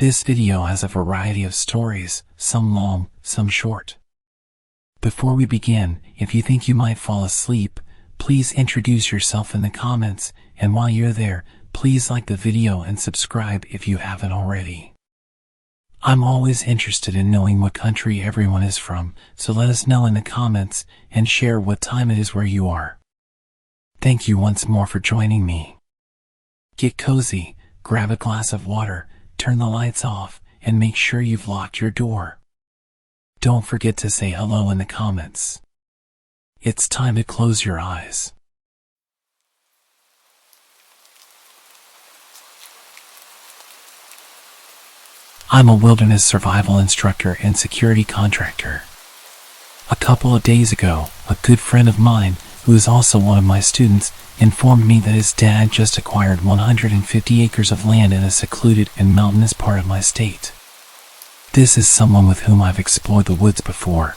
This video has a variety of stories, some long, some short. Before we begin, if you think you might fall asleep, please introduce yourself in the comments, and while you're there, please like the video and subscribe if you haven't already. I'm always interested in knowing what country everyone is from, so let us know in the comments and share what time it is where you are. Thank you once more for joining me. Get cozy, grab a glass of water, turn the lights off, and make sure you've locked your door. Don't forget to say hello in the comments. It's time to close your eyes. I'm a wilderness survival instructor and security contractor. A couple of days ago, a good friend of mine, who is also one of my students, informed me that his dad just acquired 150 acres of land in a secluded and mountainous part of my state. This is someone with whom I've explored the woods before.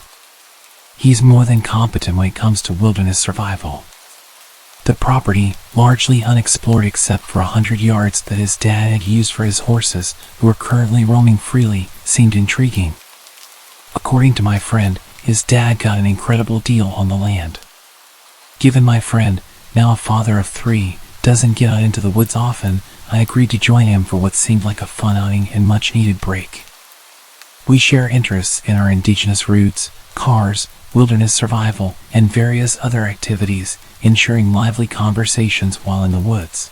He's more than competent when it comes to wilderness survival. The property, largely unexplored except for 100 yards that his dad had used for his horses, who are currently roaming freely, seemed intriguing. According to my friend, his dad got an incredible deal on the land. Given my friend, now a father of 3, doesn't get out into the woods often, I agreed to join him for what seemed like a fun outing and much-needed break. We share interests in our indigenous roots, cars, wilderness survival, and various other activities, ensuring lively conversations while in the woods.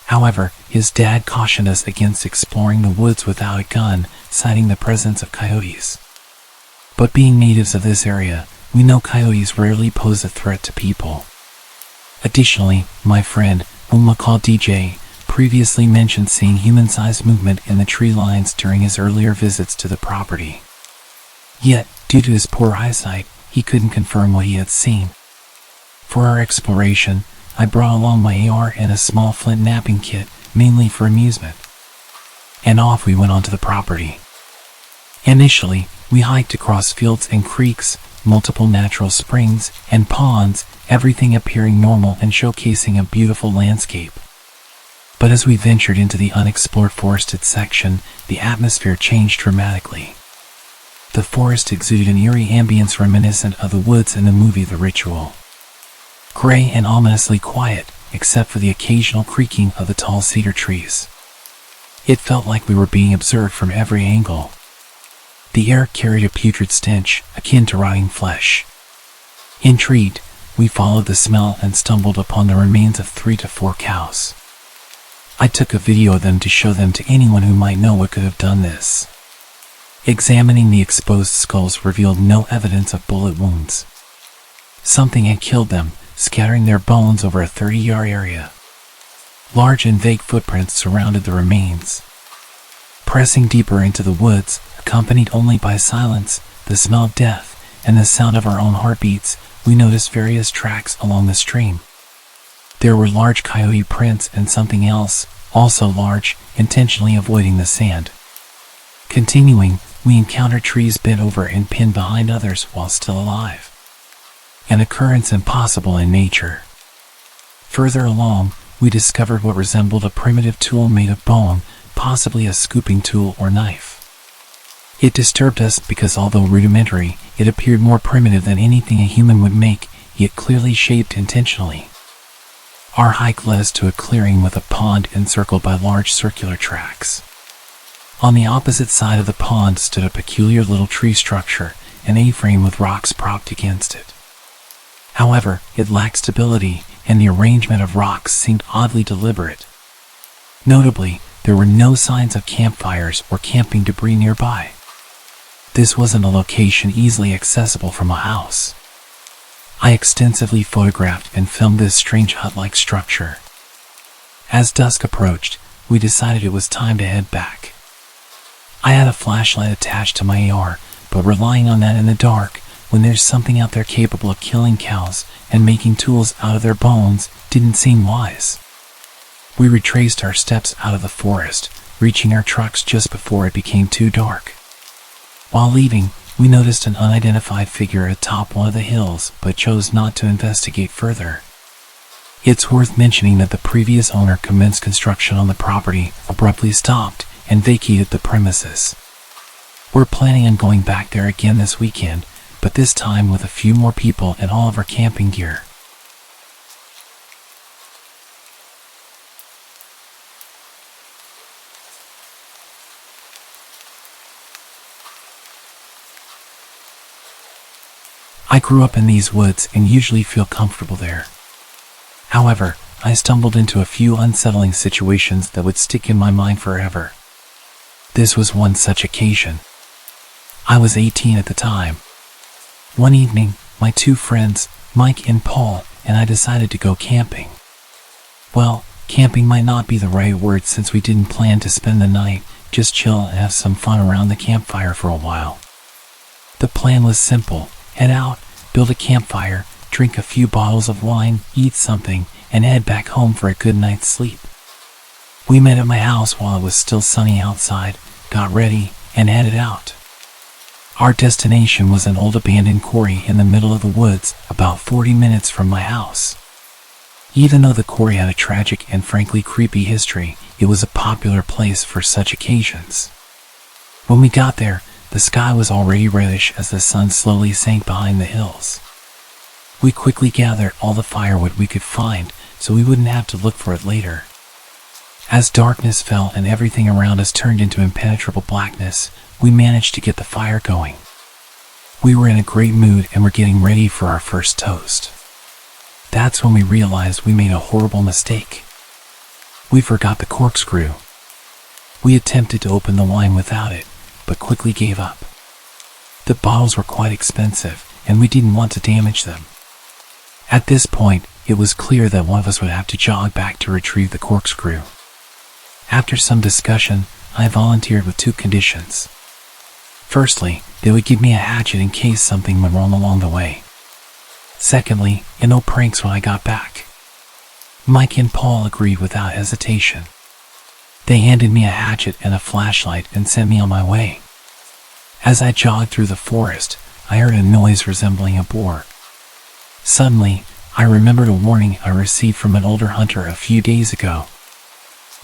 However, his dad cautioned us against exploring the woods without a gun, citing the presence of coyotes. But being natives of this area, we know coyotes rarely pose a threat to people. Additionally, my friend, whom we'll call DJ, previously mentioned seeing human-sized movement in the tree lines during his earlier visits to the property. Yet, due to his poor eyesight, he couldn't confirm what he had seen. For our exploration, I brought along my AR and a small flint napping kit, mainly for amusement. And off we went onto the property. Initially, we hiked across fields and creeks, multiple natural springs, and ponds, everything appearing normal and showcasing a beautiful landscape. But as we ventured into the unexplored forested section, the atmosphere changed dramatically. The forest exuded an eerie ambience reminiscent of the woods in the movie The Ritual. Gray and ominously quiet, except for the occasional creaking of the tall cedar trees. It felt like we were being observed from every angle. The air carried a putrid stench, akin to rotting flesh. Intrigued, we followed the smell and stumbled upon the remains of 3 to 4 cows. I took a video of them to show them to anyone who might know what could have done this. Examining the exposed skulls revealed no evidence of bullet wounds. Something had killed them, scattering their bones over a 30-yard area. Large and vague footprints surrounded the remains. Pressing deeper into the woods, accompanied only by silence, the smell of death, and the sound of our own heartbeats, we noticed various tracks along the stream. There were large coyote prints and something else, also large, intentionally avoiding the sand. Continuing, we encountered trees bent over and pinned behind others while still alive. An occurrence impossible in nature. Further along, we discovered what resembled a primitive tool made of bone, possibly a scooping tool or knife. It disturbed us because although rudimentary, it appeared more primitive than anything a human would make, yet clearly shaped intentionally. Our hike led us to a clearing with a pond encircled by large circular tracks. On the opposite side of the pond stood a peculiar little tree structure, an A-frame with rocks propped against it. However, it lacked stability, and the arrangement of rocks seemed oddly deliberate. Notably, there were no signs of campfires or camping debris nearby. This wasn't a location easily accessible from a house. I extensively photographed and filmed this strange hut-like structure. As dusk approached, we decided it was time to head back. I had a flashlight attached to my AR, but relying on that in the dark, when there's something out there capable of killing cows and making tools out of their bones, didn't seem wise. We retraced our steps out of the forest, reaching our trucks just before it became too dark. While leaving, we noticed an unidentified figure atop one of the hills, but chose not to investigate further. It's worth mentioning that the previous owner commenced construction on the property, abruptly stopped, and vacated the premises. We're planning on going back there again this weekend, but this time with a few more people and all of our camping gear. I grew up in these woods and usually feel comfortable there. However, I stumbled into a few unsettling situations that would stick in my mind forever. This was one such occasion. I was 18 at the time. One evening, my two friends, Mike and Paul, and I decided to go camping. Well, camping might not be the right word since we didn't plan to spend the night, just chill and have some fun around the campfire for a while. The plan was simple: head out, build a campfire, drink a few bottles of wine, eat something, and head back home for a good night's sleep. We met at my house while it was still sunny outside, got ready, and headed out. Our destination was an old abandoned quarry in the middle of the woods, about 40 minutes from my house. Even though the quarry had a tragic and frankly creepy history, it was a popular place for such occasions. When we got there, the sky was already reddish as the sun slowly sank behind the hills. We quickly gathered all the firewood we could find so we wouldn't have to look for it later. As darkness fell and everything around us turned into impenetrable blackness, we managed to get the fire going. We were in a great mood and were getting ready for our first toast. That's when we realized we made a horrible mistake. We forgot the corkscrew. We attempted to open the wine without it, but quickly gave up. The bottles were quite expensive, and we didn't want to damage them. At this point, it was clear that one of us would have to jog back to retrieve the corkscrew. After some discussion, I volunteered with two conditions. Firstly, they would give me a hatchet in case something went wrong along the way. Secondly, no pranks when I got back. Mike and Paul agreed without hesitation. They handed me a hatchet and a flashlight and sent me on my way. As I jogged through the forest, I heard a noise resembling a boar. Suddenly, I remembered a warning I received from an older hunter a few days ago.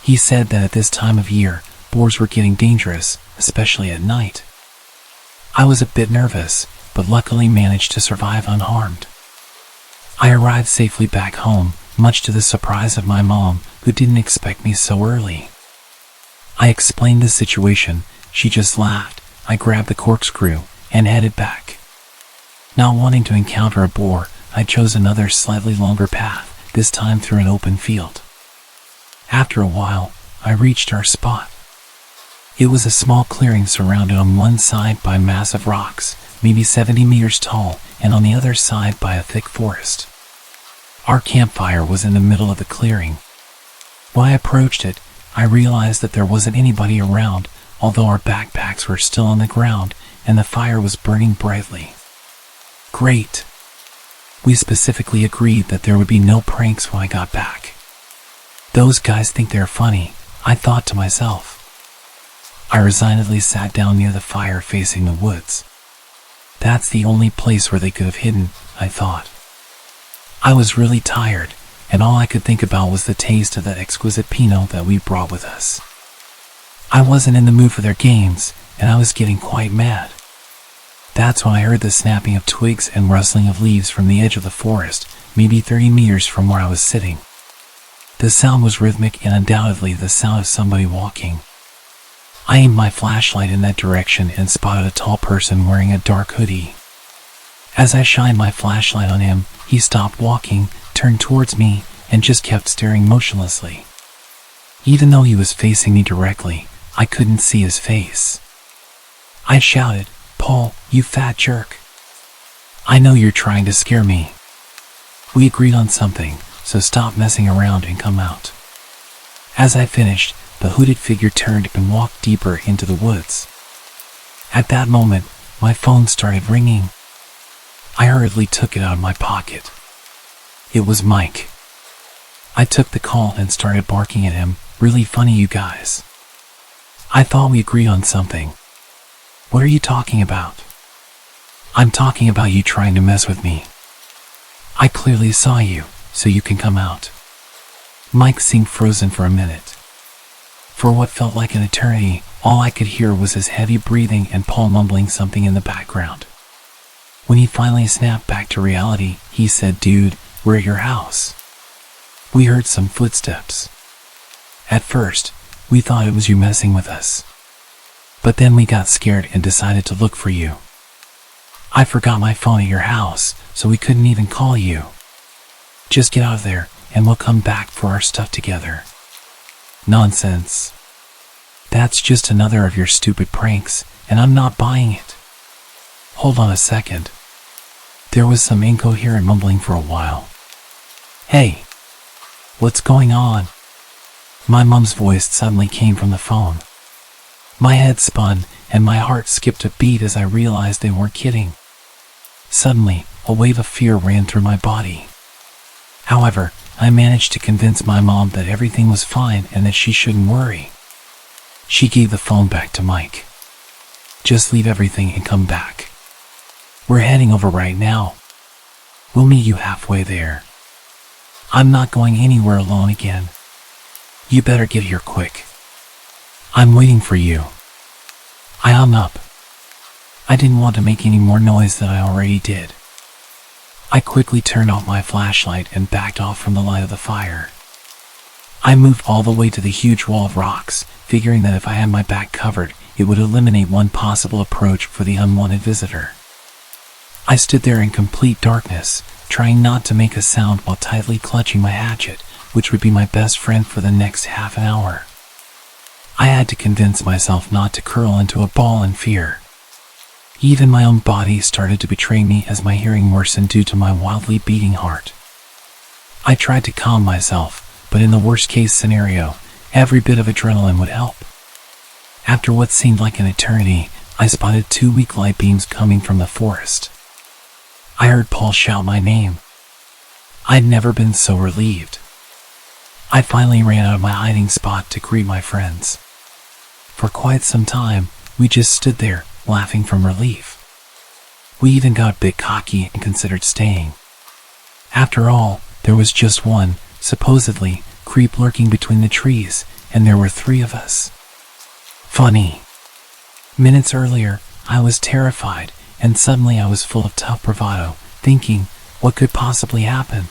He said that at this time of year, boars were getting dangerous, especially at night. I was a bit nervous, but luckily managed to survive unharmed. I arrived safely back home, much to the surprise of my mom, who didn't expect me so early. I explained the situation. She just laughed. I grabbed the corkscrew and headed back. Not wanting to encounter a boar, I chose another slightly longer path, this time through an open field. After a while, I reached our spot. It was a small clearing surrounded on one side by massive rocks, maybe 70 meters tall, and on the other side by a thick forest. Our campfire was in the middle of the clearing. When I approached it, I realized that there wasn't anybody around, although our backpacks were still on the ground and the fire was burning brightly. Great! We specifically agreed that there would be no pranks when I got back. Those guys think they're funny, I thought to myself. I resignedly sat down near the fire facing the woods. That's the only place where they could have hidden, I thought. I was really tired, and all I could think about was the taste of that exquisite Pinot that we brought with us. I wasn't in the mood for their games, and I was getting quite mad. That's when I heard the snapping of twigs and rustling of leaves from the edge of the forest, maybe 30 meters from where I was sitting. The sound was rhythmic and undoubtedly the sound of somebody walking. I aimed my flashlight in that direction and spotted a tall person wearing a dark hoodie. As I shined my flashlight on him, he stopped walking, turned towards me, and just kept staring motionlessly. Even though he was facing me directly, I couldn't see his face. I shouted, "Paul, you fat jerk. I know you're trying to scare me." We agreed on something, so stop messing around and come out. As I finished, the hooded figure turned and walked deeper into the woods. At that moment, my phone started ringing. I hurriedly took it out of my pocket. It was Mike. I took the call and started barking at him, "Really funny, you guys. I thought we agreed on something. What are you talking about?" "I'm talking about you trying to mess with me. I clearly saw you, so you can come out." Mike seemed frozen for a minute. For what felt like an eternity, all I could hear was his heavy breathing and Paul mumbling something in the background. When he finally snapped back to reality, he said, "Dude, we're at your house." We heard some footsteps. At first, we thought it was you messing with us. But then we got scared and decided to look for you. I forgot my phone at your house, so we couldn't even call you. Just get out of there, and we'll come back for our stuff together. Nonsense. That's just another of your stupid pranks, and I'm not buying it. Hold on a second. There was some incoherent mumbling for a while. Hey, what's going on? My mom's voice suddenly came from the phone. My head spun, and my heart skipped a beat as I realized they weren't kidding. Suddenly, a wave of fear ran through my body. However, I managed to convince my mom that everything was fine and that she shouldn't worry. She gave the phone back to Mike. "Just leave everything and come back. We're heading over right now. We'll meet you halfway there. I'm not going anywhere alone again. You better get here quick. I'm waiting for you." I hung up. I didn't want to make any more noise than I already did. I quickly turned off my flashlight and backed off from the light of the fire. I moved all the way to the huge wall of rocks, figuring that if I had my back covered, it would eliminate one possible approach for the unwanted visitor. I stood there in complete darkness, trying not to make a sound while tightly clutching my hatchet, which would be my best friend for the next half an hour. I had to convince myself not to curl into a ball in fear. Even my own body started to betray me as my hearing worsened due to my wildly beating heart. I tried to calm myself, but in the worst-case scenario, every bit of adrenaline would help. After what seemed like an eternity, I spotted 2 weak light beams coming from the forest. I heard Paul shout my name. I'd never been so relieved. I finally ran out of my hiding spot to greet my friends. For quite some time, we just stood there, laughing from relief. We even got a bit cocky and considered staying. After all, there was just one, supposedly, creep lurking between the trees, and there were 3 of us. Funny. Minutes earlier, I was terrified, and suddenly I was full of tough bravado, thinking, what could possibly happen?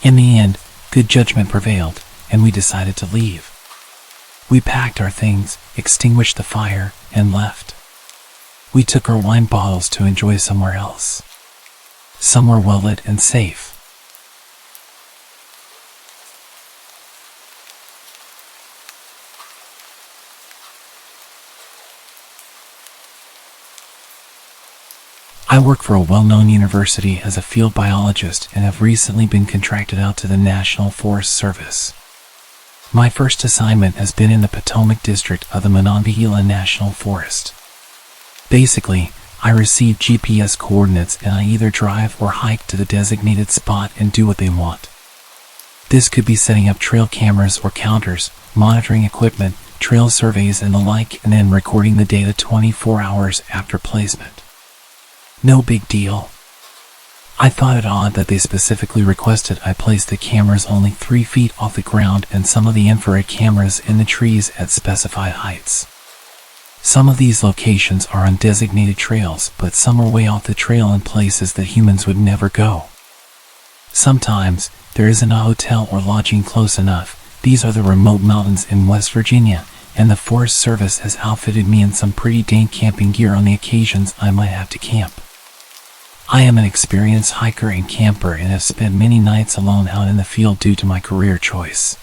In the end, good judgment prevailed, and we decided to leave. We packed our things, extinguished the fire, and left. We took our wine bottles to enjoy somewhere else. Somewhere well-lit and safe. I work for a well-known university as a field biologist and have recently been contracted out to the National Forest Service. My first assignment has been in the Potomac district of the Monongahela National Forest. Basically, I receive GPS coordinates and I either drive or hike to the designated spot and do what they want. This could be setting up trail cameras or counters, monitoring equipment, trail surveys and the like, and then recording the data 24 hours after placement. No big deal. I thought it odd that they specifically requested I place the cameras only 3 feet off the ground and some of the infrared cameras in the trees at specified heights. Some of these locations are on designated trails, but some are way off the trail in places that humans would never go. Sometimes, there isn't a hotel or lodging close enough. These are the remote mountains in West Virginia, and the Forest Service has outfitted me in some pretty dank camping gear on the occasions I might have to camp. I am an experienced hiker and camper and have spent many nights alone out in the field due to my career choice.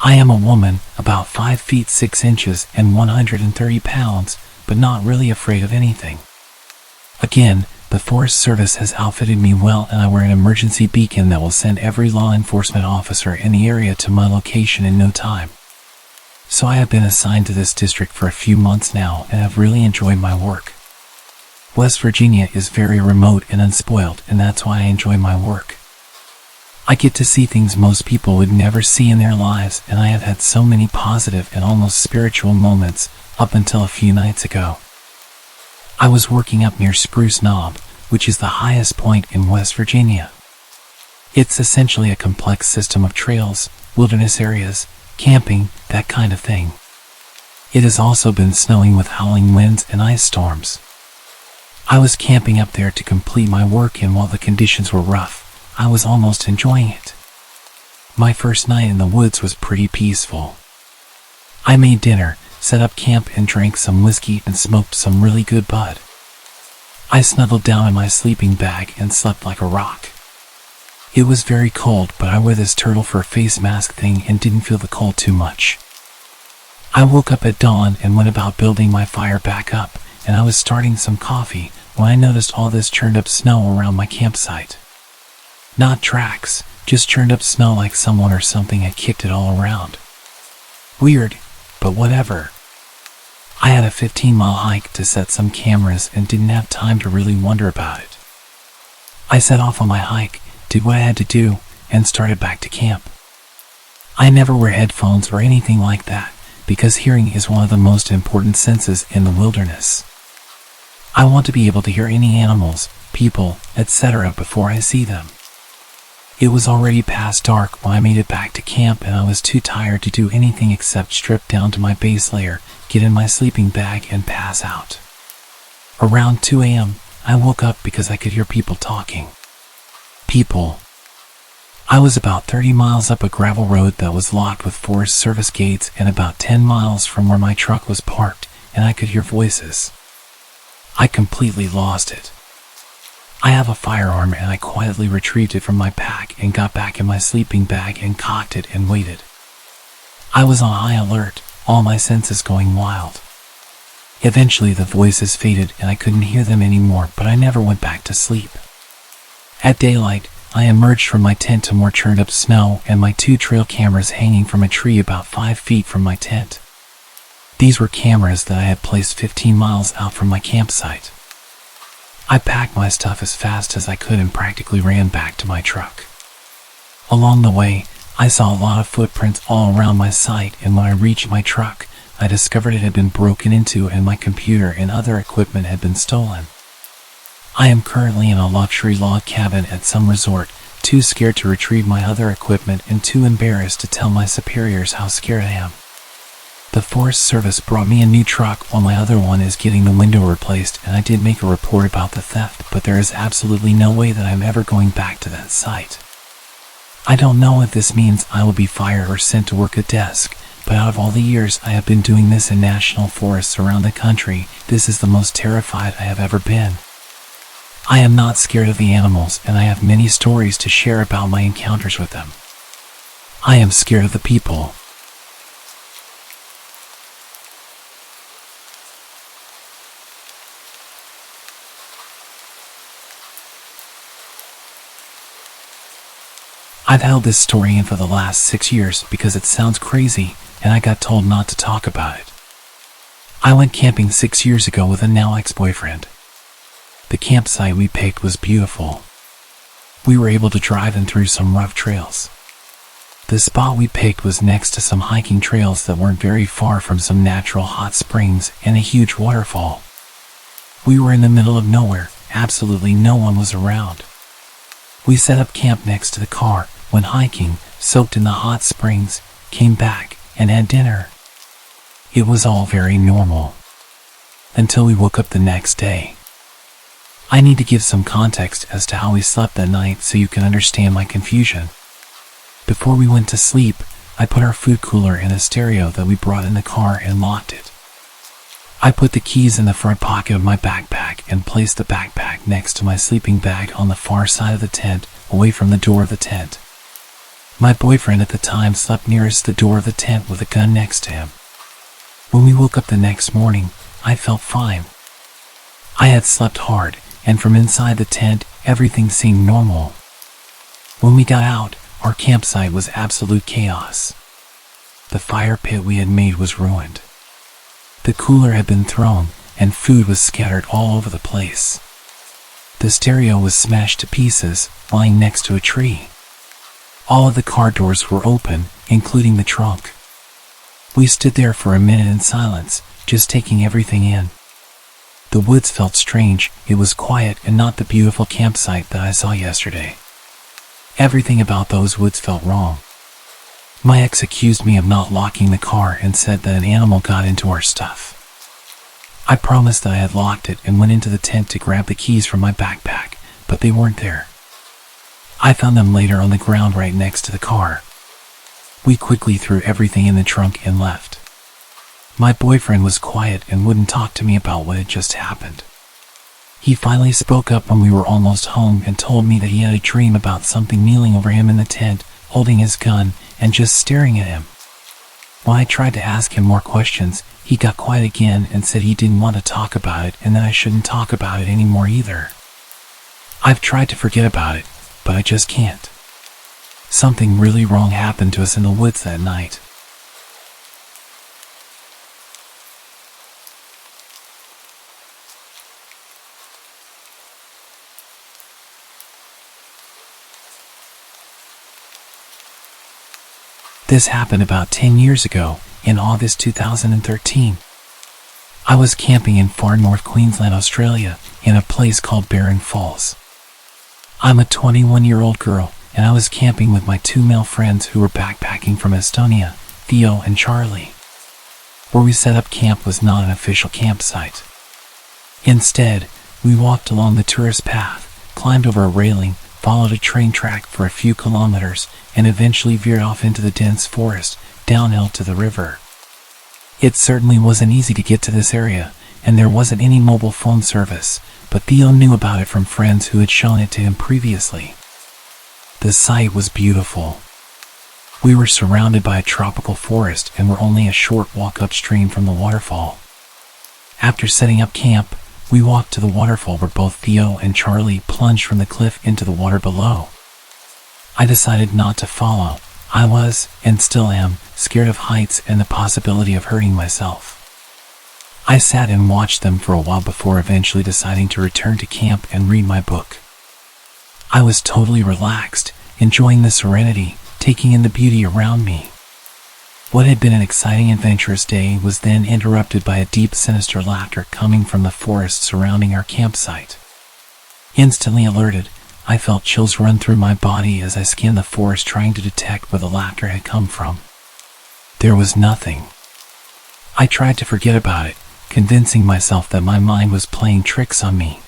I am a woman, about 5 feet 6 inches and 130 pounds, but not really afraid of anything. Again, the Forest Service has outfitted me well and I wear an emergency beacon that will send every law enforcement officer in the area to my location in no time. So I have been assigned to this district for a few months now and have really enjoyed my work. West Virginia is very remote and unspoiled, and that's why I enjoy my work. I get to see things most people would never see in their lives, and I have had so many positive and almost spiritual moments up until a few nights ago. I was working up near Spruce Knob, which is the highest point in West Virginia. It's essentially a complex system of trails, wilderness areas, camping, that kind of thing. It has also been snowing with howling winds and ice storms. I was camping up there to complete my work, and while the conditions were rough, I was almost enjoying it. My first night in the woods was pretty peaceful. I made dinner, set up camp, and drank some whiskey and smoked some really good bud. I snuggled down in my sleeping bag and slept like a rock. It was very cold, but I wore this turtle fur face mask thing and didn't feel the cold too much. I woke up at dawn and went about building my fire back up, and I was starting some coffee when I noticed all this churned up snow around my campsite. Not tracks, just churned up snow like someone or something had kicked it all around. Weird, but whatever. I had a 15-mile hike to set some cameras and didn't have time to really wonder about it. I set off on my hike, did what I had to do, and started back to camp. I never wear headphones or anything like that, because hearing is one of the most important senses in the wilderness. I want to be able to hear any animals, people, etc. before I see them. It was already past dark when I made it back to camp, and I was too tired to do anything except strip down to my base layer, get in my sleeping bag, and pass out. Around 2 a.m., I woke up because I could hear people talking. People. I was about 30 miles up a gravel road that was locked with Forest Service gates and about 10 miles from where my truck was parked, and I could hear voices. I completely lost it. I have a firearm, and I quietly retrieved it from my pack and got back in my sleeping bag and cocked it and waited. I was on high alert, all my senses going wild. Eventually the voices faded and I couldn't hear them anymore, but I never went back to sleep. At daylight, I emerged from my tent to more churned up snow and my 2 trail cameras hanging from a tree about 5 feet from my tent. These were cameras that I had placed 15 miles out from my campsite. I packed my stuff as fast as I could and practically ran back to my truck. Along the way, I saw a lot of footprints all around my site, and when I reached my truck, I discovered it had been broken into and my computer and other equipment had been stolen. I am currently in a luxury log cabin at some resort, too scared to retrieve my other equipment and too embarrassed to tell my superiors how scared I am. The Forest Service brought me a new truck while my other one is getting the window replaced, and I did make a report about the theft, but there is absolutely no way that I'm ever going back to that site. I don't know if this means I will be fired or sent to work a desk, but out of all the years I have been doing this in national forests around the country, this is the most terrified I have ever been. I am not scared of the animals, and I have many stories to share about my encounters with them. I am scared of the people. I've held this story in for the last 6 years because it sounds crazy, and I got told not to talk about it. I went camping 6 years ago with a now ex-boyfriend. The campsite we picked was beautiful. We were able to drive in through some rough trails. The spot we picked was next to some hiking trails that weren't very far from some natural hot springs and a huge waterfall. We were in the middle of nowhere, absolutely no one was around. We set up camp next to the car, went hiking, soaked in the hot springs, came back, and had dinner. It was all very normal. Until we woke up the next day. I need to give some context as to how we slept that night so you can understand my confusion. Before we went to sleep, I put our food cooler in a stereo that we brought in the car and locked it. I put the keys in the front pocket of my backpack and placed the backpack next to my sleeping bag on the far side of the tent, away from the door of the tent. My boyfriend at the time slept nearest the door of the tent with a gun next to him. When we woke up the next morning, I felt fine. I had slept hard, and from inside the tent, everything seemed normal. When we got out, our campsite was absolute chaos. The fire pit we had made was ruined. The cooler had been thrown, and food was scattered all over the place. The stereo was smashed to pieces, lying next to a tree. All of the car doors were open, including the trunk. We stood there for a minute in silence, just taking everything in. The woods felt strange, it was quiet and not the beautiful campsite that I saw yesterday. Everything about those woods felt wrong. My ex accused me of not locking the car and said that an animal got into our stuff. I promised that I had locked it and went into the tent to grab the keys from my backpack, but they weren't there. I found them later on the ground right next to the car. We quickly threw everything in the trunk and left. My boyfriend was quiet and wouldn't talk to me about what had just happened. He finally spoke up when we were almost home and told me that he had a dream about something kneeling over him in the tent, holding his gun, and just staring at him. When I tried to ask him more questions, he got quiet again and said he didn't want to talk about it and that I shouldn't talk about it anymore either. I've tried to forget about it, but I just can't. Something really wrong happened to us in the woods that night. This happened about 10 years ago, in August 2013. I was camping in far north Queensland, Australia, in a place called Barron Falls. I'm a 21-year-old girl, and I was camping with my two male friends who were backpacking from Estonia, Theo and Charlie. Where we set up camp was not an official campsite. Instead, we walked along the tourist path, climbed over a railing, followed a train track for a few kilometers, and eventually veered off into the dense forest, downhill to the river. It certainly wasn't easy to get to this area, and there wasn't any mobile phone service, but Theo knew about it from friends who had shown it to him previously. The sight was beautiful. We were surrounded by a tropical forest and were only a short walk upstream from the waterfall. After setting up camp, we walked to the waterfall where both Theo and Charlie plunged from the cliff into the water below. I decided not to follow. I was, and still am, scared of heights and the possibility of hurting myself. I sat and watched them for a while before eventually deciding to return to camp and read my book. I was totally relaxed, enjoying the serenity, taking in the beauty around me. What had been an exciting, adventurous day was then interrupted by a deep, sinister laughter coming from the forest surrounding our campsite. Instantly alerted, I felt chills run through my body as I scanned the forest trying to detect where the laughter had come from. There was nothing. I tried to forget about it, convincing myself that my mind was playing tricks on me.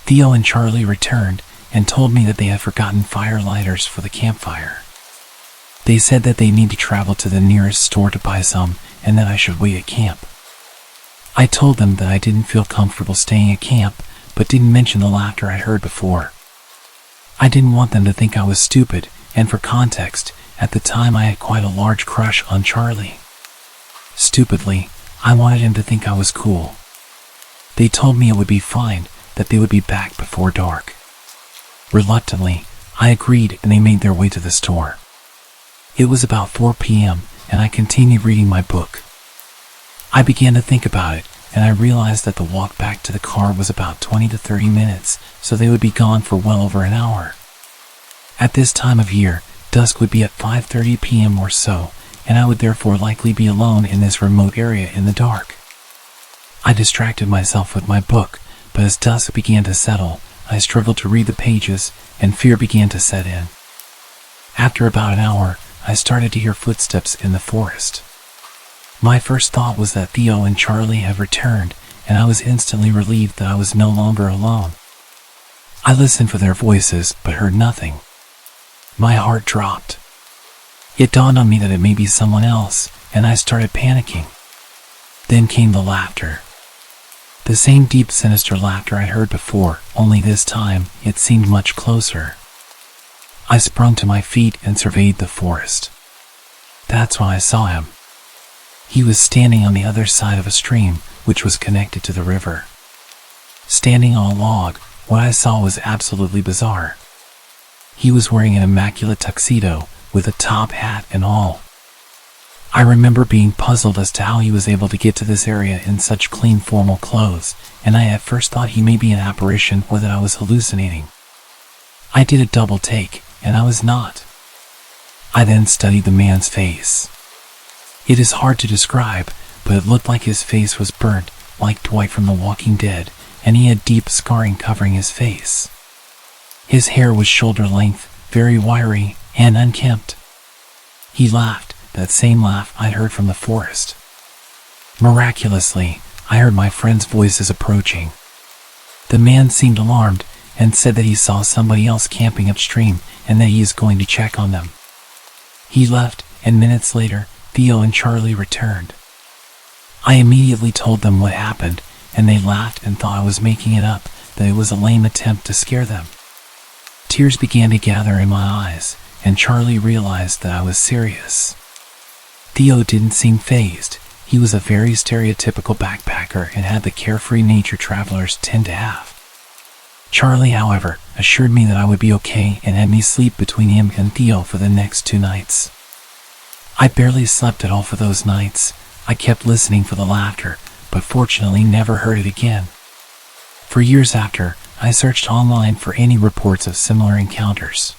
Theo and Charlie returned and told me that they had forgotten fire lighters for the campfire. They said that they need to travel to the nearest store to buy some and that I should wait at camp. I told them that I didn't feel comfortable staying at camp, but didn't mention the laughter I'd heard before. I didn't want them to think I was stupid, and for context, at the time I had quite a large crush on Charlie. Stupidly, I wanted him to think I was cool. They told me it would be fine, that they would be back before dark. Reluctantly, I agreed and they made their way to the store. It was about 4 p.m., and I continued reading my book. I began to think about it, and I realized that the walk back to the car was about 20 to 30 minutes, so they would be gone for well over an hour. At this time of year, dusk would be at 5:30 p.m. or so, and I would therefore likely be alone in this remote area in the dark. I distracted myself with my book, but as dusk began to settle, I struggled to read the pages, and fear began to set in. After about an hour, I started to hear footsteps in the forest. My first thought was that Theo and Charlie had returned, and I was instantly relieved that I was no longer alone. I listened for their voices, but heard nothing. My heart dropped. It dawned on me that it may be someone else, and I started panicking. Then came the laughter. The same deep, sinister laughter I'd heard before, only this time it seemed much closer. I sprung to my feet and surveyed the forest. That's when I saw him. He was standing on the other side of a stream, which was connected to the river. Standing on a log, what I saw was absolutely bizarre. He was wearing an immaculate tuxedo, with a top hat and all. I remember being puzzled as to how he was able to get to this area in such clean, formal clothes, and I at first thought he may be an apparition or that I was hallucinating. I did a double take, and I was not. I then studied the man's face. It is hard to describe, but it looked like his face was burnt, like Dwight from The Walking Dead, and he had deep scarring covering his face. His hair was shoulder length, very wiry, and unkempt. He laughed, that same laugh I'd heard from the forest. Miraculously, I heard my friend's voices approaching. The man seemed alarmed and said that he saw somebody else camping upstream and that he is going to check on them. He left, and minutes later, Theo and Charlie returned. I immediately told them what happened, and they laughed and thought I was making it up, that it was a lame attempt to scare them. Tears began to gather in my eyes, and Charlie realized that I was serious. Theo didn't seem fazed. He was a very stereotypical backpacker and had the carefree nature travelers tend to have. Charlie, however, assured me that I would be okay and had me sleep between him and Theo for the next 2 nights. I barely slept at all for those nights. I kept listening for the laughter, but fortunately never heard it again. For years after, I searched online for any reports of similar encounters.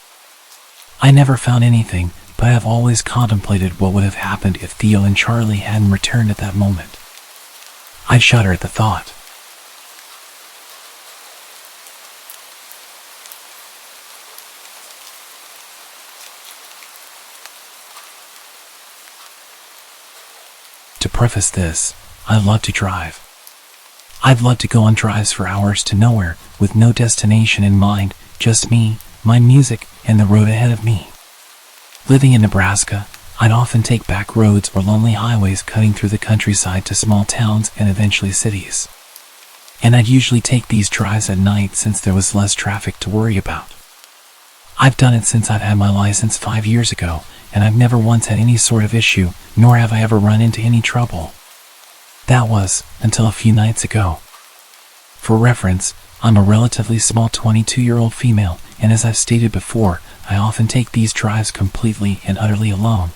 I never found anything, but I have always contemplated what would have happened if Theo and Charlie hadn't returned at that moment. I shudder at the thought. To preface this, I love to drive. I'd love to go on drives for hours to nowhere with no destination in mind, just me, my music, and the road ahead of me. Living in Nebraska, I'd often take back roads or lonely highways cutting through the countryside to small towns and eventually cities. And I'd usually take these drives at night since there was less traffic to worry about. I've done it since I've had my license 5 years ago, and I've never once had any sort of issue, nor have I ever run into any trouble. That was, until a few nights ago. For reference, I'm a relatively small 22-year-old female, and as I've stated before, I often take these drives completely and utterly alone.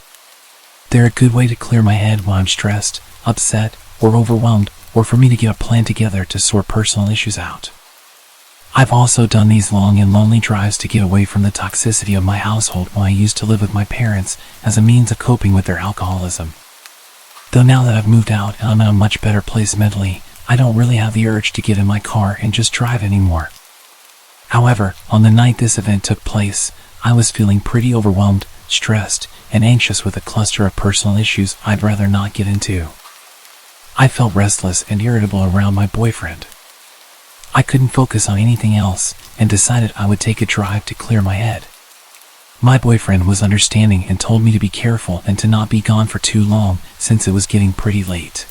They're a good way to clear my head when I'm stressed, upset, or overwhelmed, or for me to get a plan together to sort personal issues out. I've also done these long and lonely drives to get away from the toxicity of my household when I used to live with my parents as a means of coping with their alcoholism. Though now that I've moved out and I'm in a much better place mentally, I don't really have the urge to get in my car and just drive anymore. However, on the night this event took place, I was feeling pretty overwhelmed, stressed, and anxious with a cluster of personal issues I'd rather not get into. I felt restless and irritable around my boyfriend. I couldn't focus on anything else and decided I would take a drive to clear my head. My boyfriend was understanding and told me to be careful and to not be gone for too long since it was getting pretty late.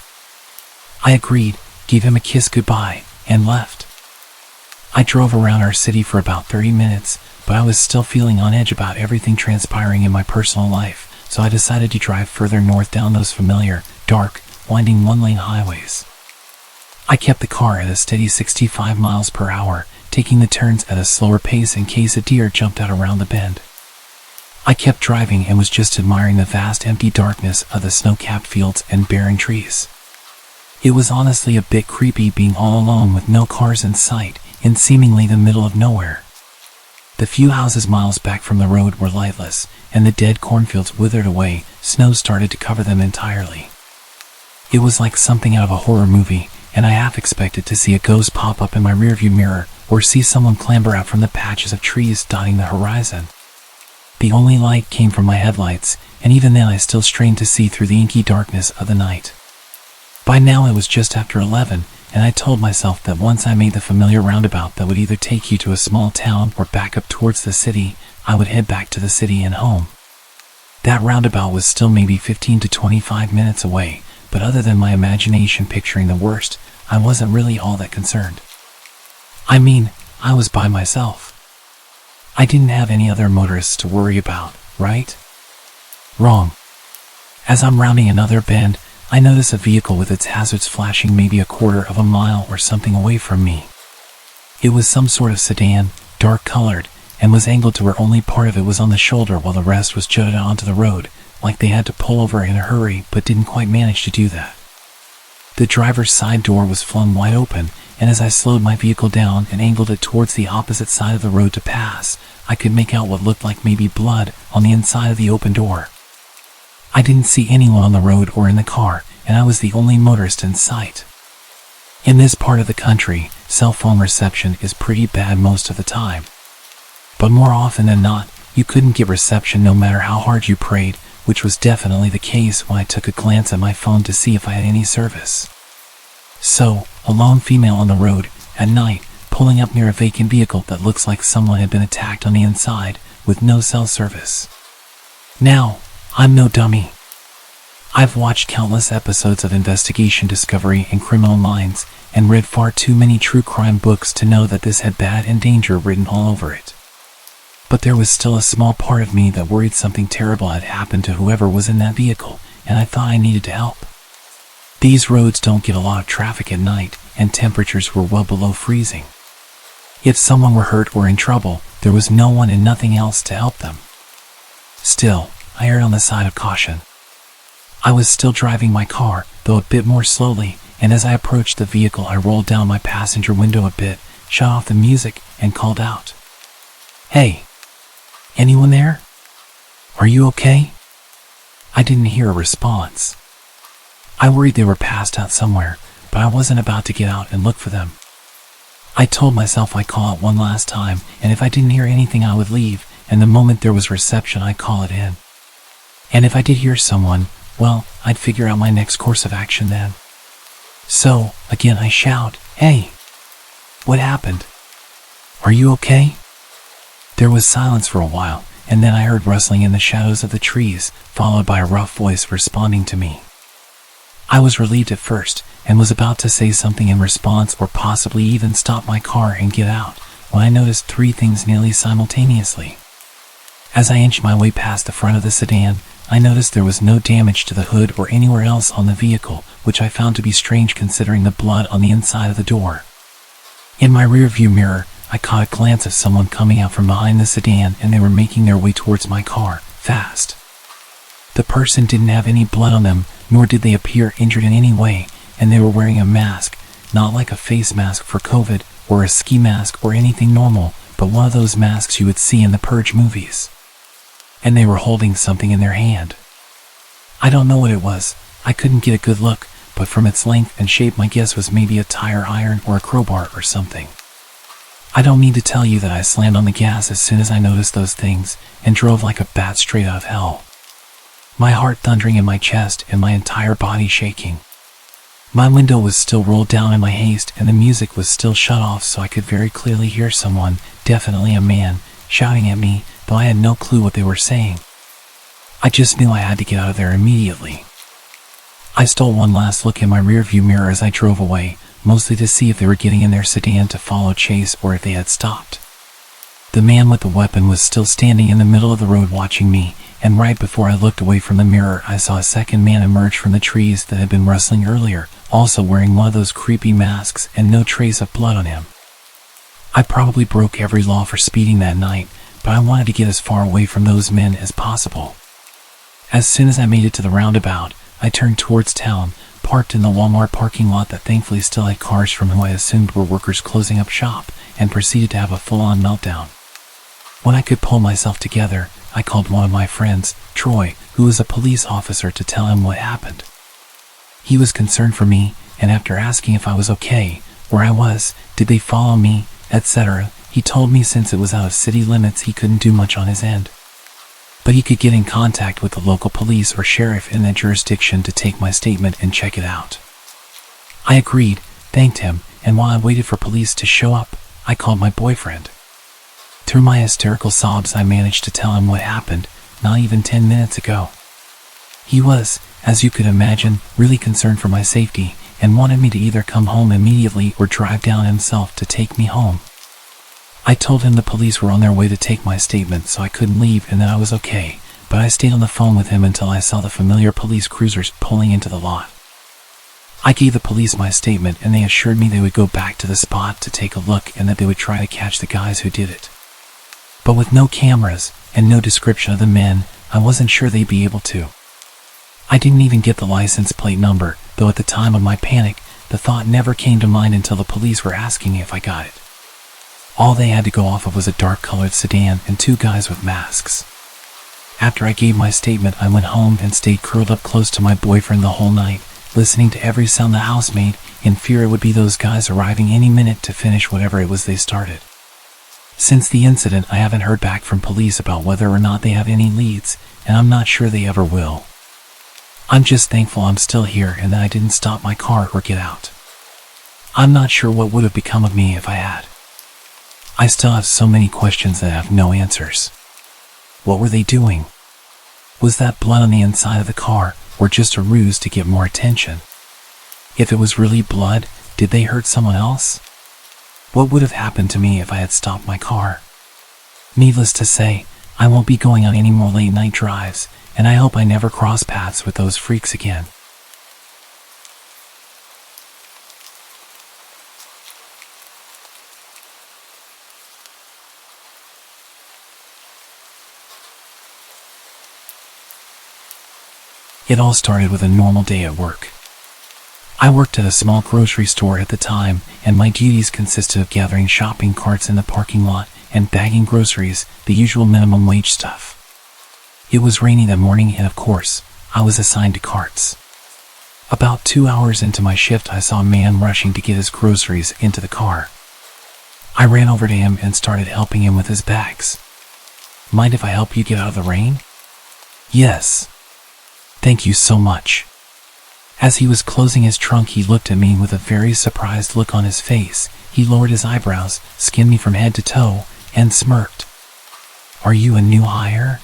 I agreed, gave him a kiss goodbye, and left. I drove around our city for about 30 minutes, but I was still feeling on edge about everything transpiring in my personal life, so I decided to drive further north down those familiar, dark, winding one-lane highways. I kept the car at a steady 65 miles per hour, taking the turns at a slower pace in case a deer jumped out around the bend. I kept driving and was just admiring the vast empty darkness of the snow-capped fields and barren trees. It was honestly a bit creepy being all alone with no cars in sight in seemingly the middle of nowhere. The few houses miles back from the road were lightless, and the dead cornfields withered away. Snow started to cover them entirely. It was like something out of a horror movie, and I half expected to see a ghost pop up in my rearview mirror or see someone clamber out from the patches of trees dotting the horizon. The only light came from my headlights, and even then I still strained to see through the inky darkness of the night. By now it was just after 11, and I told myself that once I made the familiar roundabout that would either take you to a small town or back up towards the city, I would head back to the city and home. That roundabout was still maybe 15 to 25 minutes away, but other than my imagination picturing the worst, I wasn't really all that concerned. I mean, I was by myself. I didn't have any other motorists to worry about, right? Wrong. As I'm rounding another bend, I notice a vehicle with its hazards flashing maybe a quarter of a mile or something away from me. It was some sort of sedan, dark-colored, and was angled to where only part of it was on the shoulder while the rest was jutted onto the road, like they had to pull over in a hurry but didn't quite manage to do that. The driver's side door was flung wide open, and as I slowed my vehicle down and angled it towards the opposite side of the road to pass, I could make out what looked like maybe blood on the inside of the open door. I didn't see anyone on the road or in the car, and I was the only motorist in sight. In this part of the country, cell phone reception is pretty bad most of the time. But more often than not, you couldn't get reception no matter how hard you prayed, which was definitely the case when I took a glance at my phone to see if I had any service. So, a lone female on the road, at night, pulling up near a vacant vehicle that looks like someone had been attacked on the inside, with no cell service. Now, I'm no dummy. I've watched countless episodes of Investigation Discovery and Criminal Minds, and read far too many true crime books to know that this had bad and danger written all over it. But there was still a small part of me that worried something terrible had happened to whoever was in that vehicle, and I thought I needed to help. These roads don't get a lot of traffic at night, and temperatures were well below freezing. If someone were hurt or in trouble, there was no one and nothing else to help them. Still, I erred on the side of caution. I was still driving my car, though a bit more slowly, and as I approached the vehicle I rolled down my passenger window a bit, shut off the music, and called out, "Hey! Anyone there? Are you okay?" I didn't hear a response. I worried they were passed out somewhere, but I wasn't about to get out and look for them. I told myself I'd call out one last time, and if I didn't hear anything I would leave, and the moment there was reception I'd call it in. And if I did hear someone, well, I'd figure out my next course of action then. So, again I shout, "Hey! What happened? Are you okay?" There was silence for a while, and then I heard rustling in the shadows of the trees, followed by a rough voice responding to me. I was relieved at first, and was about to say something in response or possibly even stop my car and get out, when I noticed three things nearly simultaneously. As I inched my way past the front of the sedan, I noticed there was no damage to the hood or anywhere else on the vehicle, which I found to be strange considering the blood on the inside of the door. In my rearview mirror, I caught a glance of someone coming out from behind the sedan, and they were making their way towards my car, fast. The person didn't have any blood on them, nor did they appear injured in any way, and they were wearing a mask, not like a face mask for COVID, or a ski mask or anything normal, but one of those masks you would see in the Purge movies. And they were holding something in their hand. I don't know what it was, I couldn't get a good look, but from its length and shape my guess was maybe a tire iron or a crowbar or something. I don't need to tell you that I slammed on the gas as soon as I noticed those things, and drove like a bat straight out of hell. My heart thundering in my chest and my entire body shaking. My window was still rolled down in my haste, and the music was still shut off, so I could very clearly hear someone, definitely a man, shouting at me, though I had no clue what they were saying. I just knew I had to get out of there immediately. I stole one last look in my rearview mirror as I drove away, mostly to see if they were getting in their sedan to follow chase or if they had stopped. The man with the weapon was still standing in the middle of the road watching me, and right before I looked away from the mirror I saw a second man emerge from the trees that had been rustling earlier, also wearing one of those creepy masks and no trace of blood on him. I probably broke every law for speeding that night, but I wanted to get as far away from those men as possible. As soon as I made it to the roundabout, I turned towards town, parked in the Walmart parking lot that thankfully still had cars from who I assumed were workers closing up shop, and proceeded to have a full-on meltdown. When I could pull myself together, I called one of my friends, Troy, who was a police officer, to tell him what happened. He was concerned for me, and after asking if I was okay, where I was, did they follow me, etc., he told me since it was out of city limits he couldn't do much on his end. But he could get in contact with the local police or sheriff in that jurisdiction to take my statement and check it out. I agreed, thanked him, and while I waited for police to show up, I called my boyfriend. Through my hysterical sobs I managed to tell him what happened, not even 10 minutes ago. He was, as you could imagine, really concerned for my safety, and wanted me to either come home immediately or drive down himself to take me home. I told him the police were on their way to take my statement, so I couldn't leave and that I was okay, but I stayed on the phone with him until I saw the familiar police cruisers pulling into the lot. I gave the police my statement, and they assured me they would go back to the spot to take a look and that they would try to catch the guys who did it. But with no cameras and no description of the men, I wasn't sure they'd be able to. I didn't even get the license plate number, though at the time of my panic, the thought never came to mind until the police were asking me if I got it. All they had to go off of was a dark-colored sedan and two guys with masks. After I gave my statement, I went home and stayed curled up close to my boyfriend the whole night, listening to every sound the house made, in fear it would be those guys arriving any minute to finish whatever it was they started. Since the incident, I haven't heard back from police about whether or not they have any leads, and I'm not sure they ever will. I'm just thankful I'm still here and that I didn't stop my car or get out. I'm not sure what would have become of me if I had. I still have so many questions that have no answers. What were they doing? Was that blood on the inside of the car or just a ruse to get more attention? If it was really blood, did they hurt someone else? What would have happened to me if I had stopped my car? Needless to say, I won't be going on any more late night drives, and I hope I never cross paths with those freaks again. It all started with a normal day at work. I worked at a small grocery store at the time, and my duties consisted of gathering shopping carts in the parking lot and bagging groceries, the usual minimum wage stuff. It was rainy that morning, and of course, I was assigned to carts. About 2 hours into my shift, I saw a man rushing to get his groceries into the car. I ran over to him and started helping him with his bags. Mind if I help you get out of the rain? Yes. Thank you so much. As he was closing his trunk, he looked at me with a very surprised look on his face. He lowered his eyebrows, skinned me from head to toe, and smirked. Are you a new hire?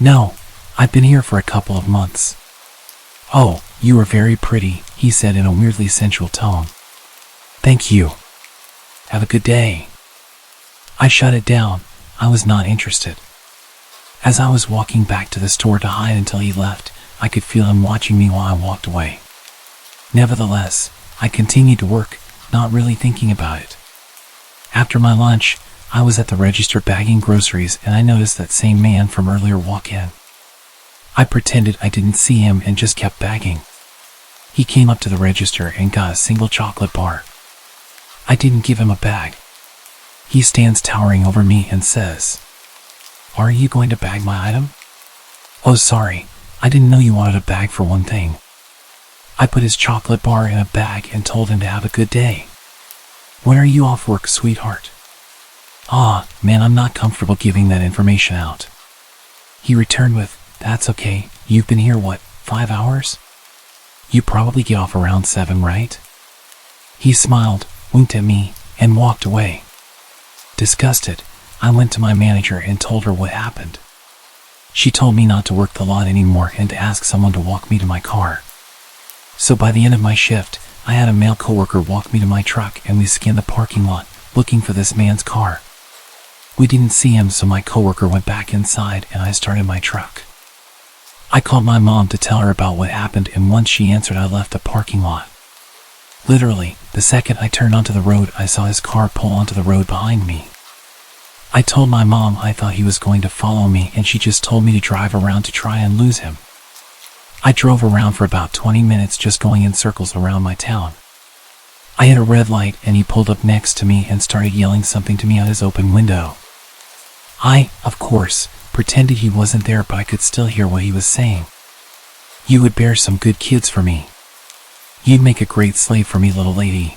No, I've been here for a couple of months. Oh, you are very pretty, he said in a weirdly sensual tone. Thank you. Have a good day. I shut it down. I was not interested. As I was walking back to the store to hide until he left, I could feel him watching me while I walked away. Nevertheless, I continued to work, not really thinking about it. After my lunch, I was at the register bagging groceries, and I noticed that same man from earlier walk in. I pretended I didn't see him and just kept bagging. He came up to the register and got a single chocolate bar. I didn't give him a bag. He stands towering over me and says, "Are you going to bag my item?" "Oh, sorry, I didn't know you wanted a bag for one thing." I put his chocolate bar in a bag and told him to have a good day. "When are you off work, sweetheart?" Man, I'm not comfortable giving that information out." He returned with, "That's okay, you've been here what, 5 hours? You probably get off around 7, right?" He smiled, winked at me, and walked away. Disgusted, I went to my manager and told her what happened. She told me not to work the lot anymore and to ask someone to walk me to my car. So by the end of my shift, I had a male coworker walk me to my truck, and we scanned the parking lot, looking for this man's car. We didn't see him, so my coworker went back inside and I started my truck. I called my mom to tell her about what happened, and once she answered, I left the parking lot. Literally, the second I turned onto the road, I saw his car pull onto the road behind me. I told my mom I thought he was going to follow me, and she just told me to drive around to try and lose him. I drove around for about 20 minutes, just going in circles around my town. I hit a red light and he pulled up next to me and started yelling something to me out his open window. I, of course, pretended he wasn't there, but I could still hear what he was saying. "You would bear some good kids for me. You'd make a great slave for me, little lady."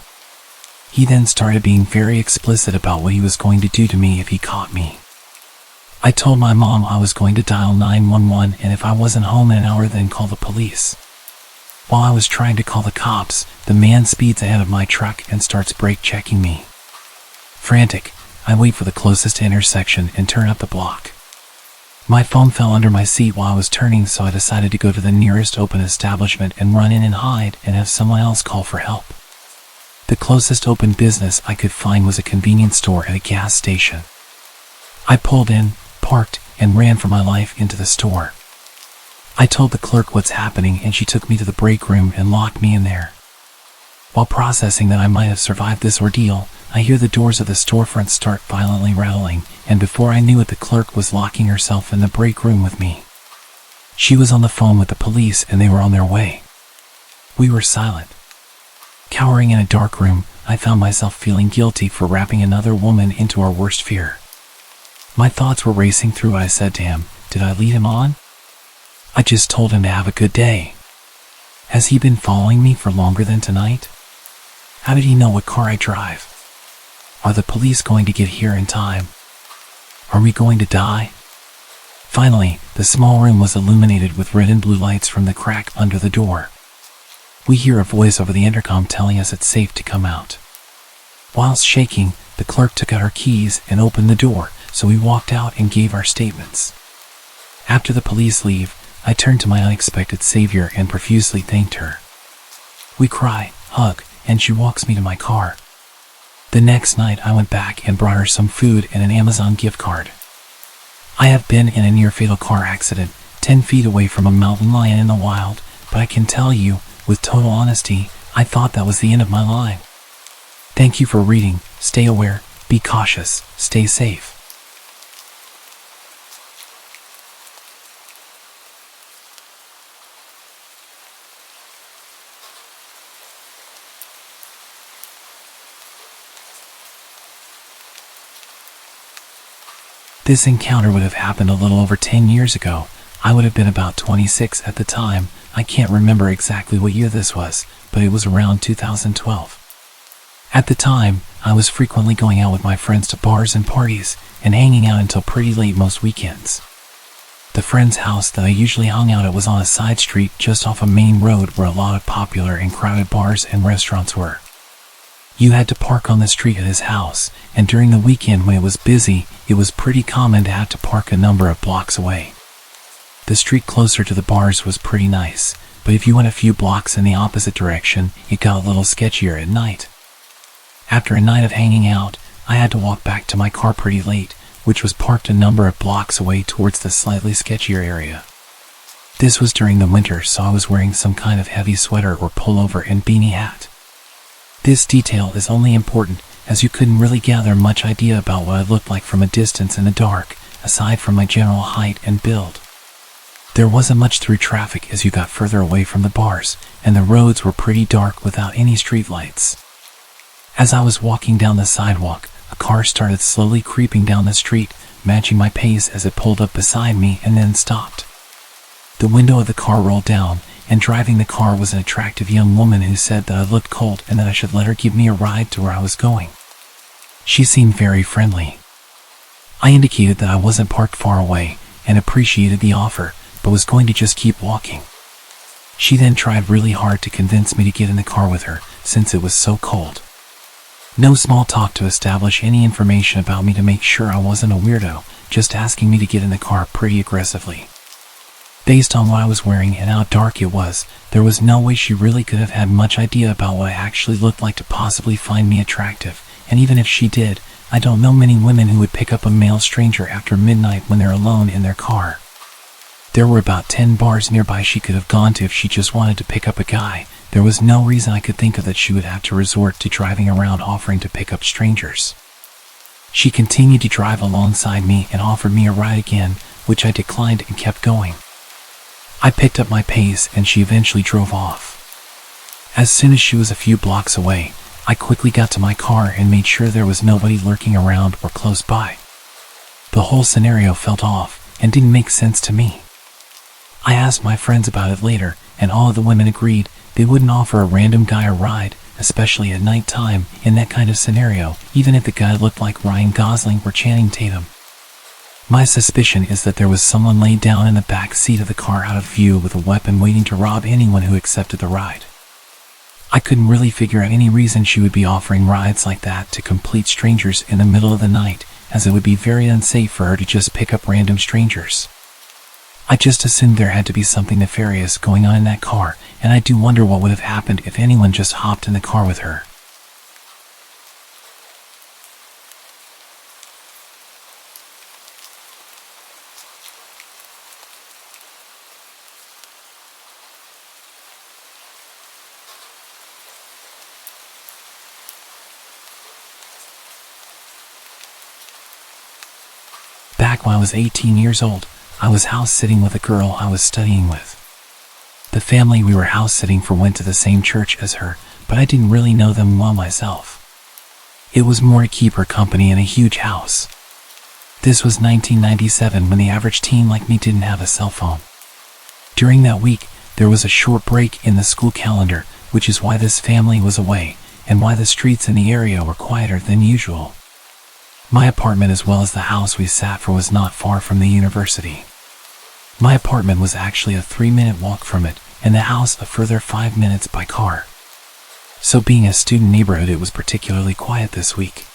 He then started being very explicit about what he was going to do to me if he caught me. I told my mom I was going to dial 911, and if I wasn't home in an hour, then call the police. While I was trying to call the cops, the man speeds ahead of my truck and starts brake checking me. Frantic, I wait for the closest intersection and turn up the block. My phone fell under my seat while I was turning, so I decided to go to the nearest open establishment and run in and hide and have someone else call for help. The closest open business I could find was a convenience store at a gas station. I pulled in, parked, and ran for my life into the store. I told the clerk what's happening, and she took me to the break room and locked me in there. While processing that I might have survived this ordeal, I hear the doors of the storefront start violently rattling, and before I knew it, the clerk was locking herself in the break room with me. She was on the phone with the police, and they were on their way. We were silent. Cowering in a dark room, I found myself feeling guilty for wrapping another woman into our worst fear. My thoughts were racing through. I said to him, "Did I lead him on? I just told him to have a good day. Has he been following me for longer than tonight? How did he know what car I drive? Are the police going to get here in time? Are we going to die? Finally, the small room was illuminated with red and blue lights from the crack under the door. We hear a voice over the intercom telling us it's safe to come out. Whilst shaking, the clerk took out her keys and opened the door, so we walked out and gave our statements. After the police leave, I turned to my unexpected savior and profusely thanked her. We cry, hug, and she walks me to my car. The next night I went back and brought her some food and an Amazon gift card. I have been in a near-fatal car accident 10 feet away from a mountain lion in the wild, but I can tell you, with total honesty, I thought that was the end of my line. Thank you for reading. Stay aware, be cautious, stay safe. This encounter would have happened a little over 10 years ago. I would have been about 26 at the time. I can't remember exactly what year this was, but it was around 2012. At the time, I was frequently going out with my friends to bars and parties, and hanging out until pretty late most weekends. The friend's house that I usually hung out at was on a side street just off a main road where a lot of popular and crowded bars and restaurants were. You had to park on the street at his house, and during the weekend when it was busy, it was pretty common to have to park a number of blocks away. The street closer to the bars was pretty nice, but if you went a few blocks in the opposite direction, it got a little sketchier at night. After a night of hanging out, I had to walk back to my car pretty late, which was parked a number of blocks away towards the slightly sketchier area. This was during the winter, so I was wearing some kind of heavy sweater or pullover and beanie hat. This detail is only important as you couldn't really gather much idea about what I looked like from a distance in the dark, aside from my general height and build. There wasn't much through traffic as you got further away from the bars, and the roads were pretty dark without any street lights. As I was walking down the sidewalk, a car started slowly creeping down the street, matching my pace as it pulled up beside me and then stopped. The window of the car rolled down, and driving the car was an attractive young woman who said that I looked cold and that I should let her give me a ride to where I was going. She seemed very friendly. I indicated that I wasn't parked far away and appreciated the offer, but was going to just keep walking. She then tried really hard to convince me to get in the car with her since it was so cold. No small talk to establish any information about me to make sure I wasn't a weirdo, just asking me to get in the car pretty aggressively. Based on what I was wearing and how dark it was, there was no way she really could have had much idea about what I actually looked like to possibly find me attractive, and even if she did, I don't know many women who would pick up a male stranger after midnight when they're alone in their car. There were about 10 bars nearby she could have gone to if she just wanted to pick up a guy. There was no reason I could think of that she would have to resort to driving around offering to pick up strangers. She continued to drive alongside me and offered me a ride again, which I declined and kept going. I picked up my pace and she eventually drove off. As soon as she was a few blocks away, I quickly got to my car and made sure there was nobody lurking around or close by. The whole scenario felt off and didn't make sense to me. I asked my friends about it later, and all of the women agreed they wouldn't offer a random guy a ride, especially at night time in that kind of scenario, even if the guy looked like Ryan Gosling or Channing Tatum. My suspicion is that there was someone laid down in the back seat of the car out of view with a weapon waiting to rob anyone who accepted the ride. I couldn't really figure out any reason she would be offering rides like that to complete strangers in the middle of the night, as it would be very unsafe for her to just pick up random strangers. I just assumed there had to be something nefarious going on in that car, and I do wonder what would have happened if anyone just hopped in the car with her. Back when I was 18 years old, I was house-sitting with a girl I was studying with. The family we were house-sitting for went to the same church as her, but I didn't really know them well myself. It was more to keep her company in a huge house. This was 1997 when the average teen like me didn't have a cell phone. During that week, there was a short break in the school calendar, which is why this family was away, and why the streets in the area were quieter than usual. My apartment, as well as the house we sat for, was not far from the university. My apartment was actually a 3-minute walk from it, and the house a further 5 minutes by car. So being a student neighborhood, it was particularly quiet this week.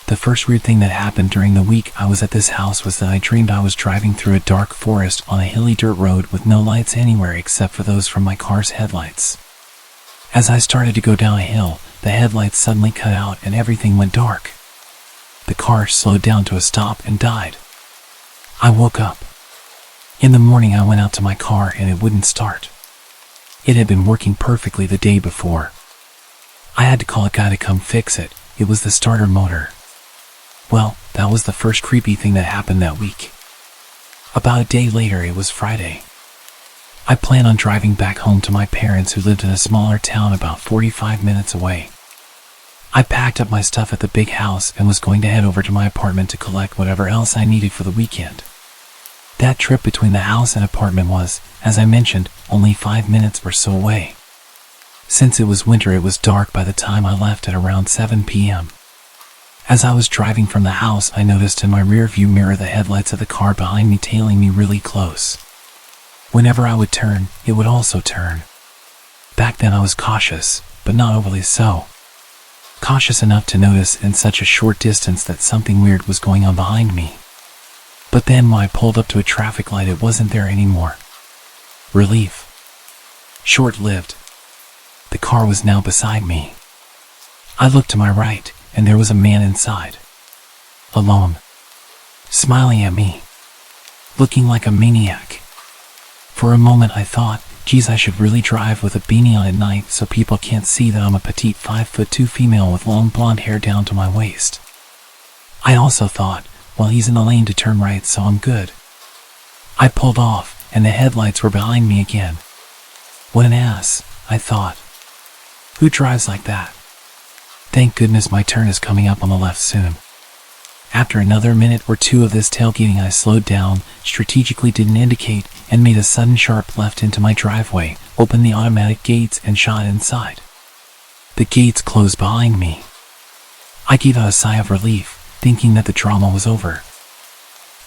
The first weird thing that happened during the week I was at this house was that I dreamed I was driving through a dark forest on a hilly dirt road with no lights anywhere except for those from my car's headlights. As I started to go down a hill, the headlights suddenly cut out and everything went dark. The car slowed down to a stop and died. I woke up. In the morning I went out to my car and it wouldn't start. It had been working perfectly the day before. I had to call a guy to come fix it. It was the starter motor. Well, that was the first creepy thing that happened that week. About a day later, it was Friday. I planned on driving back home to my parents, who lived in a smaller town about 45 minutes away. I packed up my stuff at the big house and was going to head over to my apartment to collect whatever else I needed for the weekend. That trip between the house and apartment was, as I mentioned, only 5 minutes or so away. Since it was winter, it was dark by the time I left at around 7 p.m. As I was driving from the house, I noticed in my rear view mirror the headlights of the car behind me tailing me really close. Whenever I would turn, it would also turn. Back then I was cautious, but not overly so. Cautious enough to notice in such a short distance that something weird was going on behind me. But then when I pulled up to a traffic light, it wasn't there anymore. Relief. Short-lived. The car was now beside me. I looked to my right, and there was a man inside. Alone. Smiling at me. Looking like a maniac. For a moment I thought, geez, I should really drive with a beanie on at night so people can't see that I'm a petite 5'2" female with long blonde hair down to my waist. I also thought, well, he's in the lane to turn right, so I'm good. I pulled off, and the headlights were behind me again. What an ass, I thought. Who drives like that? Thank goodness my turn is coming up on the left soon. After another minute or two of this tailgating, I slowed down, strategically didn't indicate, and made a sudden sharp left into my driveway, opened the automatic gates and shot inside. The gates closed behind me. I gave out a sigh of relief, thinking that the drama was over.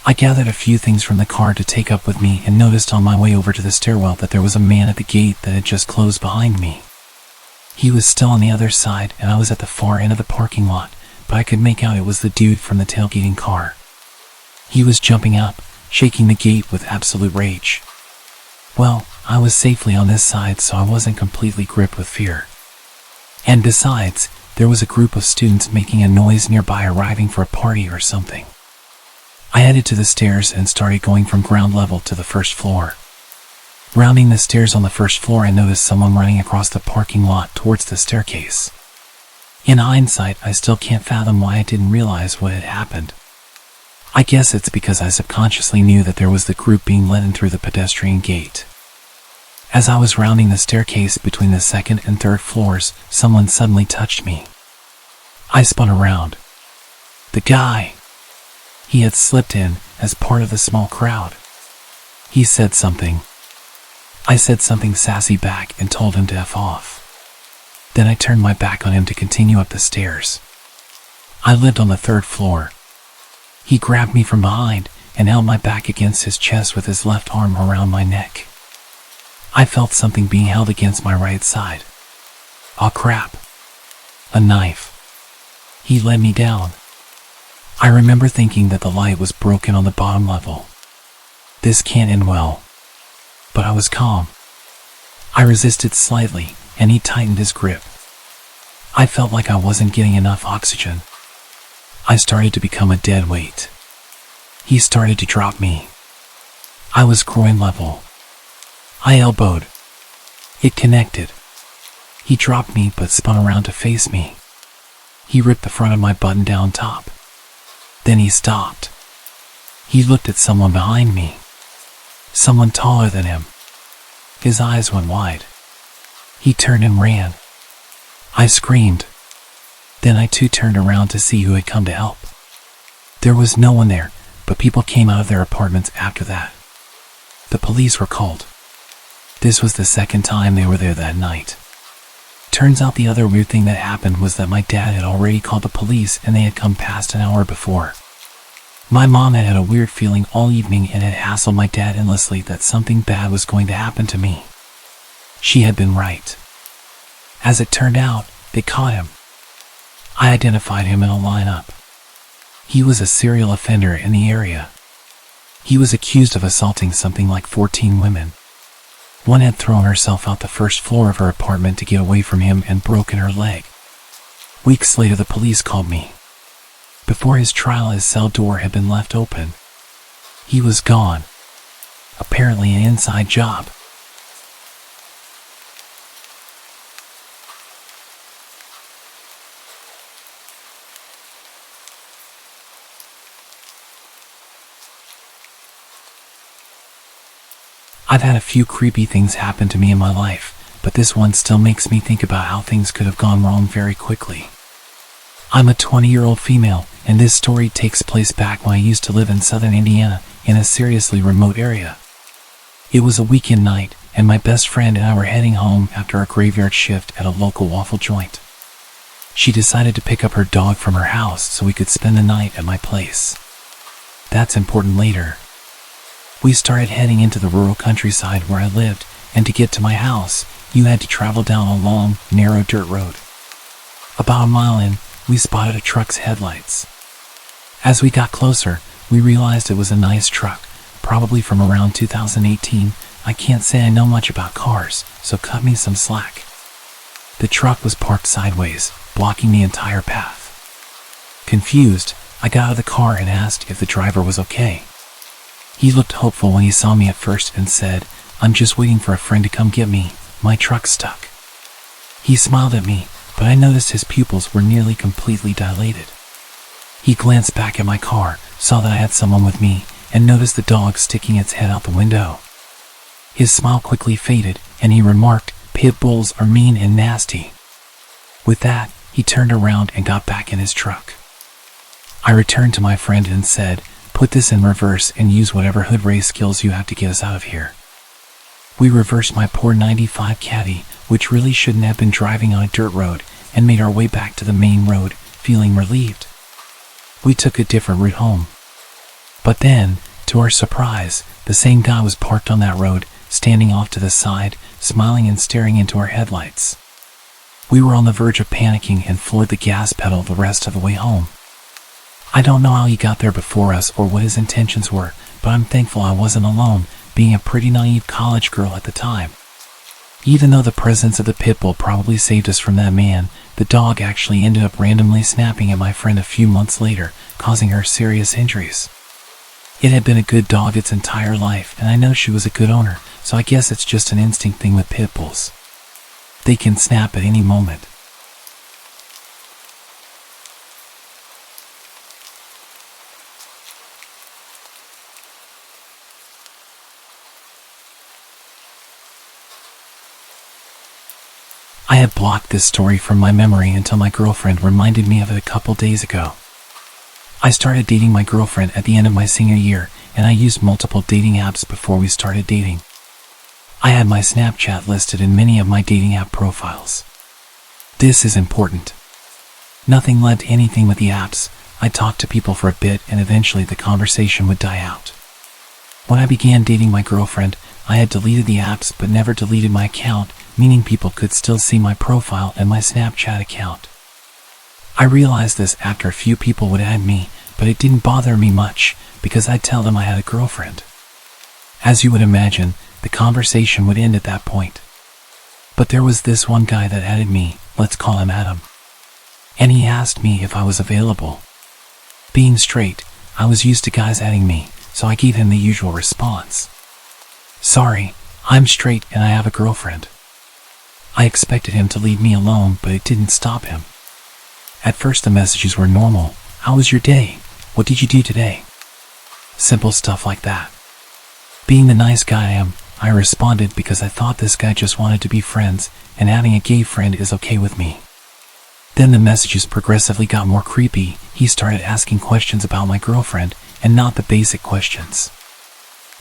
I gathered a few things from the car to take up with me and noticed on my way over to the stairwell that there was a man at the gate that had just closed behind me. He was still on the other side, and I was at the far end of the parking lot, but I could make out it was the dude from the tailgating car. He was jumping up, shaking the gate with absolute rage. Well, I was safely on this side, so I wasn't completely gripped with fear. And besides, there was a group of students making a noise nearby, arriving for a party or something. I headed to the stairs and started going from ground level to the first floor. Rounding the stairs on the first floor, I noticed someone running across the parking lot towards the staircase. In hindsight, I still can't fathom why I didn't realize what had happened. I guess it's because I subconsciously knew that there was the group being let in through the pedestrian gate. As I was rounding the staircase between the second and third floors, someone suddenly touched me. I spun around. The guy. He had slipped in as part of the small crowd. He said something. I said something sassy back and told him to F off. Then I turned my back on him to continue up the stairs. I lived on the third floor. He grabbed me from behind and held my back against his chest with his left arm around my neck. I felt something being held against my right side. Aw, crap. A knife. He led me down. I remember thinking that the light was broken on the bottom level. This can't end well. But I was calm. I resisted slightly, and he tightened his grip. I felt like I wasn't getting enough oxygen. I started to become a dead weight. He started to drop me. I was groin level. I elbowed. It connected. He dropped me but spun around to face me. He ripped the front of my button-down top. Then he stopped. He looked at someone behind me. Someone taller than him. His eyes went wide. He turned and ran. I screamed. Then I too turned around to see who had come to help. There was no one there, but people came out of their apartments after that. The police were called. This was the second time they were there that night. Turns out the other weird thing that happened was that my dad had already called the police and they had come past an hour before. My mom had had a weird feeling all evening and had hassled my dad endlessly that something bad was going to happen to me. She had been right. As it turned out, they caught him. I identified him in a lineup. He was a serial offender in the area. He was accused of assaulting something like 14 women. One had thrown herself out the first floor of her apartment to get away from him and broken her leg. Weeks later, the police called me. Before his trial, his cell door had been left open. He was gone. Apparently an inside job. I've had a few creepy things happen to me in my life, but this one still makes me think about how things could have gone wrong very quickly. I'm a 20-year-old female, and this story takes place back when I used to live in southern Indiana, in a seriously remote area. It was a weekend night, and my best friend and I were heading home after a graveyard shift at a local waffle joint. She decided to pick up her dog from her house so we could spend the night at my place. That's important later. We started heading into the rural countryside where I lived, and to get to my house, you had to travel down a long, narrow dirt road. About a mile in, we spotted a truck's headlights. As we got closer, we realized it was a nice truck, probably from around 2018. I can't say I know much about cars, so cut me some slack. The truck was parked sideways, blocking the entire path. Confused, I got out of the car and asked if the driver was okay. He looked hopeful when he saw me at first and said, "I'm just waiting for a friend to come get me. My truck's stuck." He smiled at me, but I noticed his pupils were nearly completely dilated. He glanced back at my car, saw that I had someone with me, and noticed the dog sticking its head out the window. His smile quickly faded, and he remarked, "Pit bulls are mean and nasty." With that, he turned around and got back in his truck. I returned to my friend and said, "Put this in reverse and use whatever hood race skills you have to get us out of here." We reversed my poor 95 Caddy, which really shouldn't have been driving on a dirt road, and made our way back to the main road, feeling relieved. We took a different route home. But then, to our surprise, the same guy was parked on that road, standing off to the side, smiling and staring into our headlights. We were on the verge of panicking and floored the gas pedal the rest of the way home. I don't know how he got there before us or what his intentions were, but I'm thankful I wasn't alone, being a pretty naive college girl at the time. Even though the presence of the pit bull probably saved us from that man, the dog actually ended up randomly snapping at my friend a few months later, causing her serious injuries. It had been a good dog its entire life, and I know she was a good owner, so I guess it's just an instinct thing with pit bulls. They can snap at any moment. I had blocked this story from my memory until my girlfriend reminded me of it a couple days ago. I started dating my girlfriend at the end of my senior year, and I used multiple dating apps before we started dating. I had my Snapchat listed in many of my dating app profiles. This is important. Nothing led to anything with the apps. I talked to people for a bit and eventually the conversation would die out. When I began dating my girlfriend, I had deleted the apps but never deleted my account, meaning people could still see my profile and my Snapchat account. I realized this after a few people would add me, but it didn't bother me much because I'd tell them I had a girlfriend. As you would imagine, the conversation would end at that point. But there was this one guy that added me, let's call him Adam. And he asked me if I was available. Being straight, I was used to guys adding me, so I gave him the usual response. "Sorry, I'm straight and I have a girlfriend." I expected him to leave me alone, but it didn't stop him. At first the messages were normal. "How was your day? What did you do today?" Simple stuff like that. Being the nice guy I am, I responded because I thought this guy just wanted to be friends, and having a gay friend is okay with me. Then the messages progressively got more creepy. He started asking questions about my girlfriend, and not the basic questions.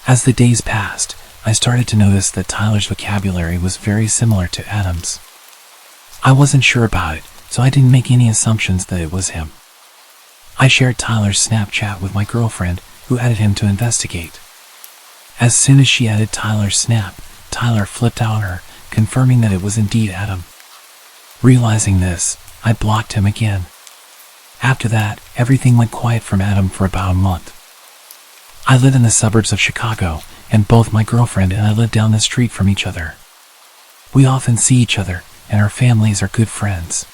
As the days passed, I started to notice that Tyler's vocabulary was very similar to Adam's. I wasn't sure about it, so I didn't make any assumptions that it was him. I shared Tyler's Snapchat with my girlfriend, who added him to investigate. As soon as she added Tyler's snap, Tyler flipped out on her, confirming that it was indeed Adam. Realizing this, I blocked him again. After that, everything went quiet from Adam for about a month. I live in the suburbs of Chicago, and both my girlfriend and I live down the street from each other. We often see each other, and our families are good friends.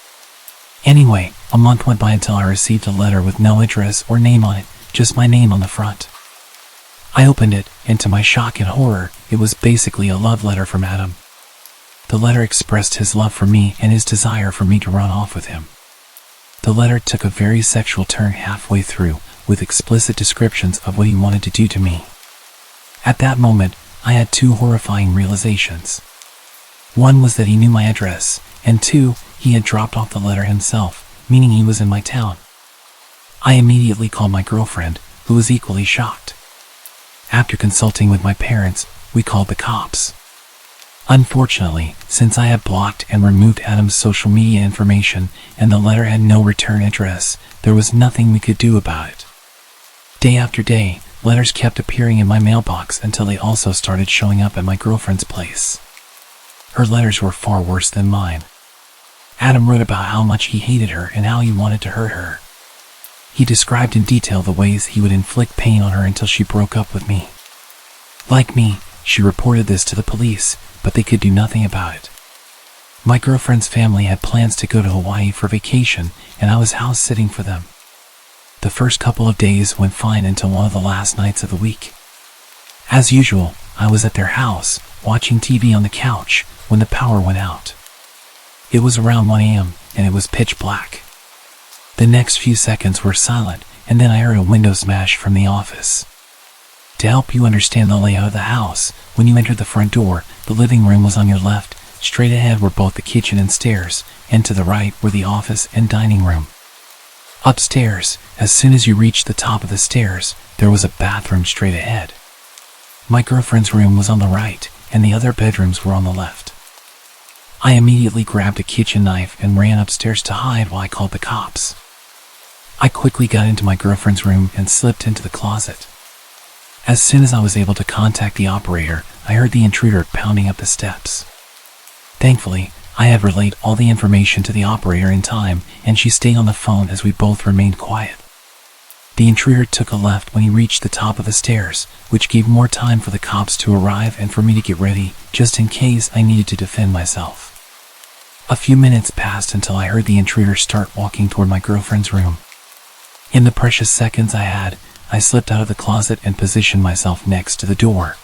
Anyway, a month went by until I received a letter with no address or name on it, just my name on the front. I opened it, and to my shock and horror, it was basically a love letter from Adam. The letter expressed his love for me and his desire for me to run off with him. The letter took a very sexual turn halfway through, with explicit descriptions of what he wanted to do to me. At that moment, I had two horrifying realizations. One was that he knew my address, and two, he had dropped off the letter himself, meaning he was in my town. I immediately called my girlfriend, who was equally shocked. After consulting with my parents, we called the cops. Unfortunately, since I had blocked and removed Adam's social media information and the letter had no return address, there was nothing we could do about it. Day after day, letters kept appearing in my mailbox until they also started showing up at my girlfriend's place. Her letters were far worse than mine. Adam wrote about how much he hated her and how he wanted to hurt her. He described in detail the ways he would inflict pain on her until she broke up with me. Like me, she reported this to the police, but they could do nothing about it. My girlfriend's family had plans to go to Hawaii for vacation, and I was house sitting for them. The first couple of days went fine until one of the last nights of the week. As usual, I was at their house, watching TV on the couch, when the power went out. It was around 1 a.m., and it was pitch black. The next few seconds were silent, and then I heard a window smash from the office. To help you understand the layout of the house, when you entered the front door, the living room was on your left, straight ahead were both the kitchen and stairs, and to the right were the office and dining room. Upstairs, as soon as you reached the top of the stairs, there was a bathroom straight ahead. My girlfriend's room was on the right, and the other bedrooms were on the left. I immediately grabbed a kitchen knife and ran upstairs to hide while I called the cops. I quickly got into my girlfriend's room and slipped into the closet. As soon as I was able to contact the operator, I heard the intruder pounding up the steps. Thankfully, I had relayed all the information to the operator in time, and she stayed on the phone as we both remained quiet. The intruder took a left when he reached the top of the stairs, which gave more time for the cops to arrive and for me to get ready, just in case I needed to defend myself. A few minutes passed until I heard the intruder start walking toward my girlfriend's room. In the precious seconds I had, I slipped out of the closet and positioned myself next to the door.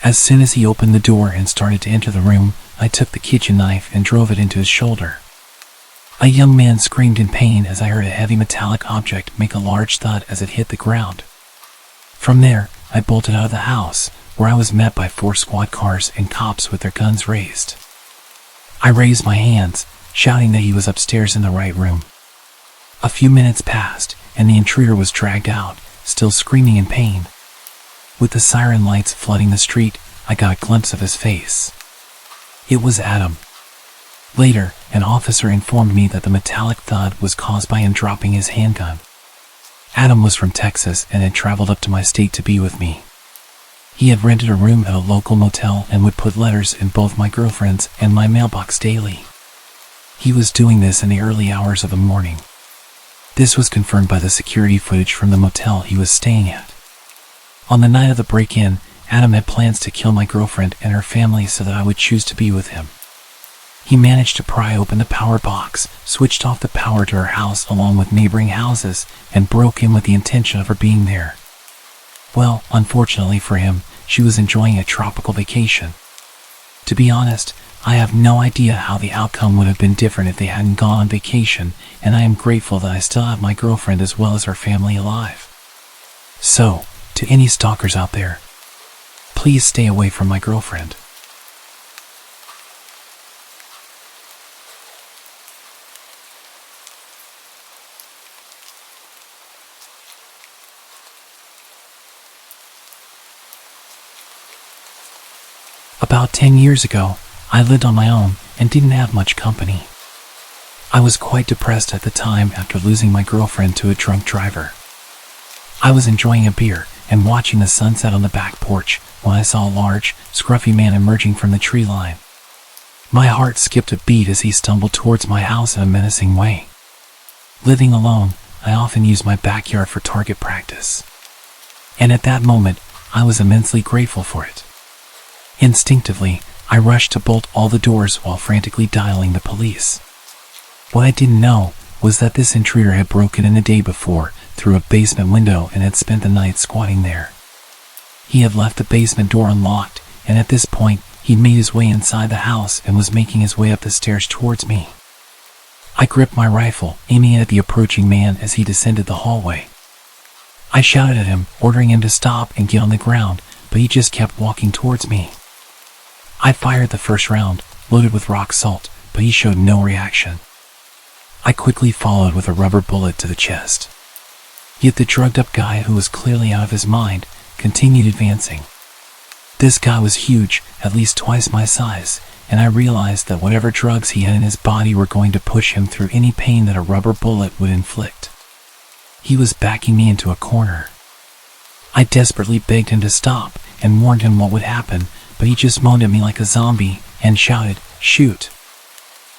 As soon as he opened the door and started to enter the room, I took the kitchen knife and drove it into his shoulder. A young man screamed in pain as I heard a heavy metallic object make a large thud as it hit the ground. From there, I bolted out of the house, where I was met by 4 squad cars and cops with their guns raised. I raised my hands, shouting that he was upstairs in the right room. A few minutes passed, and the intruder was dragged out, still screaming in pain. With the siren lights flooding the street, I got a glimpse of his face. It was Adam. Later, an officer informed me that the metallic thud was caused by him dropping his handgun. Adam was from Texas and had traveled up to my state to be with me. He had rented a room at a local motel and would put letters in both my girlfriend's and my mailbox daily. He was doing this in the early hours of the morning. This was confirmed by the security footage from the motel he was staying at. On the night of the break-in, Adam had plans to kill my girlfriend and her family so that I would choose to be with him. He managed to pry open the power box, switched off the power to her house along with neighboring houses, and broke in with the intention of her being there. Well, unfortunately for him, she was enjoying a tropical vacation. To be honest, I have no idea how the outcome would have been different if they hadn't gone on vacation, and I am grateful that I still have my girlfriend as well as her family alive. So, to any stalkers out there, please stay away from my girlfriend. About 10 years ago, I lived on my own, and didn't have much company. I was quite depressed at the time after losing my girlfriend to a drunk driver. I was enjoying a beer and watching the sunset on the back porch when I saw a large, scruffy man emerging from the tree line. My heart skipped a beat as he stumbled towards my house in a menacing way. Living alone, I often use my backyard for target practice. And at that moment, I was immensely grateful for it. Instinctively, I rushed to bolt all the doors while frantically dialing the police. What I didn't know was that this intruder had broken in the day before through a basement window and had spent the night squatting there. He had left the basement door unlocked, and at this point, he'd made his way inside the house and was making his way up the stairs towards me. I gripped my rifle, aiming it at the approaching man as he descended the hallway. I shouted at him, ordering him to stop and get on the ground, but he just kept walking towards me. I fired the first round, loaded with rock salt, but he showed no reaction. I quickly followed with a rubber bullet to the chest. Yet the drugged-up guy, who was clearly out of his mind, continued advancing. This guy was huge, at least twice my size, and I realized that whatever drugs he had in his body were going to push him through any pain that a rubber bullet would inflict. He was backing me into a corner. I desperately begged him to stop and warned him what would happen, but he just moaned at me like a zombie and shouted, "Shoot!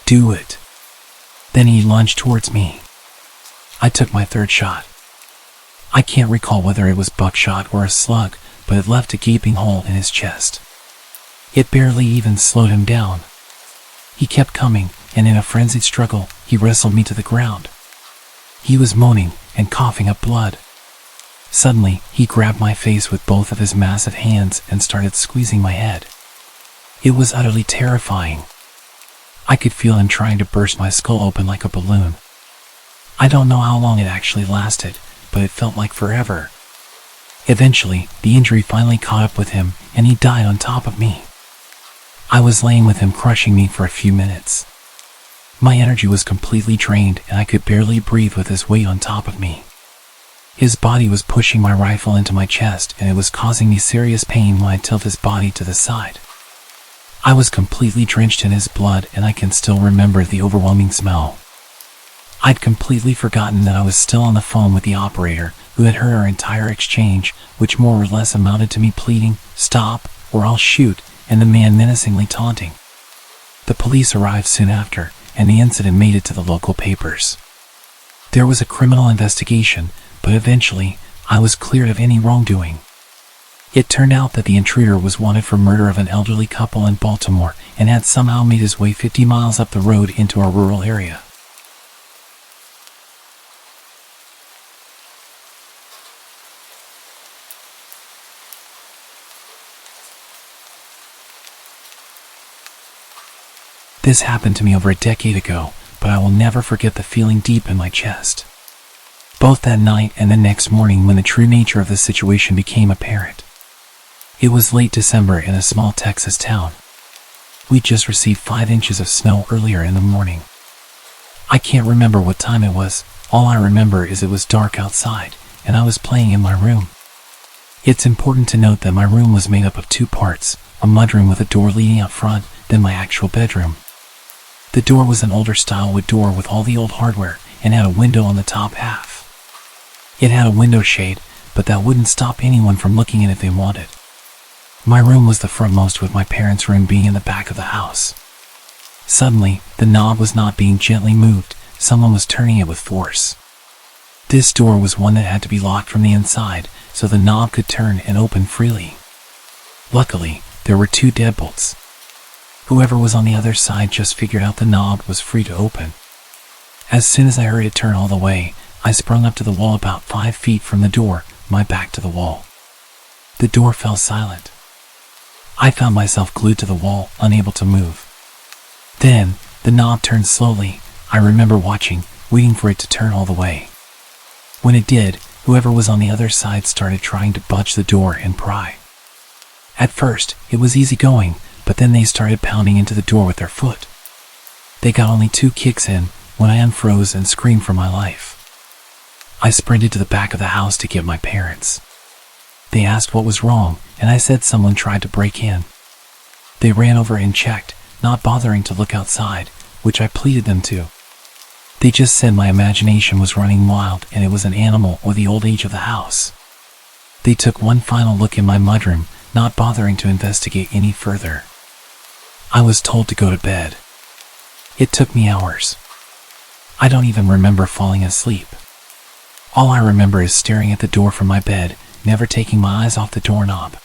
Do it!" Then he lunged towards me. I took my third shot. I can't recall whether it was buckshot or a slug, but it left a gaping hole in his chest. It barely even slowed him down. He kept coming, and in a frenzied struggle, he wrestled me to the ground. He was moaning and coughing up blood. Suddenly, he grabbed my face with both of his massive hands and started squeezing my head. It was utterly terrifying. I could feel him trying to burst my skull open like a balloon. I don't know how long it actually lasted, but it felt like forever. Eventually, the injury finally caught up with him, and he died on top of me. I was laying with him crushing me for a few minutes. My energy was completely drained, and I could barely breathe with his weight on top of me. His body was pushing my rifle into my chest, and it was causing me serious pain when I tilted his body to the side. I was completely drenched in his blood, and I can still remember the overwhelming smell. I'd completely forgotten that I was still on the phone with the operator, who had heard our entire exchange, which more or less amounted to me pleading, "Stop, or I'll shoot," and the man menacingly taunting. The police arrived soon after, and the incident made it to the local papers. There was a criminal investigation, but eventually, I was cleared of any wrongdoing. It turned out that the intruder was wanted for murder of an elderly couple in Baltimore and had somehow made his way 50 miles up the road into a rural area. This happened to me over a decade ago, but I will never forget the feeling deep in my chest. Both that night and the next morning when the true nature of the situation became apparent. It was late December in a small Texas town. We'd just received 5 inches of snow earlier in the morning. I can't remember what time it was. All I remember is it was dark outside, and I was playing in my room. It's important to note that my room was made up of 2 parts, a mudroom with a door leading out front, then my actual bedroom. The door was an older style wood door with all the old hardware and had a window on the top half. It had a window shade, but that wouldn't stop anyone from looking in if they wanted. My room was the frontmost, with my parents' room being in the back of the house. Suddenly, the knob was not being gently moved, someone was turning it with force. This door was one that had to be locked from the inside, so the knob could turn and open freely. Luckily, there were 2 deadbolts. Whoever was on the other side just figured out the knob was free to open. As soon as I heard it turn all the way, I sprung up to the wall about 5 feet from the door, my back to the wall. The door fell silent. I found myself glued to the wall, unable to move. Then, the knob turned slowly. I remember watching, waiting for it to turn all the way. When it did, whoever was on the other side started trying to budge the door and pry. At first, it was easy going, but then they started pounding into the door with their foot. They got only 2 kicks in when I unfroze and screamed for my life. I sprinted to the back of the house to get my parents. They asked what was wrong, and I said someone tried to break in. They ran over and checked. not bothering to look outside, which I pleaded them to. They just said my imagination was running wild and it was an animal or the old age of the house. They took one final look in my mudroom, not bothering to investigate any further. I was told to go to bed. It took me hours. I don't even remember falling asleep. All I remember is staring at the door from my bed, never taking my eyes off the doorknob.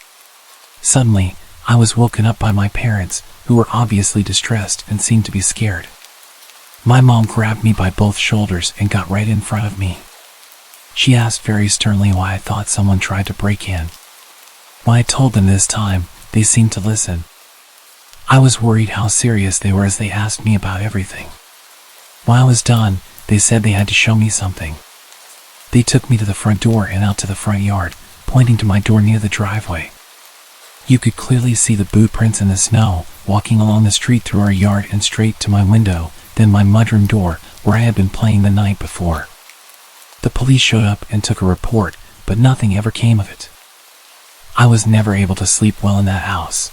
Suddenly, I was woken up by my parents, who were obviously distressed and seemed to be scared. My mom grabbed me by both shoulders and got right in front of me. She asked very sternly why I thought someone tried to break in. When I told them this time, they seemed to listen. I was worried how serious they were as they asked me about everything. When I was done, they said they had to show me something. They took me to the front door and out to the front yard, pointing to my door near the driveway. You could clearly see the boot prints in the snow, walking along the street through our yard and straight to my window, then my mudroom door, where I had been playing the night before. The police showed up and took a report, but nothing ever came of it. I was never able to sleep well in that house.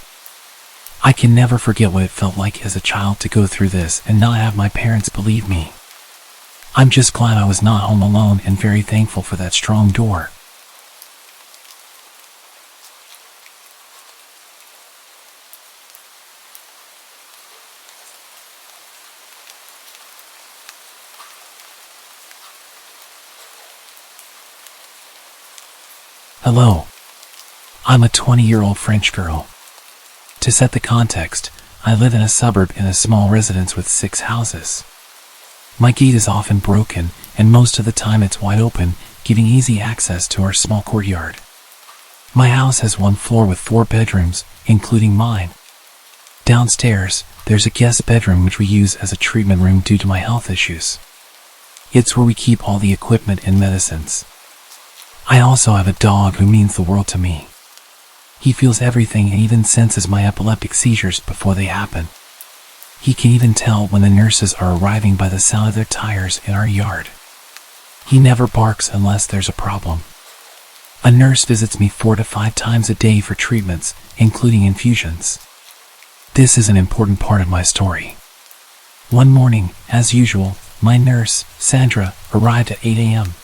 I can never forget what it felt like as a child to go through this and not have my parents believe me. I'm just glad I was not home alone and very thankful for that strong door. Hello. I'm a 20-year-old French girl. To set the context, I live in a suburb in a small residence with 6 houses. My gate is often broken, and most of the time it's wide open, giving easy access to our small courtyard. My house has 1 floor with 4 bedrooms, including mine. Downstairs, there's a guest bedroom which we use as a treatment room due to my health issues. It's where we keep all the equipment and medicines. I also have a dog who means the world to me. He feels everything and even senses my epileptic seizures before they happen. He can even tell when the nurses are arriving by the sound of their tires in our yard. He never barks unless there's a problem. A nurse visits me 4 to 5 times a day for treatments, including infusions. This is an important part of my story. One morning, as usual, my nurse, Sandra, arrived at 8 a.m.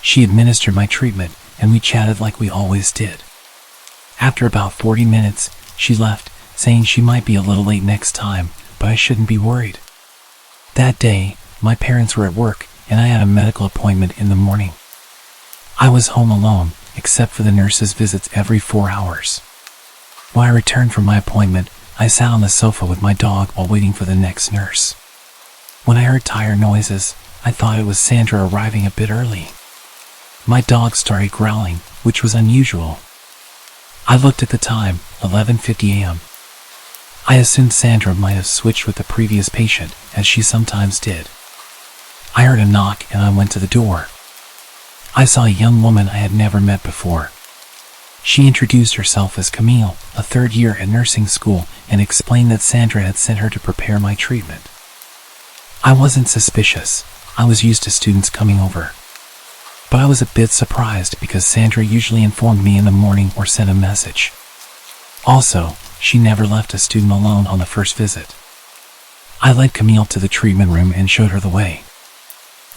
She administered my treatment, and we chatted like we always did. After about 40 minutes, she left, saying she might be a little late next time, but I shouldn't be worried. That day, my parents were at work, and I had a medical appointment in the morning. I was home alone, except for the nurse's visits every 4 hours. When I returned from my appointment, I sat on the sofa with my dog while waiting for the next nurse. When I heard tire noises, I thought it was Sandra arriving a bit early. My dog started growling, which was unusual. I looked at the time, 11:50 a.m. I assumed Sandra might have switched with the previous patient, as she sometimes did. I heard a knock and I went to the door. I saw a young woman I had never met before. She introduced herself as Camille, a 3rd year at nursing school, and explained that Sandra had sent her to prepare my treatment. I wasn't suspicious. I was used to students coming over. But I was a bit surprised because Sandra usually informed me in the morning or sent a message. Also, she never left a student alone on the first visit. I led Camille to the treatment room and showed her the way.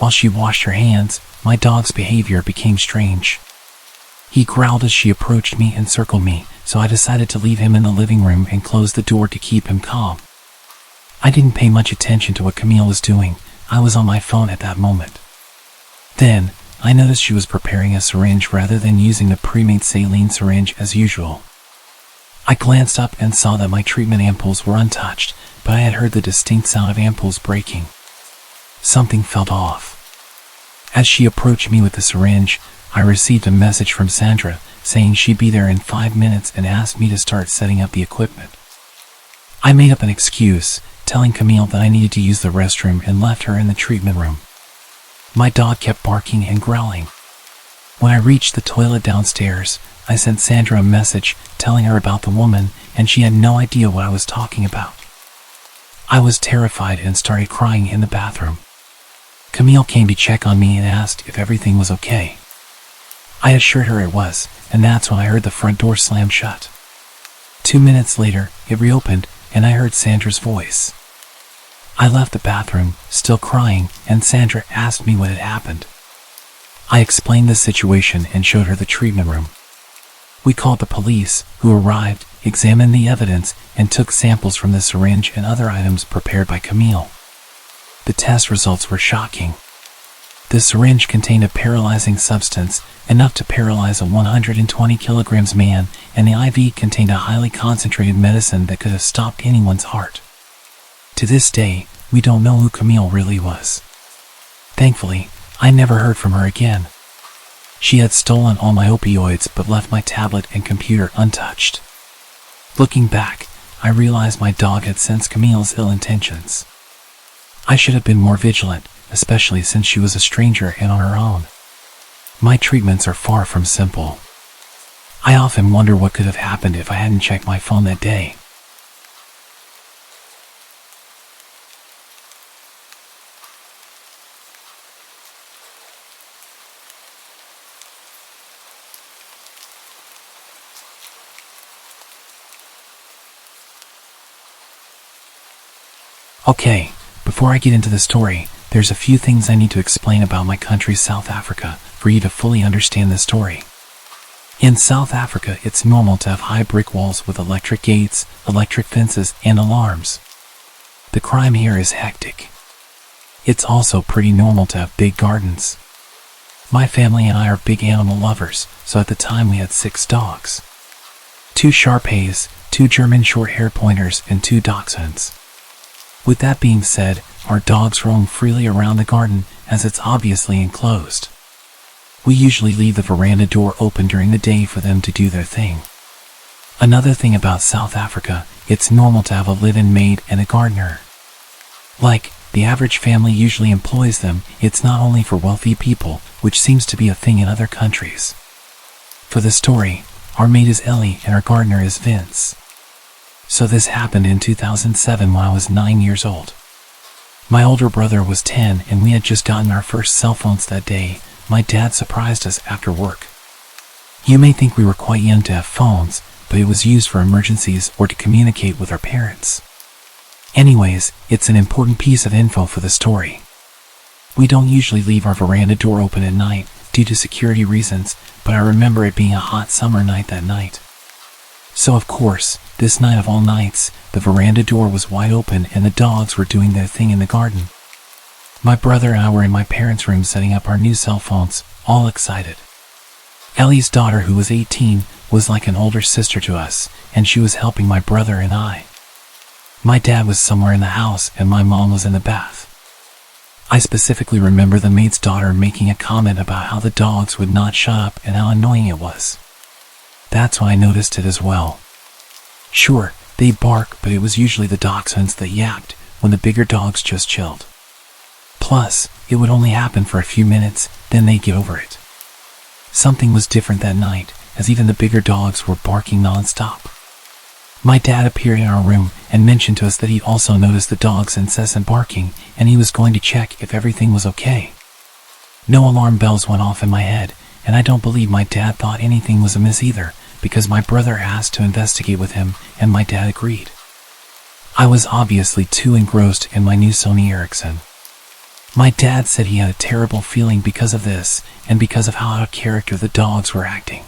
While she washed her hands, my dog's behavior became strange. He growled as she approached me and circled me, so I decided to leave him in the living room and close the door to keep him calm. I didn't pay much attention to what Camille was doing. I was on my phone at that moment. Then, I noticed she was preparing a syringe rather than using the pre-made saline syringe as usual. I glanced up and saw that my treatment ampoules were untouched, but I had heard the distinct sound of ampoules breaking. Something felt off. As she approached me with the syringe, I received a message from Sandra saying she'd be there in 5 minutes and asked me to start setting up the equipment. I made up an excuse, telling Camille that I needed to use the restroom and left her in the treatment room. My dog kept barking and growling. When I reached the toilet downstairs, I sent Sandra a message telling her about the woman, and she had no idea what I was talking about. I was terrified and started crying in the bathroom. Camille came to check on me and asked if everything was okay. I assured her it was, and that's when I heard the front door slam shut. 2 minutes later, it reopened, and I heard Sandra's voice. I left the bathroom, still crying, and Sandra asked me what had happened. I explained the situation and showed her the treatment room. We called the police, who arrived, examined the evidence, and took samples from the syringe and other items prepared by Camille. The test results were shocking. The syringe contained a paralyzing substance, enough to paralyze a 120 kilograms man, and the IV contained a highly concentrated medicine that could have stopped anyone's heart. To this day, we don't know who Camille really was. Thankfully, I never heard from her again. She had stolen all my opioids but left my tablet and computer untouched. Looking back, I realized my dog had sensed Camille's ill intentions. I should have been more vigilant, especially since she was a stranger and on her own. My treatments are far from simple. I often wonder what could have happened if I hadn't checked my phone that day. Okay, before I get into the story, there's a few things I need to explain about my country, South Africa, for you to fully understand the story. In South Africa, it's normal to have high brick walls with electric gates, electric fences, and alarms. The crime here is hectic. It's also pretty normal to have big gardens. My family and I are big animal lovers, so at the time we had 6 dogs. 2 Shar-Peis, 2 German short-haired pointers, and 2 dachshunds. With that being said, our dogs roam freely around the garden as it's obviously enclosed. We usually leave the veranda door open during the day for them to do their thing. Another thing about South Africa, it's normal to have a live-in maid and a gardener. Like, the average family usually employs them, it's not only for wealthy people, which seems to be a thing in other countries. For the story, our maid is Ellie and our gardener is Vince. So this happened in 2007 when I was 9 years old. My older brother was 10 and we had just gotten our first cell phones that day. My dad surprised us after work. You may think we were quite young to have phones, but it was used for emergencies or to communicate with our parents. Anyways, it's an important piece of info for the story. We don't usually leave our veranda door open at night due to security reasons, but I remember it being a hot summer night that night. So of course, this night of all nights, the veranda door was wide open and the dogs were doing their thing in the garden. My brother and I were in my parents' room setting up our new cell phones, all excited. Ellie's daughter, who was 18, was like an older sister to us, and she was helping my brother and I. My dad was somewhere in the house and my mom was in the bath. I specifically remember the maid's daughter making a comment about how the dogs would not shut up and how annoying it was. That's why I noticed it as well. Sure, they bark, but it was usually the dachshunds that yapped when the bigger dogs just chilled. Plus, it would only happen for a few minutes, then they'd get over it. Something was different that night, as even the bigger dogs were barking non-stop. My dad appeared in our room and mentioned to us that he'd also noticed the dog's incessant barking, and he was going to check if everything was okay. No alarm bells went off in my head, and I don't believe my dad thought anything was amiss either, because my brother asked to investigate with him, and my dad agreed. I was obviously too engrossed in my new Sony Ericsson. My dad said he had a terrible feeling because of this, and because of how out of character the dogs were acting.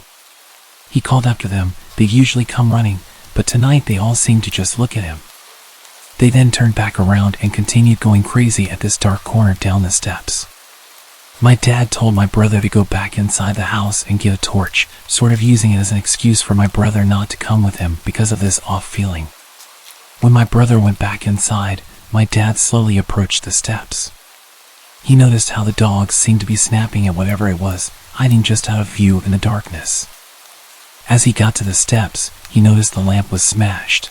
He called after them. They usually come running, but tonight they all seemed to just look at him. They then turned back around and continued going crazy at this dark corner down the steps. My dad told my brother to go back inside the house and get a torch, sort of using it as an excuse for my brother not to come with him because of this off feeling. When my brother went back inside, my dad slowly approached the steps. He noticed how the dogs seemed to be snapping at whatever it was, hiding just out of view in the darkness. As he got to the steps, he noticed the lamp was smashed.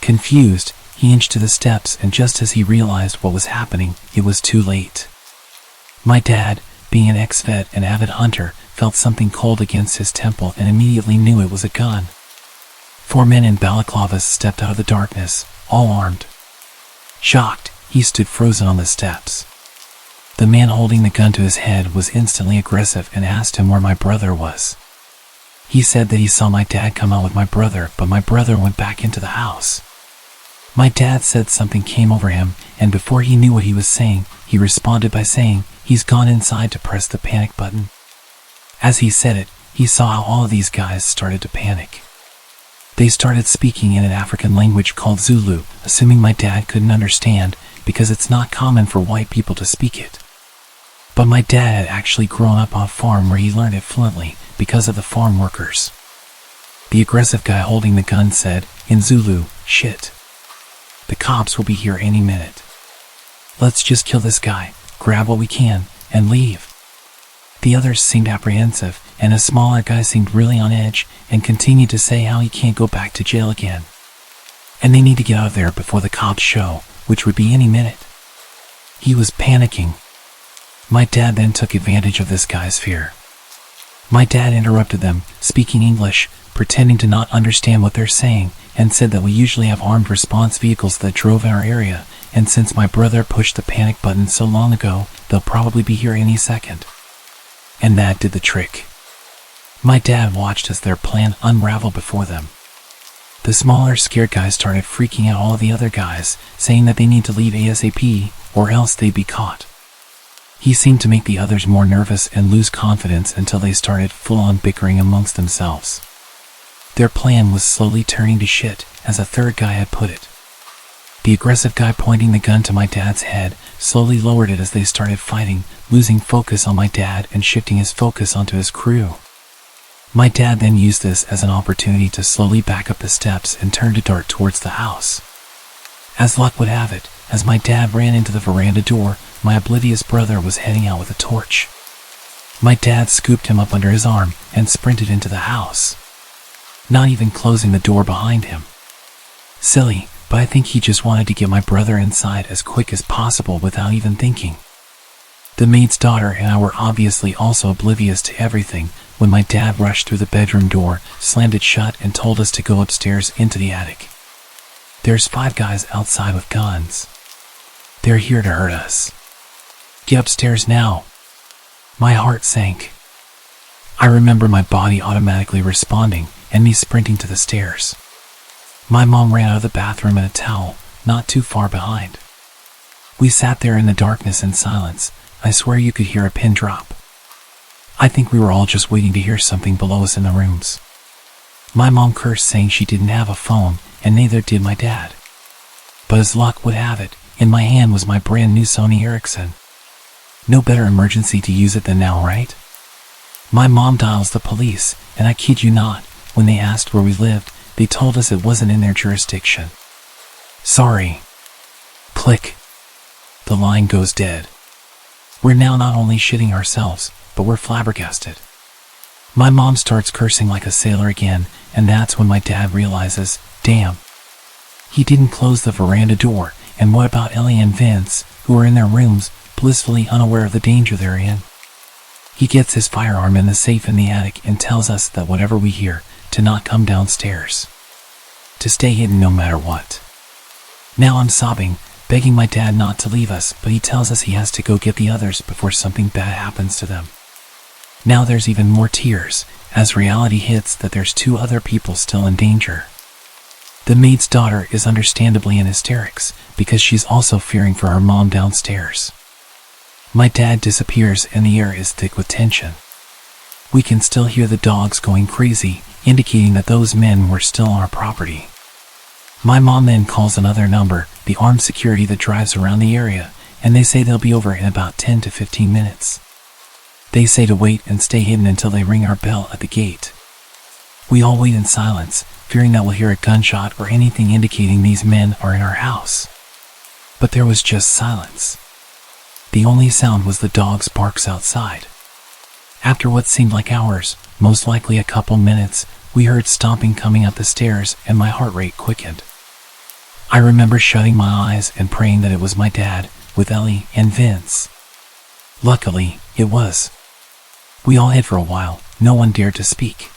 Confused, he inched to the steps, and just as he realized what was happening, it was too late. My dad, being an ex-vet and avid hunter, felt something cold against his temple and immediately knew it was a gun. 4 men in balaclavas stepped out of the darkness, all armed. Shocked, he stood frozen on the steps. The man holding the gun to his head was instantly aggressive and asked him where my brother was. He said that he saw my dad come out with my brother, but my brother went back into the house. My dad said something came over him, and before he knew what he was saying, he responded by saying, "He's gone inside to press the panic button." As he said it, he saw how all of these guys started to panic. They started speaking in an African language called Zulu, assuming my dad couldn't understand, because it's not common for white people to speak it. But my dad had actually grown up on a farm where he learned it fluently because of the farm workers. The aggressive guy holding the gun said, in Zulu, "Shit. The cops will be here any minute. Let's just kill this guy, grab what we can, and leave." The others seemed apprehensive, and a smaller guy seemed really on edge and continued to say how he can't go back to jail again. And they need to get out of there before the cops show, which would be any minute. He was panicking. My dad then took advantage of this guy's fear. My dad interrupted them, speaking English, pretending to not understand what they're saying, and said that we usually have armed response vehicles that drove in our area, and since my brother pushed the panic button so long ago, they'll probably be here any second. And that did the trick. My dad watched as their plan unraveled before them. The smaller, scared guy started freaking out all of the other guys, saying that they need to leave ASAP, or else they'd be caught. He seemed to make the others more nervous and lose confidence until they started full-on bickering amongst themselves. Their plan was slowly turning to shit, as a third guy had put it. The aggressive guy pointing the gun to my dad's head slowly lowered it as they started fighting, losing focus on my dad and shifting his focus onto his crew. My dad then used this as an opportunity to slowly back up the steps and turn to dart towards the house. As luck would have it, as my dad ran into the veranda door, my oblivious brother was heading out with a torch. My dad scooped him up under his arm and sprinted into the house, not even closing the door behind him. Silly, but I think he just wanted to get my brother inside as quick as possible without even thinking. The maid's daughter and I were obviously also oblivious to everything when my dad rushed through the bedroom door, slammed it shut, and told us to go upstairs into the attic. There's 5 guys outside with guns. They're here to hurt us. Get upstairs now. My heart sank. I remember my body automatically responding and me sprinting to the stairs. My mom ran out of the bathroom in a towel, not too far behind. We sat there in the darkness and silence. I swear you could hear a pin drop. I think we were all just waiting to hear something below us in the rooms. My mom cursed, saying she didn't have a phone, and neither did my dad. But as luck would have it, in my hand was my brand new Sony Ericsson. No better emergency to use it than now, right? My mom dials the police, and I kid you not, when they asked where we lived, they told us it wasn't in their jurisdiction. Sorry. Click. The line goes dead. We're now not only shitting ourselves, but we're flabbergasted. My mom starts cursing like a sailor again, and that's when my dad realizes, damn. He didn't close the veranda door, and what about Ellie and Vince, who are in their rooms, blissfully unaware of the danger they're in? He gets his firearm in the safe in the attic and tells us that whatever we hear, to not come downstairs. To stay hidden no matter what. Now I'm sobbing, begging my dad not to leave us, but he tells us he has to go get the others before something bad happens to them. Now there's even more tears, as reality hits that there's 2 other people still in danger. The maid's daughter is understandably in hysterics, because she's also fearing for her mom downstairs. My dad disappears and the air is thick with tension. We can still hear the dogs going crazy, indicating that those men were still on our property. My mom then calls another number, the armed security that drives around the area, and they say they'll be over in about 10 to 15 minutes. They say to wait and stay hidden until they ring our bell at the gate. We all wait in silence, fearing that we'll hear a gunshot or anything indicating these men are in our house. But there was just silence. The only sound was the dog's barks outside. After what seemed like hours, most likely a couple minutes, we heard stomping coming up the stairs and my heart rate quickened. I remember shutting my eyes and praying that it was my dad, with Ellie and Vince. Luckily, it was. We all hid for a while, no one dared to speak.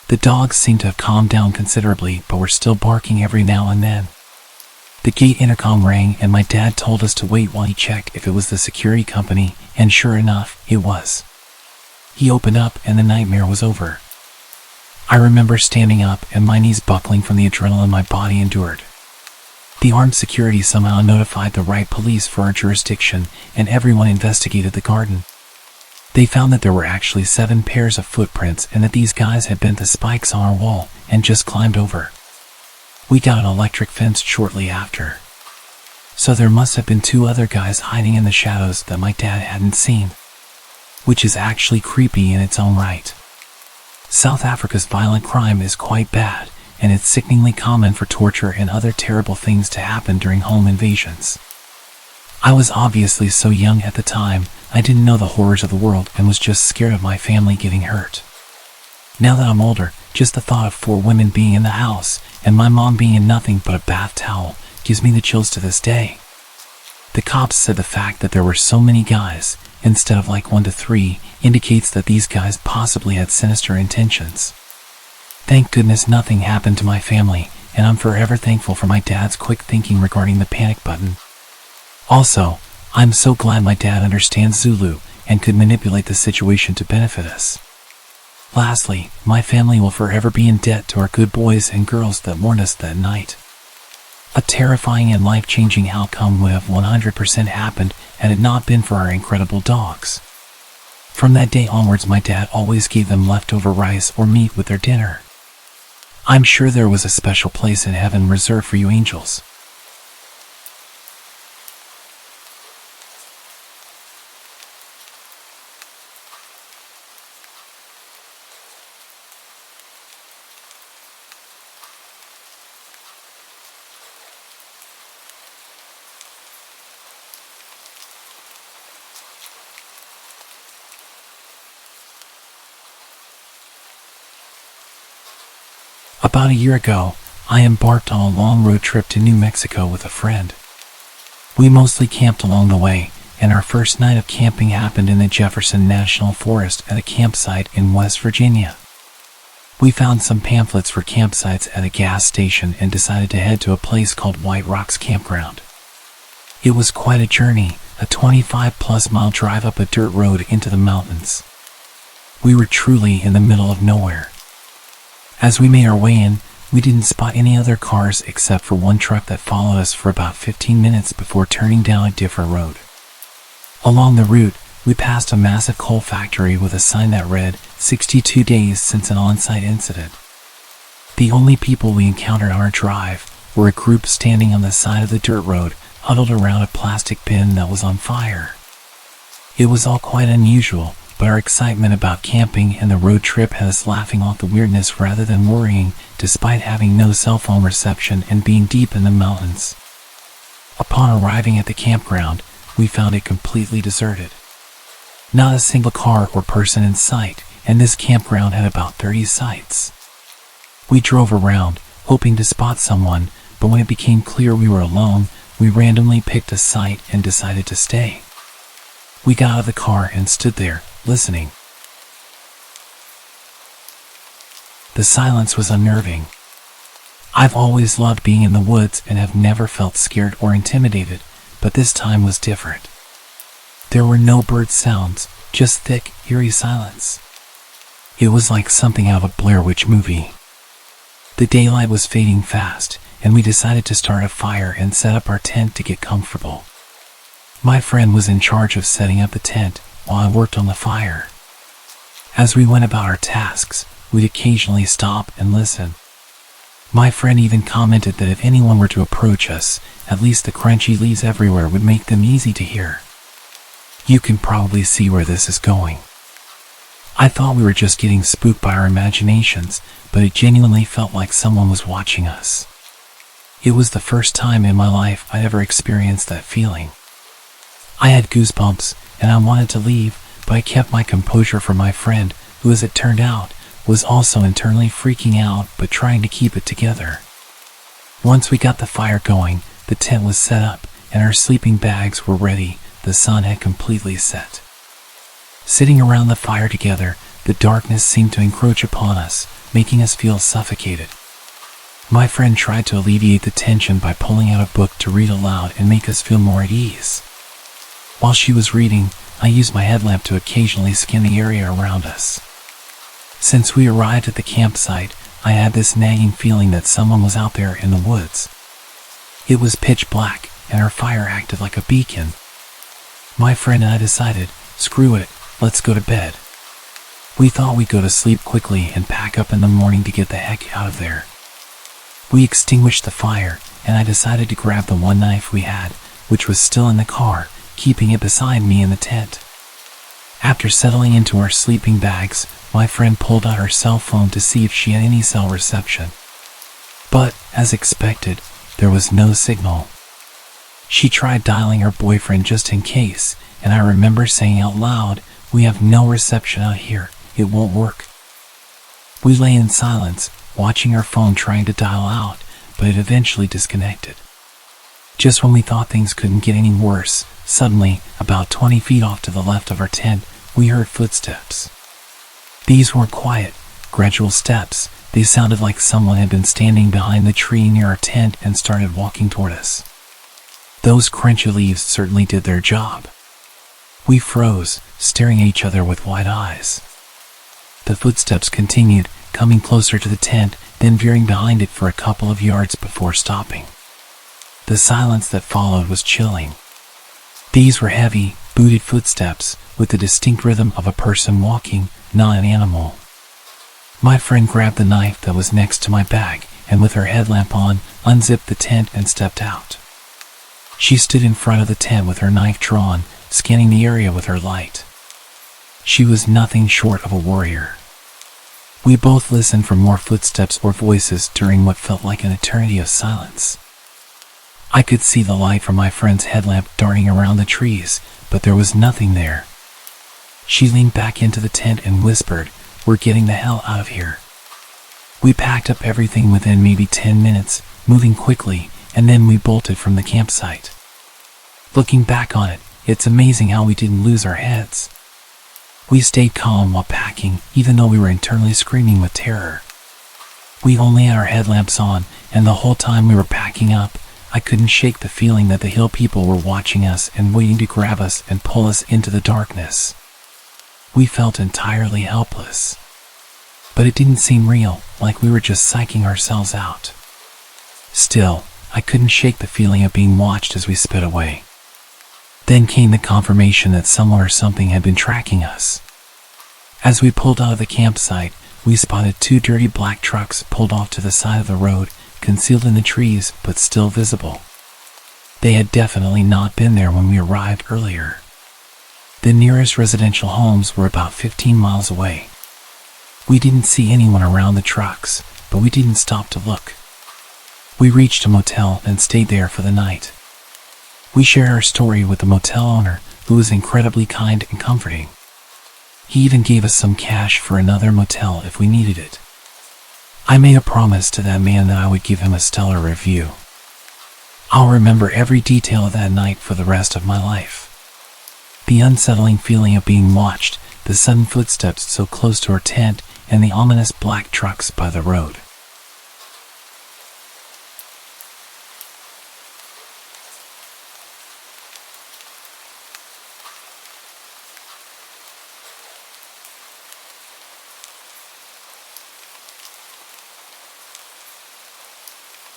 The dogs seemed to have calmed down considerably, but were still barking every now and then. The gate intercom rang and my dad told us to wait while he checked if it was the security company, and sure enough, it was. He opened up and the nightmare was over. I remember standing up and my knees buckling from the adrenaline my body endured. The armed security somehow notified the right police for our jurisdiction, and everyone investigated the garden. They found that there were actually 7 pairs of footprints and that these guys had bent the spikes on our wall and just climbed over. We got an electric fence shortly after. So there must have been 2 other guys hiding in the shadows that my dad hadn't seen, which is actually creepy in its own right. South Africa's violent crime is quite bad, and it's sickeningly common for torture and other terrible things to happen during home invasions. I was obviously so young at the time, I didn't know the horrors of the world and was just scared of my family getting hurt. Now that I'm older, just the thought of 4 women being in the house and my mom being in nothing but a bath towel gives me the chills to this day. The cops said the fact that there were so many guys, instead of like 1 to 3, indicates that these guys possibly had sinister intentions. Thank goodness nothing happened to my family, and I'm forever thankful for my dad's quick thinking regarding the panic button. Also, I'm so glad my dad understands Zulu and could manipulate the situation to benefit us. Lastly, my family will forever be in debt to our good boys and girls that warned us that night. A terrifying and life-changing outcome would have 100% happened had it not been for our incredible dogs. From that day onwards, my dad always gave them leftover rice or meat with their dinner. I'm sure there was a special place in heaven reserved for you angels. About a year ago, I embarked on a long road trip to New Mexico with a friend. We mostly camped along the way, and our first night of camping happened in the Jefferson National Forest at a campsite in West Virginia. We found some pamphlets for campsites at a gas station and decided to head to a place called White Rocks Campground. It was quite a journey, a 25-plus mile drive up a dirt road into the mountains. We were truly in the middle of nowhere. As we made our way in, we didn't spot any other cars except for one truck that followed us for about 15 minutes before turning down a different road. Along the route, we passed a massive coal factory with a sign that read, 62 days since an on-site incident. The only people we encountered on our drive were a group standing on the side of the dirt road, huddled around a plastic bin that was on fire. It was all quite unusual, but our excitement about camping and the road trip had us laughing off the weirdness rather than worrying, despite having no cell phone reception and being deep in the mountains. Upon arriving at the campground, we found it completely deserted. Not a single car or person in sight, and this campground had about 30 sites. We drove around, hoping to spot someone, but when it became clear we were alone, we randomly picked a site and decided to stay. We got out of the car and stood there, listening. The silence was unnerving. I've always loved being in the woods and have never felt scared or intimidated, but this time was different. There were no bird sounds, just thick, eerie silence. It was like something out of a Blair Witch movie. The daylight was fading fast, and we decided to start a fire and set up our tent to get comfortable. My friend was in charge of setting up the tent while I worked on the fire. As we went about our tasks, we'd occasionally stop and listen. My friend even commented that if anyone were to approach us, at least the crunchy leaves everywhere would make them easy to hear. You can probably see where this is going. I thought we were just getting spooked by our imaginations, but it genuinely felt like someone was watching us. It was the first time in my life I'd ever experienced that feeling. I had goosebumps, and I wanted to leave, but I kept my composure for my friend, who, as it turned out, was also internally freaking out but trying to keep it together. Once we got the fire going, the tent was set up, and our sleeping bags were ready. The sun had completely set. Sitting around the fire together, the darkness seemed to encroach upon us, making us feel suffocated. My friend tried to alleviate the tension by pulling out a book to read aloud and make us feel more at ease. While she was reading, I used my headlamp to occasionally scan the area around us. Since we arrived at the campsite, I had this nagging feeling that someone was out there in the woods. It was pitch black, and our fire acted like a beacon. My friend and I decided, screw it, let's go to bed. We thought we'd go to sleep quickly and pack up in the morning to get the heck out of there. We extinguished the fire, and I decided to grab the one knife we had, which was still in the car, keeping it beside me in the tent. After settling into our sleeping bags, my friend pulled out her cell phone to see if she had any cell reception. But, as expected, there was no signal. She tried dialing her boyfriend just in case, and I remember saying out loud, "We have no reception out here, it won't work." We lay in silence, watching our phone trying to dial out, but it eventually disconnected. Just when we thought things couldn't get any worse, suddenly, about 20 feet off to the left of our tent, we heard footsteps. These weren't quiet, gradual steps. They sounded like someone had been standing behind the tree near our tent and started walking toward us. Those crunchy leaves certainly did their job. We froze, staring at each other with wide eyes. The footsteps continued, coming closer to the tent, then veering behind it for a couple of yards before stopping. The silence that followed was chilling. These were heavy, booted footsteps, with the distinct rhythm of a person walking, not an animal. My friend grabbed the knife that was next to my bag, and with her headlamp on, unzipped the tent and stepped out. She stood in front of the tent with her knife drawn, scanning the area with her light. She was nothing short of a warrior. We both listened for more footsteps or voices during what felt like an eternity of silence. I could see the light from my friend's headlamp darting around the trees, but there was nothing there. She leaned back into the tent and whispered, "We're getting the hell out of here." We packed up everything within maybe 10 minutes, moving quickly, and then we bolted from the campsite. Looking back on it, it's amazing how we didn't lose our heads. We stayed calm while packing, even though we were internally screaming with terror. We only had our headlamps on, and the whole time we were packing up, I couldn't shake the feeling that the hill people were watching us and waiting to grab us and pull us into the darkness. We felt entirely helpless. But it didn't seem real, like we were just psyching ourselves out. Still, I couldn't shake the feeling of being watched as we sped away. Then came the confirmation that someone or something had been tracking us. As we pulled out of the campsite, we spotted two dirty black trucks pulled off to the side of the road, concealed in the trees but still visible. They had definitely not been there when we arrived earlier. The nearest residential homes were about 15 miles away. We didn't see anyone around the trucks, but we didn't stop to look. We reached a motel and stayed there for the night. We shared our story with the motel owner, who was incredibly kind and comforting. He even gave us some cash for another motel if we needed it. I made a promise to that man that I would give him a stellar review. I'll remember every detail of that night for the rest of my life. The unsettling feeling of being watched, the sudden footsteps so close to our tent, and the ominous black trucks by the road.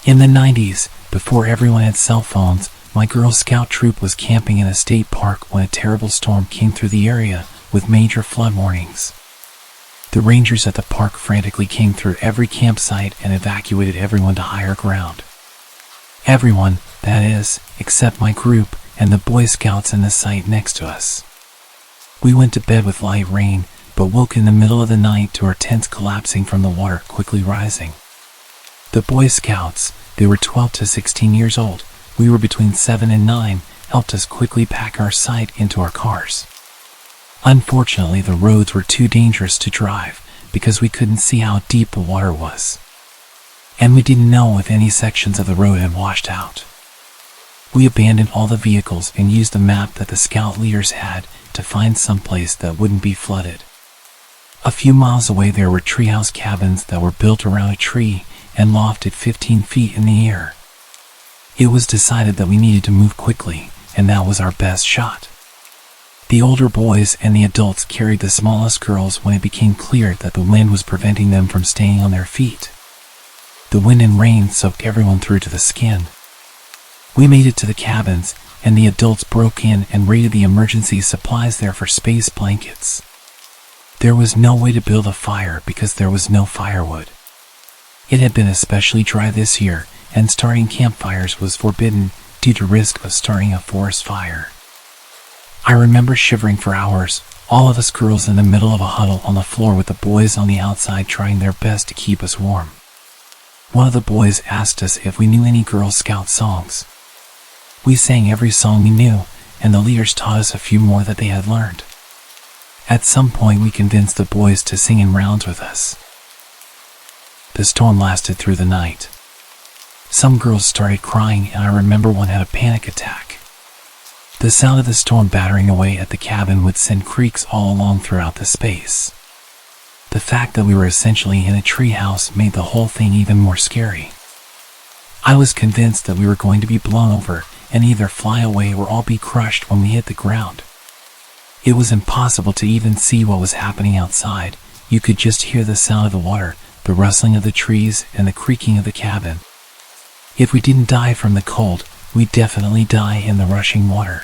In the 90s, before everyone had cell phones, my Girl Scout troop was camping in a state park when a terrible storm came through the area with major flood warnings. The rangers at the park frantically came through every campsite and evacuated everyone to higher ground. Everyone, that is, except my group and the Boy Scouts in the site next to us. We went to bed with light rain, but woke in the middle of the night to our tents collapsing from the water quickly rising. The Boy Scouts, they were 12 to 16 years old, we were between 7 and 9, helped us quickly pack our site into our cars. Unfortunately, the roads were too dangerous to drive because we couldn't see how deep the water was. And we didn't know if any sections of the road had washed out. We abandoned all the vehicles and used the map that the scout leaders had to find someplace that wouldn't be flooded. A few miles away there were treehouse cabins that were built around a tree and lofted 15 feet in the air. It was decided that we needed to move quickly, and that was our best shot. The older boys and the adults carried the smallest girls when it became clear that the wind was preventing them from staying on their feet. The wind and rain soaked everyone through to the skin. We made it to the cabins, and the adults broke in and raided the emergency supplies there for space blankets. There was no way to build a fire because there was no firewood. It had been especially dry this year, and starting campfires was forbidden due to risk of starting a forest fire. I remember shivering for hours, all of us girls in the middle of a huddle on the floor with the boys on the outside trying their best to keep us warm. One of the boys asked us if we knew any Girl Scout songs. We sang every song we knew, and the leaders taught us a few more that they had learned. At some point we convinced the boys to sing in rounds with us. The storm lasted through the night. Some girls started crying, and I remember one had a panic attack. The sound of the storm battering away at the cabin would send creaks all along throughout the space. The fact that we were essentially in a treehouse made the whole thing even more scary. I was convinced that we were going to be blown over and either fly away or all be crushed when we hit the ground. It was impossible to even see what was happening outside. You could just hear the sound of the water, the rustling of the trees, and the creaking of the cabin. If we didn't die from the cold, we'd definitely die in the rushing water.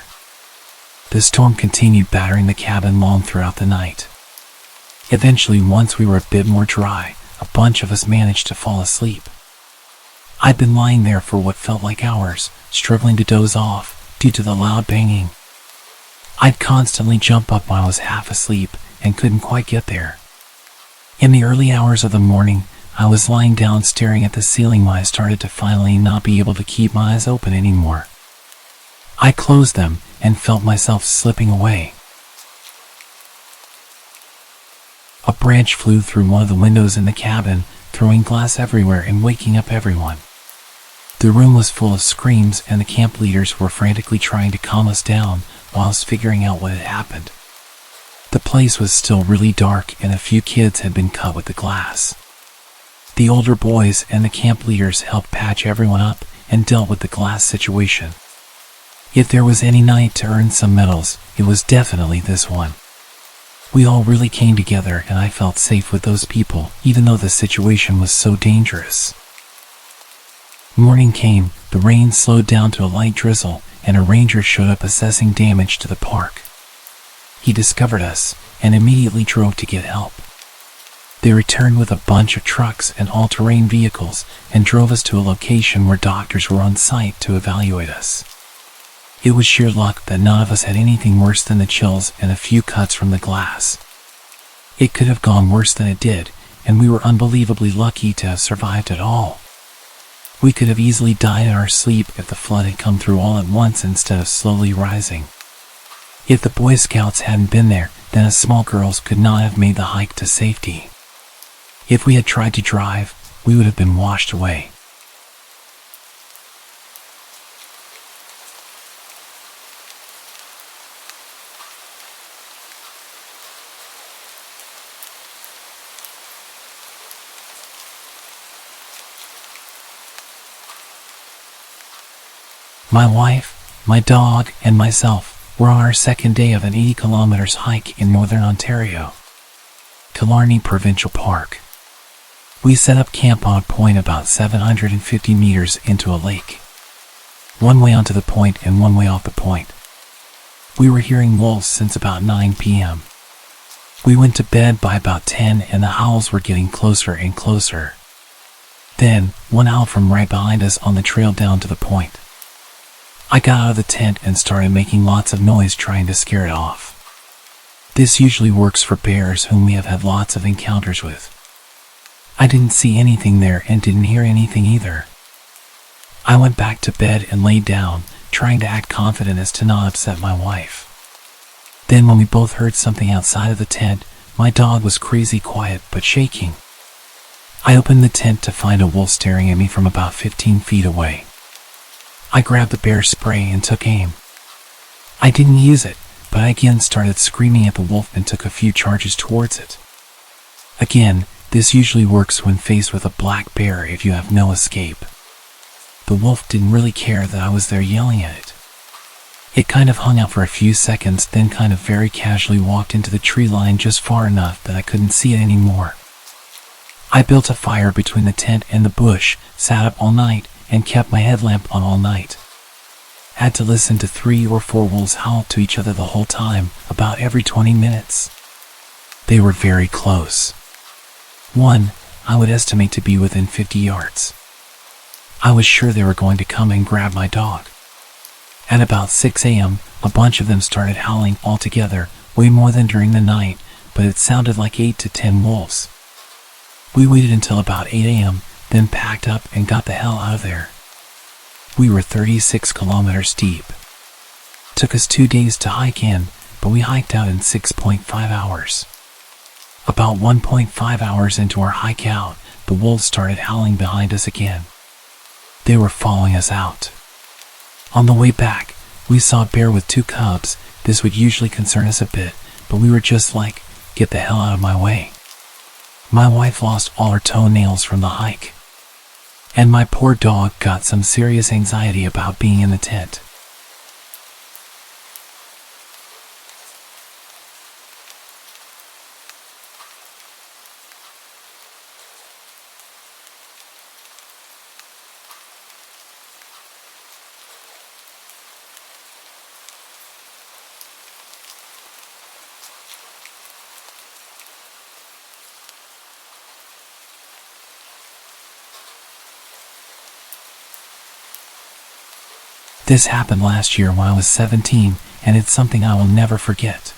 The storm continued battering the cabin long throughout the night. Eventually, once we were a bit more dry, a bunch of us managed to fall asleep. I'd been lying there for what felt like hours, struggling to doze off due to the loud banging. I'd constantly jump up when I was half asleep and couldn't quite get there. In the early hours of the morning, I was lying down staring at the ceiling when I started to finally not be able to keep my eyes open anymore. I closed them and felt myself slipping away. A branch flew through one of the windows in the cabin, throwing glass everywhere and waking up everyone. The room was full of screams, and the camp leaders were frantically trying to calm us down whilst figuring out what had happened. The place was still really dark, and a few kids had been cut with the glass. The older boys and the camp leaders helped patch everyone up and dealt with the glass situation. If there was any night to earn some medals, it was definitely this one. We all really came together, and I felt safe with those people, even though the situation was so dangerous. Morning came, the rain slowed down to a light drizzle, and a ranger showed up assessing damage to the park. He discovered us and immediately drove to get help. They returned with a bunch of trucks and all-terrain vehicles and drove us to a location where doctors were on site to evaluate us. It was sheer luck that none of us had anything worse than the chills and a few cuts from the glass. It could have gone worse than it did, and we were unbelievably lucky to have survived at all. We could have easily died in our sleep if the flood had come through all at once instead of slowly rising. If the Boy Scouts hadn't been there, then us small girls could not have made the hike to safety. If we had tried to drive, we would have been washed away. My wife, my dog, and myself were on our second day of an 80 kilometers hike in northern Ontario, Killarney Provincial Park. We set up camp on a point about 750 meters into a lake. One way onto the point and one way off the point. We were hearing wolves since about 9 p.m. We went to bed by about 10, and the howls were getting closer and closer. Then, one owl from right behind us on the trail down to the point. I got out of the tent and started making lots of noise trying to scare it off. This usually works for bears whom we have had lots of encounters with. I didn't see anything there and didn't hear anything either. I went back to bed and laid down, trying to act confident as to not upset my wife. Then when we both heard something outside of the tent, my dog was crazy quiet but shaking. I opened the tent to find a wolf staring at me from about 15 feet away. I grabbed the bear spray and took aim. I didn't use it, but I again started screaming at the wolf and took a few charges towards it. Again, this usually works when faced with a black bear if you have no escape. The wolf didn't really care that I was there yelling at it. It kind of hung out for a few seconds, then kind of very casually walked into the tree line just far enough that I couldn't see it anymore. I built a fire between the tent and the bush, sat up all night, and kept my headlamp on all night. Had to listen to 3 or 4 wolves howl to each other the whole time, about every 20 minutes. They were very close. One, I would estimate to be within 50 yards. I was sure they were going to come and grab my dog. At about 6 a.m., a bunch of them started howling all together, way more than during the night, but it sounded like 8 to 10 wolves. We waited until about 8 a.m., then packed up and got the hell out of there. We were 36 kilometers deep. Took us 2 days to hike in, but we hiked out in 6.5 hours. About 1.5 hours into our hike out, the wolves started howling behind us again. They were following us out. On the way back, we saw a bear with 2 cubs. This would usually concern us a bit, but we were just like, get the hell out of my way. My wife lost all her toenails from the hike. And my poor dog got some serious anxiety about being in the tent. This happened last year when I was 17, and it's something I will never forget.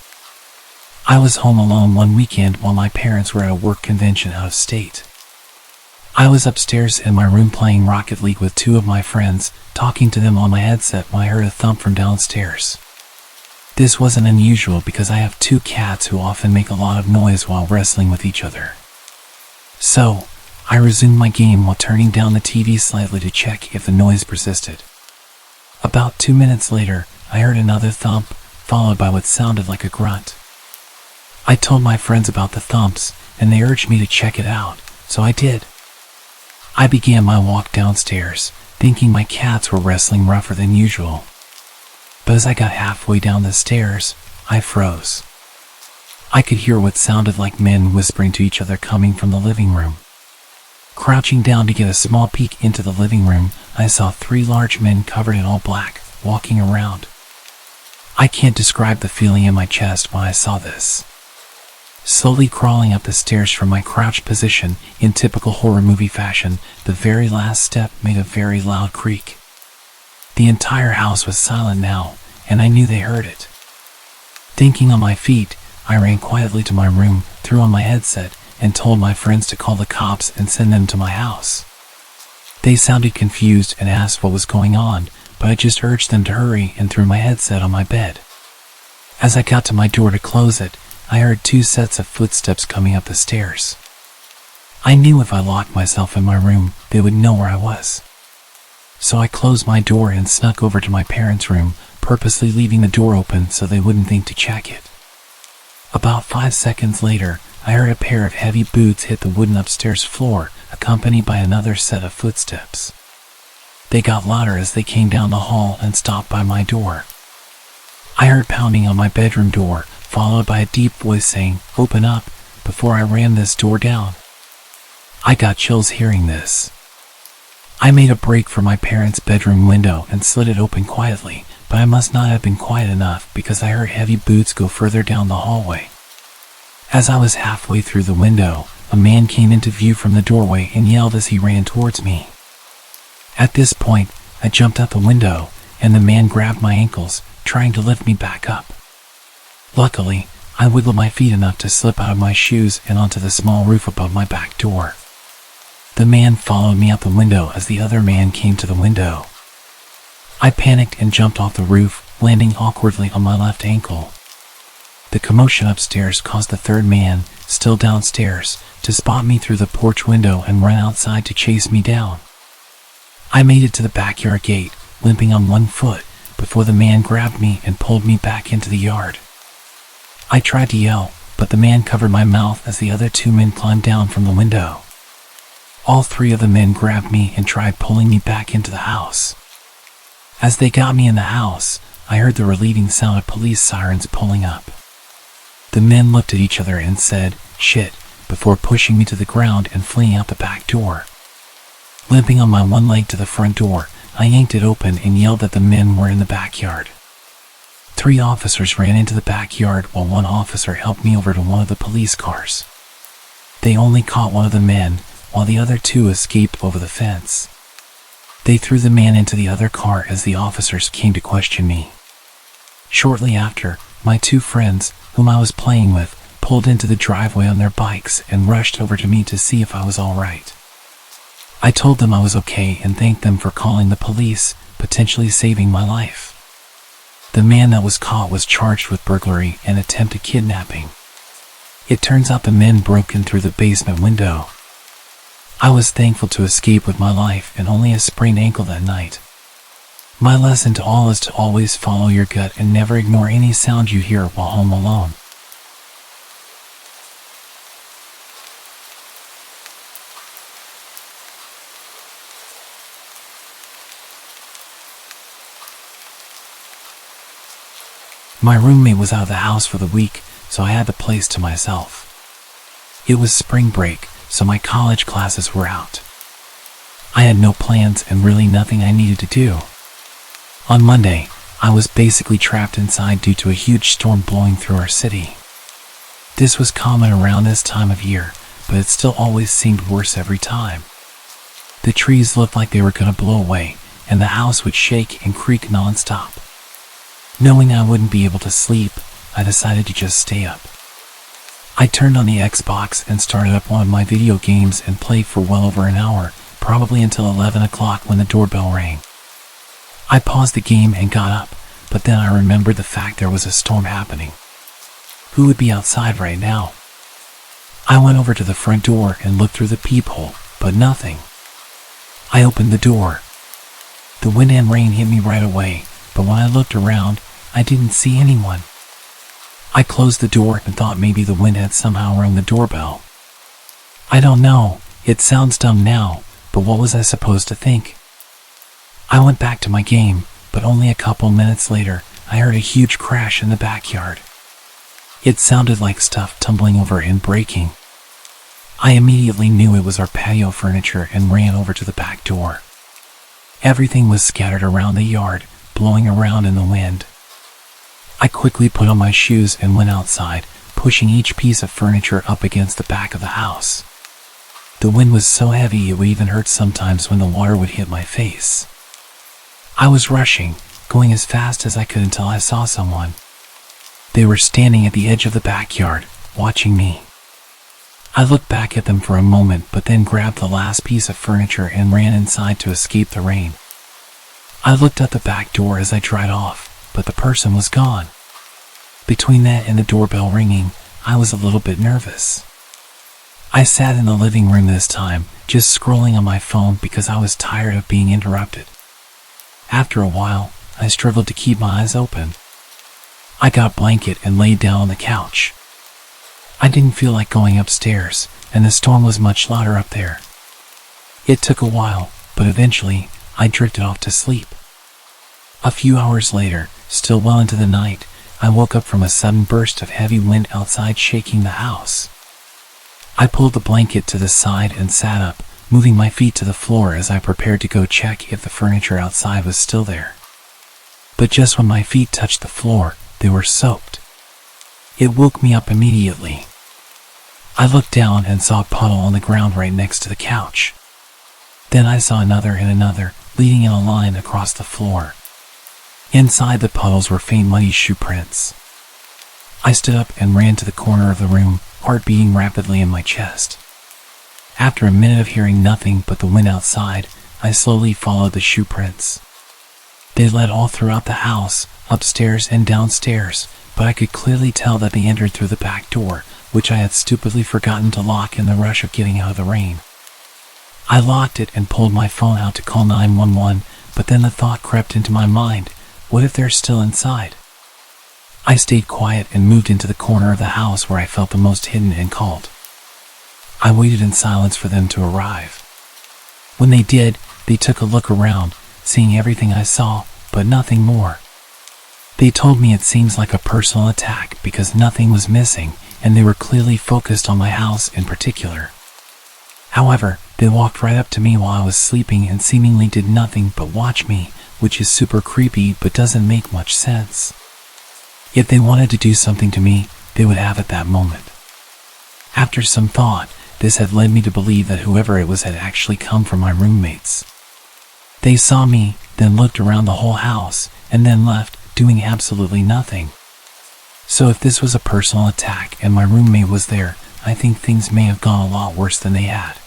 I was home alone one weekend while my parents were at a work convention out of state. I was upstairs in my room playing Rocket League with 2 of my friends, talking to them on my headset when I heard a thump from downstairs. This wasn't unusual because I have 2 cats who often make a lot of noise while wrestling with each other. So, I resumed my game while turning down the TV slightly to check if the noise persisted. About 2 minutes later, I heard another thump, followed by what sounded like a grunt. I told my friends about the thumps, and they urged me to check it out, so I did. I began my walk downstairs, thinking my cats were wrestling rougher than usual. But as I got halfway down the stairs, I froze. I could hear what sounded like men whispering to each other coming from the living room. Crouching down to get a small peek into the living room, I saw 3 large men covered in all black, walking around. I can't describe the feeling in my chest when I saw this. Slowly crawling up the stairs from my crouched position, in typical horror movie fashion, the very last step made a very loud creak. The entire house was silent now, and I knew they heard it. Thinking on my feet, I ran quietly to my room, threw on my headset, and told my friends to call the cops and send them to my house. They sounded confused and asked what was going on, but I just urged them to hurry and threw my headset on my bed. As I got to my door to close it, I heard 2 sets of footsteps coming up the stairs. I knew if I locked myself in my room, they would know where I was. So I closed my door and snuck over to my parents' room, purposely leaving the door open so they wouldn't think to check it. About 5 seconds later, I heard a pair of heavy boots hit the wooden upstairs floor, accompanied by another set of footsteps. They got louder as they came down the hall and stopped by my door. I heard pounding on my bedroom door, followed by a deep voice saying, "Open up," before I ran this door down. I got chills hearing this. I made a break for my parents' bedroom window and slid it open quietly, but I must not have been quiet enough because I heard heavy boots go further down the hallway. As I was halfway through the window, a man came into view from the doorway and yelled as he ran towards me. At this point, I jumped out the window, and the man grabbed my ankles, trying to lift me back up. Luckily, I wiggled my feet enough to slip out of my shoes and onto the small roof above my back door. The man followed me out the window as the other man came to the window. I panicked and jumped off the roof, landing awkwardly on my left ankle. The commotion upstairs caused the 3rd man, still downstairs, to spot me through the porch window and run outside to chase me down. I made it to the backyard gate, limping on 1 foot, before the man grabbed me and pulled me back into the yard. I tried to yell, but the man covered my mouth as the other 2 men climbed down from the window. All 3 of the men grabbed me and tried pulling me back into the house. As they got me in the house, I heard the relieving sound of police sirens pulling up. The men looked at each other and said, "Shit," before pushing me to the ground and fleeing out the back door. Limping on my 1 leg to the front door, I yanked it open and yelled that the men were in the backyard. 3 officers ran into the backyard while 1 officer helped me over to one of the police cars. They only caught one of the men, while the other 2 escaped over the fence. They threw the man into the other car as the officers came to question me. Shortly after, my 2 friends, whom I was playing with, pulled into the driveway on their bikes and rushed over to me to see if I was all right. I told them I was okay and thanked them for calling the police, potentially saving my life. The man that was caught was charged with burglary and attempted kidnapping. It turns out the men broke in through the basement window. I was thankful to escape with my life and only a sprained ankle that night. My lesson to all is to always follow your gut and never ignore any sound you hear while home alone. My roommate was out of the house for the week, so I had the place to myself. It was spring break, so my college classes were out. I had no plans and really nothing I needed to do. On Monday, I was basically trapped inside due to a huge storm blowing through our city. This was common around this time of year, but it still always seemed worse every time. The trees looked like they were going to blow away, and the house would shake and creak non-stop. Knowing I wouldn't be able to sleep, I decided to just stay up. I turned on the Xbox and started up one of my video games and played for well over an hour, probably until 11 o'clock when the doorbell rang. I paused the game and got up, but then I remembered the fact there was a storm happening. Who would be outside right now? I went over to the front door and looked through the peephole, but nothing. I opened the door. The wind and rain hit me right away, but when I looked around, I didn't see anyone. I closed the door and thought maybe the wind had somehow rung the doorbell. I don't know, it sounds dumb now, but what was I supposed to think? I went back to my game, but only a couple minutes later, I heard a huge crash in the backyard. It sounded like stuff tumbling over and breaking. I immediately knew it was our patio furniture and ran over to the back door. Everything was scattered around the yard, blowing around in the wind. I quickly put on my shoes and went outside, pushing each piece of furniture up against the back of the house. The wind was so heavy it would even hurt sometimes when the water would hit my face. I was rushing, going as fast as I could until I saw someone. They were standing at the edge of the backyard, watching me. I looked back at them for a moment, but then grabbed the last piece of furniture and ran inside to escape the rain. I looked at the back door as I dried off, but the person was gone. Between that and the doorbell ringing, I was a little bit nervous. I sat in the living room this time, just scrolling on my phone because I was tired of being interrupted. After a while, I struggled to keep my eyes open. I got a blanket and laid down on the couch. I didn't feel like going upstairs, and the storm was much louder up there. It took a while, but eventually, I drifted off to sleep. A few hours later, still well into the night, I woke up from a sudden burst of heavy wind outside shaking the house. I pulled the blanket to the side and sat up, moving my feet to the floor as I prepared to go check if the furniture outside was still there. But just when my feet touched the floor, they were soaked. It woke me up immediately. I looked down and saw a puddle on the ground right next to the couch. Then I saw another and another, leading in a line across the floor. Inside the puddles were faint muddy shoe prints. I stood up and ran to the corner of the room, heart beating rapidly in my chest. After a minute of hearing nothing but the wind outside, I slowly followed the shoe prints. They led all throughout the house, upstairs and downstairs, but I could clearly tell that they entered through the back door, which I had stupidly forgotten to lock in the rush of getting out of the rain. I locked it and pulled my phone out to call 911, but then the thought crept into my mind, what if they're still inside? I stayed quiet and moved into the corner of the house where I felt the most hidden and called. I waited in silence for them to arrive. When they did, they took a look around, seeing everything I saw, but nothing more. They told me it seems like a personal attack because nothing was missing, and they were clearly focused on my house in particular. However, They walked right up to me while I was sleeping and seemingly did nothing but watch me, which is super creepy but doesn't make much sense. If they wanted to do something to me, they would have at that moment. After some thought, this had led me to believe that whoever it was had actually come from my roommates. They saw me, then looked around the whole house, and then left, doing absolutely nothing. So if this was a personal attack and my roommate was there, I think things may have gone a lot worse than they had.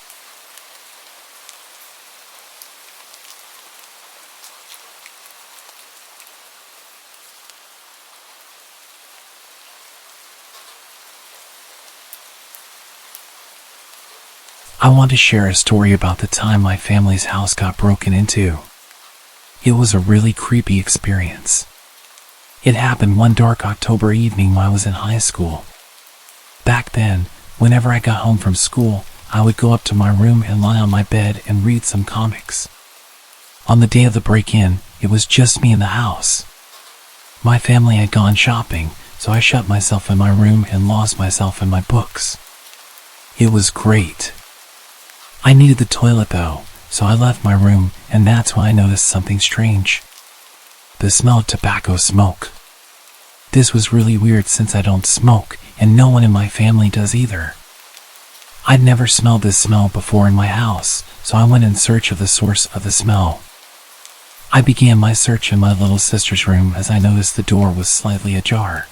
I want to share a story about the time my family's house got broken into. It was a really creepy experience. It happened one dark October evening while I was in high school. Back then, whenever I got home from school, I would go up to my room and lie on my bed and read some comics. On the day of the break-in, it was just me in the house. My family had gone shopping, so I shut myself in my room and lost myself in my books. It was great. I needed the toilet though, so I left my room, and that's when I noticed something strange. The smell of tobacco smoke. This was really weird since I don't smoke, and no one in my family does either. I'd never smelled this smell before in my house, so I went in search of the source of the smell. I began my search in my little sister's room as I noticed the door was slightly ajar.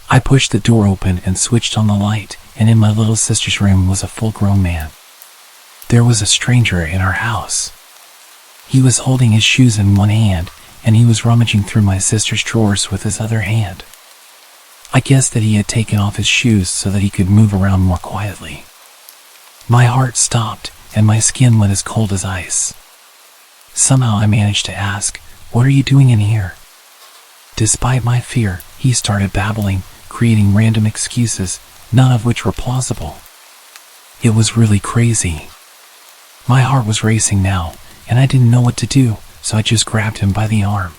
I pushed the door open and switched on the light, and in my little sister's room was a full-grown man. There was a stranger in our house. He was holding his shoes in one hand, and he was rummaging through my sister's drawers with his other hand. I guessed that he had taken off his shoes so that he could move around more quietly. My heart stopped, and my skin went as cold as ice. Somehow I managed to ask, "What are you doing in here?" Despite my fear, he started babbling, creating random excuses, none of which were plausible. It was really crazy. My heart was racing now, and I didn't know what to do, so I just grabbed him by the arm.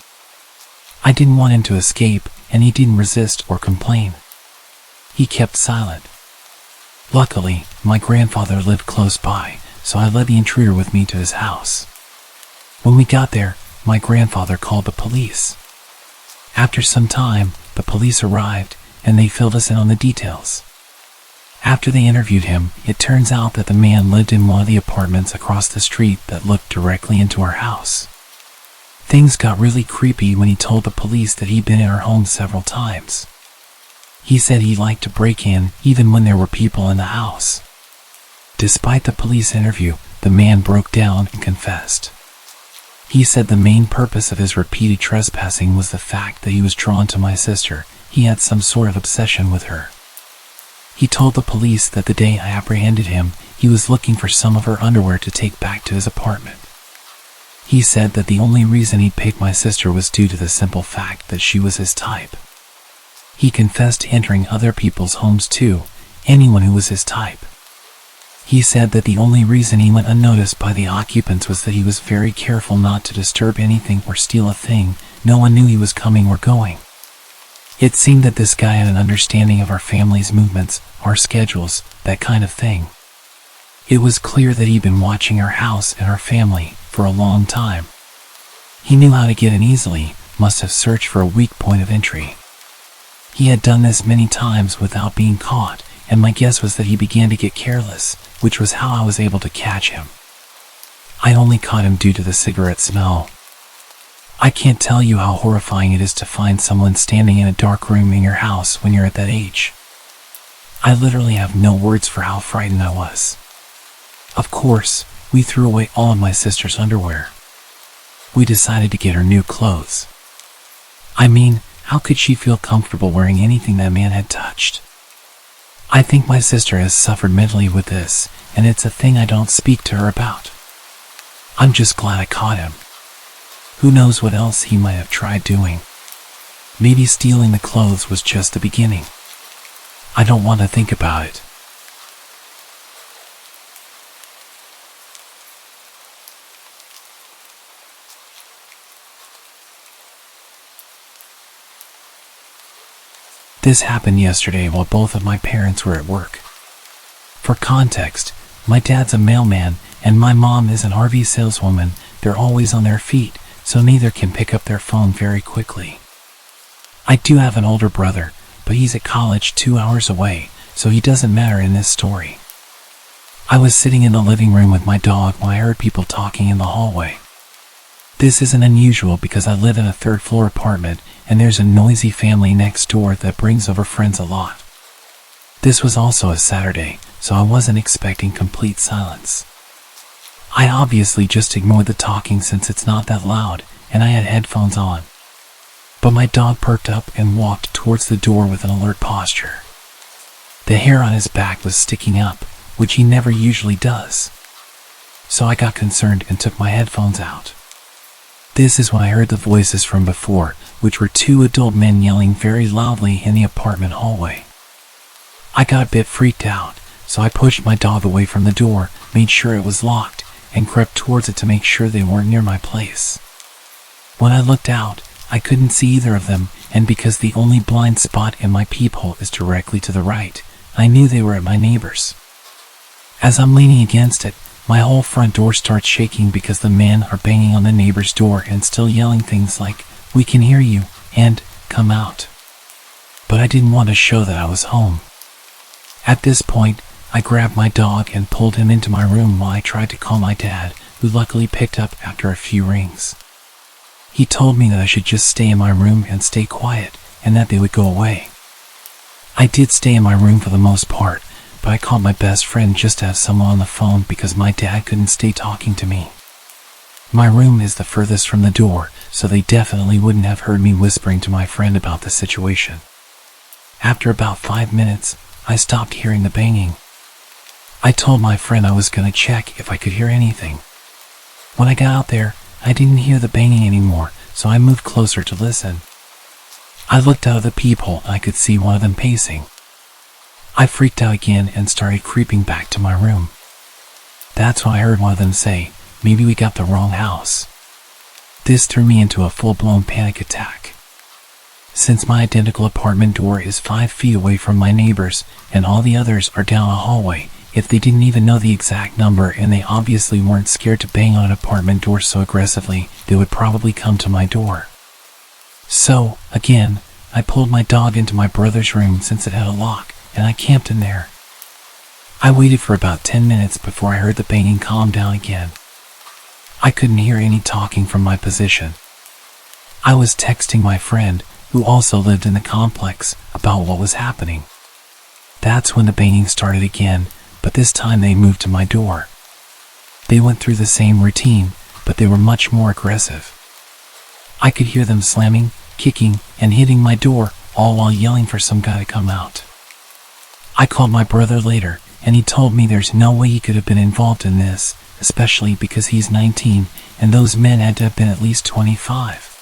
I didn't want him to escape, and he didn't resist or complain. He kept silent. Luckily, my grandfather lived close by, so I led the intruder with me to his house. When we got there, my grandfather called the police. After some time, the police arrived, and they filled us in on the details. After they interviewed him, it turns out that the man lived in one of the apartments across the street that looked directly into our house. Things got really creepy when he told the police that he'd been in our home several times. He said he liked to break in even when there were people in the house. Despite the police interview, the man broke down and confessed. He said the main purpose of his repeated trespassing was the fact that he was drawn to my sister. He had some sort of obsession with her. He told the police that the day I apprehended him, he was looking for some of her underwear to take back to his apartment. He said that the only reason he picked my sister was due to the simple fact that she was his type. He confessed to entering other people's homes too, anyone who was his type. He said that the only reason he went unnoticed by the occupants was that he was very careful not to disturb anything or steal a thing. No one knew he was coming or going. It seemed that this guy had an understanding of our family's movements, our schedules, that kind of thing. It was clear that he'd been watching our house and our family for a long time. He knew how to get in easily, must have searched for a weak point of entry. He had done this many times without being caught, and my guess was that he began to get careless, which was how I was able to catch him. I only caught him due to the cigarette smell. I can't tell you how horrifying it is to find someone standing in a dark room in your house when you're at that age. I literally have no words for how frightened I was. Of course, we threw away all of my sister's underwear. We decided to get her new clothes. I mean, how could she feel comfortable wearing anything that man had touched? I think my sister has suffered mentally with this, and it's a thing I don't speak to her about. I'm just glad I caught him. Who knows what else he might have tried doing. Maybe stealing the clothes was just the beginning. I don't want to think about it. This happened yesterday while both of my parents were at work. For context, My dad's a mailman, and my mom is an RV saleswoman. They're always on their feet, so neither can pick up their phone very quickly. I do have an older brother, but he's at college 2 hours away, so he doesn't matter in this story. I was sitting in the living room with my dog when I heard people talking in the hallway. This isn't unusual because I live in a third-floor apartment, and there's a noisy family next door that brings over friends a lot. This was also a Saturday, so I wasn't expecting complete silence. I obviously just ignored the talking since it's not that loud, and I had headphones on. But my dog perked up and walked towards the door with an alert posture. The hair on his back was sticking up, which he never usually does. So I got concerned and took my headphones out. This is when I heard the voices from before, which were 2 adult men yelling very loudly in the apartment hallway. I got a bit freaked out, so I pushed my dog away from the door, made sure it was locked, and crept towards it to make sure they weren't near my place. When I looked out, I couldn't see either of them, and because the only blind spot in my peephole is directly to the right, I knew they were at my neighbor's. As I'm leaning against it, my whole front door starts shaking because the men are banging on the neighbor's door and still yelling things like, "We can hear you," and "Come out." But I didn't want to show that I was home. At this point, I grabbed my dog and pulled him into my room while I tried to call my dad, who luckily picked up after a few rings. He told me that I should just stay in my room and stay quiet, and that they would go away. I did stay in my room for the most part, but I called my best friend just to have someone on the phone because my dad couldn't stay talking to me. My room is the furthest from the door, so they definitely wouldn't have heard me whispering to my friend about the situation. After about 5 minutes, I stopped hearing the banging. I told my friend I was going to check if I could hear anything. When I got out there, I didn't hear the banging anymore, so I moved closer to listen. I looked out of the peephole and I could see one of them pacing. I freaked out again and started creeping back to my room. That's when I heard one of them say, "Maybe we got the wrong house." This threw me into a full-blown panic attack. Since my identical apartment door is 5 feet away from my neighbor's and all the others are down a hallway, if they didn't even know the exact number and they obviously weren't scared to bang on an apartment door so aggressively, they would probably come to my door. So, again, I pulled my dog into my brother's room since it had a lock, and I camped in there. I waited for about 10 minutes before I heard the banging calm down again. I couldn't hear any talking from my position. I was texting my friend, who also lived in the complex, about what was happening. That's when the banging started again, but this time they moved to my door. They went through the same routine, but they were much more aggressive. I could hear them slamming, kicking, and hitting my door, all while yelling for some guy to come out. I called my brother later, and he told me there's no way he could have been involved in this, especially because he's 19, and those men had to have been at least 25.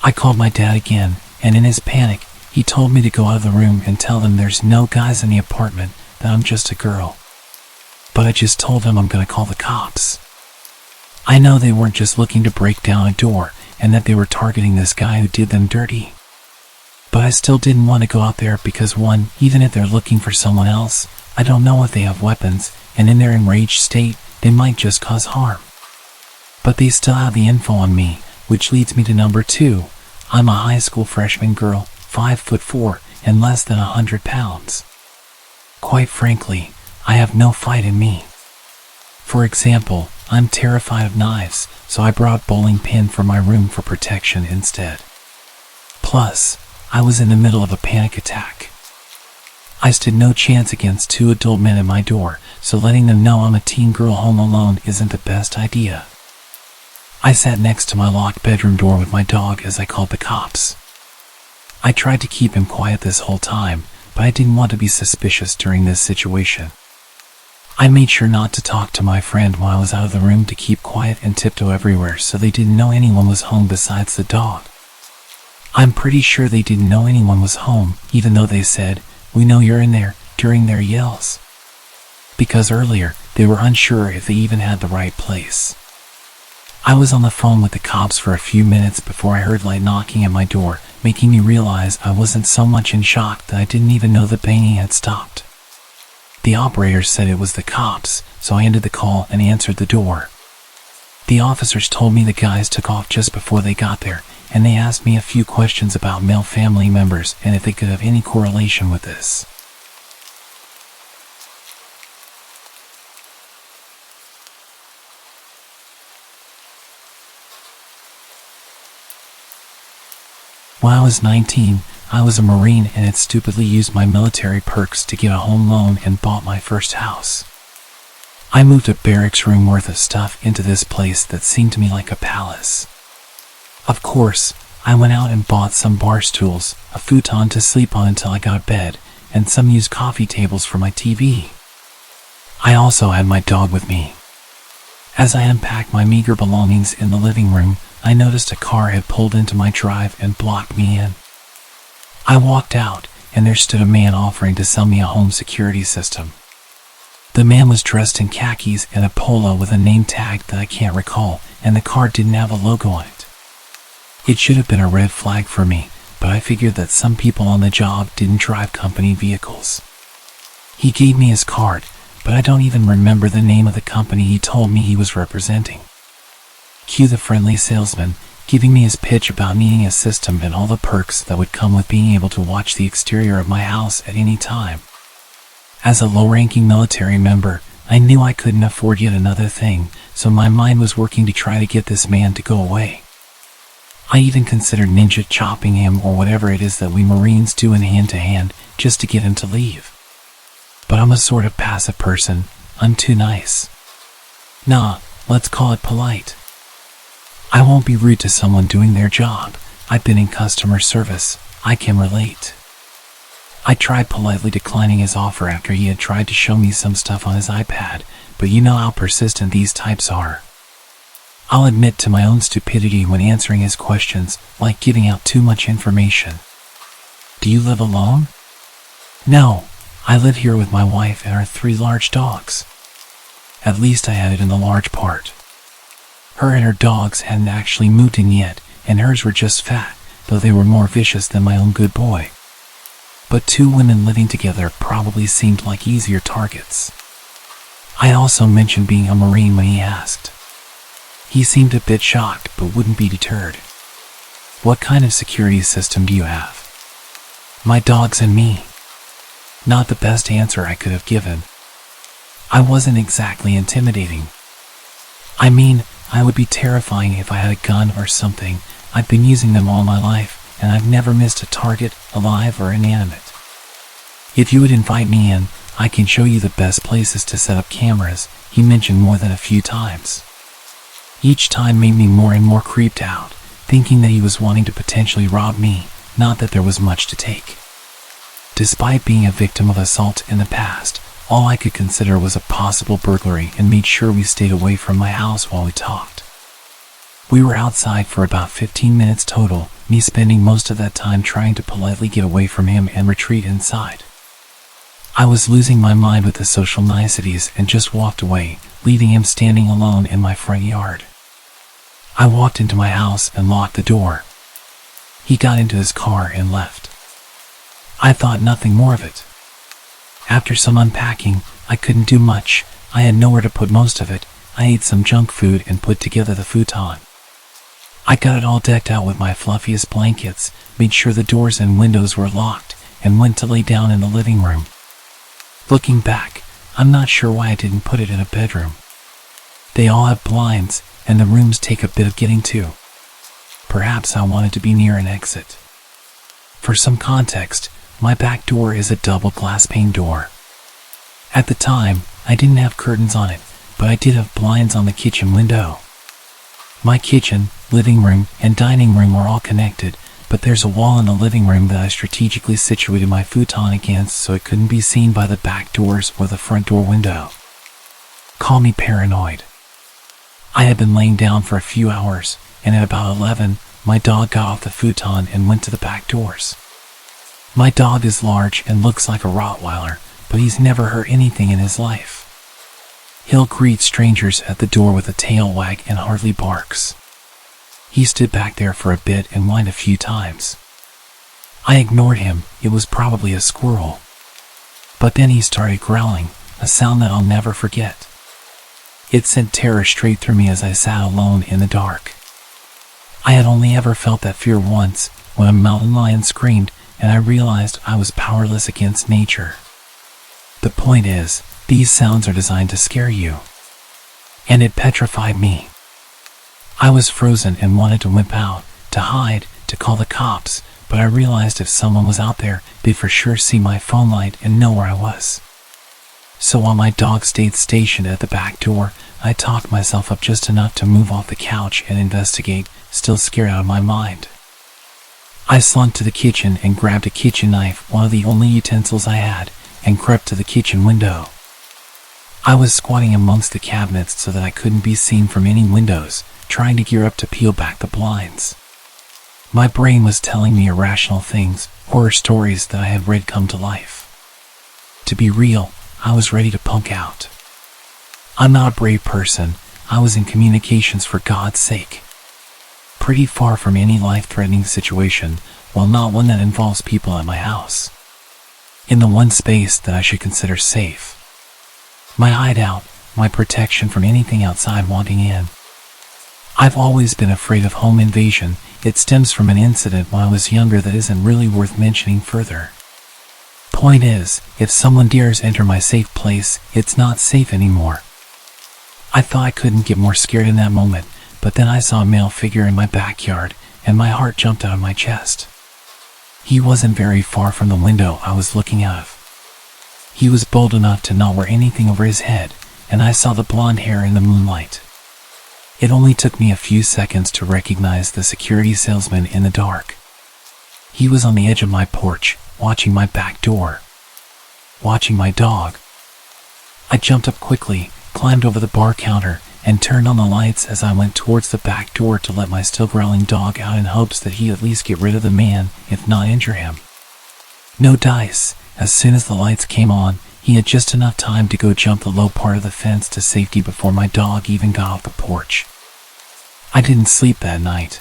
I called my dad again, and in his panic, he told me to go out of the room and tell them there's no guys in the apartment, that I'm just a girl. But I just told him I'm gonna call the cops. I know they weren't just looking to break down a door, and that they were targeting this guy who did them dirty. But I still didn't want to go out there because one, even if they're looking for someone else, I don't know if they have weapons, and in their enraged state, they might just cause harm. But they still have the info on me, which leads me to number 2. I'm a high school freshman girl, 5'4", and less than 100 pounds. Quite frankly, I have no fight in me. For example, I'm terrified of knives, so I brought a bowling pin from my room for protection instead. Plus, I was in the middle of a panic attack. I stood no chance against 2 adult men at my door, so letting them know I'm a teen girl home alone isn't the best idea. I sat next to my locked bedroom door with my dog as I called the cops. I tried to keep him quiet this whole time, but I didn't want to be suspicious during this situation. I made sure not to talk to my friend while I was out of the room to keep quiet and tiptoe everywhere so they didn't know anyone was home besides the dog. I'm pretty sure they didn't know anyone was home, even though they said, "We know you're in there," during their yells. Because earlier, they were unsure if they even had the right place. I was on the phone with the cops for a few minutes before I heard light knocking at my door, making me realize I wasn't so much in shock that I didn't even know the banging had stopped. The operator said it was the cops, so I ended the call and answered the door. The officers told me the guys took off just before they got there, and they asked me a few questions about male family members and if they could have any correlation with this. When I was 19, I was a Marine and had stupidly used my military perks to get a home loan and bought my first house. I moved a barracks room worth of stuff into this place that seemed to me like a palace. Of course, I went out and bought some bar stools, a futon to sleep on until I got a bed, and some used coffee tables for my TV. I also had my dog with me. As I unpacked my meager belongings in the living room, I noticed a car had pulled into my drive and blocked me in. I walked out, and there stood a man offering to sell me a home security system. The man was dressed in khakis and a polo with a name tag that I can't recall, and the car didn't have a logo on it. It should have been a red flag for me, but I figured that some people on the job didn't drive company vehicles. He gave me his card, but I don't even remember the name of the company he told me he was representing. Cue the friendly salesman, giving me his pitch about needing a system and all the perks that would come with being able to watch the exterior of my house at any time. As a low-ranking military member, I knew I couldn't afford yet another thing, so my mind was working to try to get this man to go away. I even considered ninja chopping him or whatever it is that we Marines do in hand-to-hand just to get him to leave. But I'm a sort of passive person. I'm too nice. Nah, let's call it polite. I won't be rude to someone doing their job. I've been in customer service. I can relate. I tried politely declining his offer after he had tried to show me some stuff on his iPad, but you know how persistent these types are. I'll admit to my own stupidity when answering his questions, like giving out too much information. Do you live alone? No, I live here with my wife and our 3 large dogs. At least I added in the large part. Her and her dogs hadn't actually moved in yet, and hers were just fat, though they were more vicious than my own good boy. But 2 women living together probably seemed like easier targets. I also mentioned being a Marine when he asked. He seemed a bit shocked, but wouldn't be deterred. What kind of security system do you have? My dogs and me. Not the best answer I could have given. I wasn't exactly intimidating. I mean, I would be terrifying if I had a gun or something. I've been using them all my life, and I've never missed a target, alive or inanimate. If you would invite me in, I can show you the best places to set up cameras, he mentioned more than a few times. Each time made me more and more creeped out, thinking that he was wanting to potentially rob me, not that there was much to take. Despite being a victim of assault in the past, all I could consider was a possible burglary and made sure we stayed away from my house while we talked. We were outside for about 15 minutes total, me spending most of that time trying to politely get away from him and retreat inside. I was losing my mind with the social niceties and just walked away, leaving him standing alone in my front yard. I walked into my house and locked the door. He got into his car and left. I thought nothing more of it. After some unpacking, I couldn't do much. I had nowhere to put most of it. I ate some junk food and put together the futon. I got it all decked out with my fluffiest blankets, made sure the doors and windows were locked, and went to lay down in the living room. Looking back, I'm not sure why I didn't put it in a bedroom. They all have blinds, and the rooms take a bit of getting to. Perhaps I wanted to be near an exit. For some context, my back door is a double glass pane door. At the time, I didn't have curtains on it, but I did have blinds on the kitchen window. My kitchen, living room, and dining room are all connected, but there's a wall in the living room that I strategically situated my futon against so it couldn't be seen by the back doors or the front door window. Call me paranoid. I had been laying down for a few hours, and at about 11, my dog got off the futon and went to the back doors. My dog is large and looks like a Rottweiler, but he's never hurt anything in his life. He'll greet strangers at the door with a tail wag and hardly barks. He stood back there for a bit and whined a few times. I ignored him. It was probably a squirrel. But then he started growling, a sound that I'll never forget. It sent terror straight through me as I sat alone in the dark. I had only ever felt that fear once, when a mountain lion screamed, and I realized I was powerless against nature. The point is, these sounds are designed to scare you. And it petrified me. I was frozen and wanted to whip out, to hide, to call the cops, but I realized if someone was out there, they'd for sure see my phone light and know where I was. So while my dog stayed stationed at the back door, I talked myself up just enough to move off the couch and investigate, still scared out of my mind. I slunk to the kitchen and grabbed a kitchen knife, one of the only utensils I had, and crept to the kitchen window. I was squatting amongst the cabinets so that I couldn't be seen from any windows, trying to gear up to peel back the blinds. My brain was telling me irrational things, horror stories that I had read come to life. To be real, I was ready to punk out. I'm not a brave person. I was in communications for God's sake. Pretty far from any life-threatening situation, while not one that involves people at my house. In the one space that I should consider safe. My hideout, my protection from anything outside wanting in. I've always been afraid of home invasion. It stems from an incident when I was younger that isn't really worth mentioning further. Point is, if someone dares enter my safe place, it's not safe anymore. I thought I couldn't get more scared in that moment, but then I saw a male figure in my backyard, and my heart jumped out of my chest. He wasn't very far from the window I was looking out of. He was bold enough to not wear anything over his head, and I saw the blonde hair in the moonlight. It only took me a few seconds to recognize the security salesman in the dark. He was on the edge of my porch, watching my back door. Watching my dog. I jumped up quickly, climbed over the bar counter, and turned on the lights as I went towards the back door to let my still growling dog out in hopes that he'd at least get rid of the man, if not injure him. No dice. As soon as the lights came on, he had just enough time to go jump the low part of the fence to safety before my dog even got off the porch. I didn't sleep that night.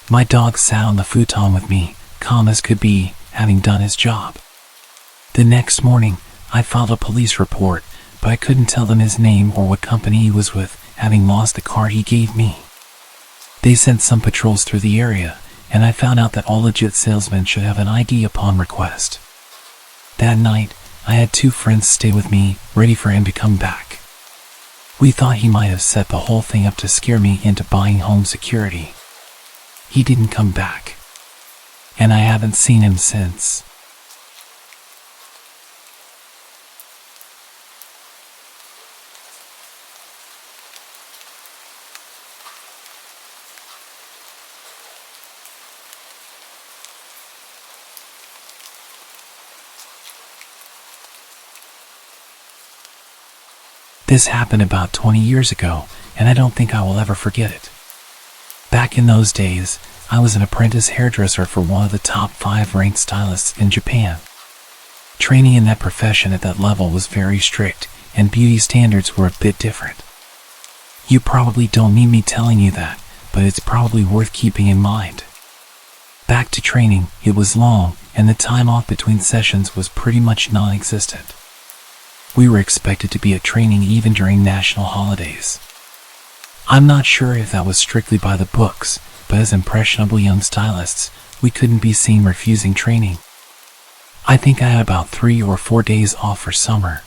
My dog sat on the futon with me, calm as could be, having done his job. The next morning, I filed a police report, but I couldn't tell them his name or what company he was with, having lost the car he gave me. They sent some patrols through the area, and I found out that all legit salesmen should have an ID upon request. That night, I had 2 friends stay with me, ready for him to come back. We thought he might have set the whole thing up to scare me into buying home security. He didn't come back. And I haven't seen him since. This happened about 20 years ago, and I don't think I will ever forget it. Back in those days, I was an apprentice hairdresser for one of the top 5 ranked stylists in Japan. Training in that profession at that level was very strict, and beauty standards were a bit different. You probably don't need me telling you that, but it's probably worth keeping in mind. Back to training, it was long, and the time off between sessions was pretty much non-existent. We were expected to be at training even during national holidays. I'm not sure if that was strictly by the books, but as impressionable young stylists, we couldn't be seen refusing training. I think I had about 3 or 4 days off for summer.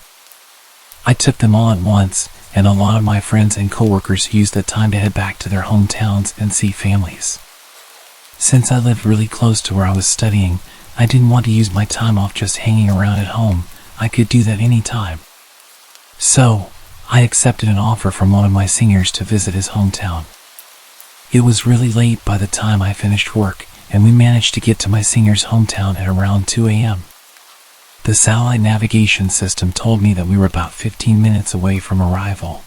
I took them all at once, and a lot of my friends and coworkers used that time to head back to their hometowns and see families. Since I lived really close to where I was studying, I didn't want to use my time off just hanging around at home. I could do that any time. So, I accepted an offer from one of my seniors to visit his hometown. It was really late by the time I finished work, and we managed to get to my senior's hometown at around 2 a.m. The satellite navigation system told me that we were about 15 minutes away from arrival.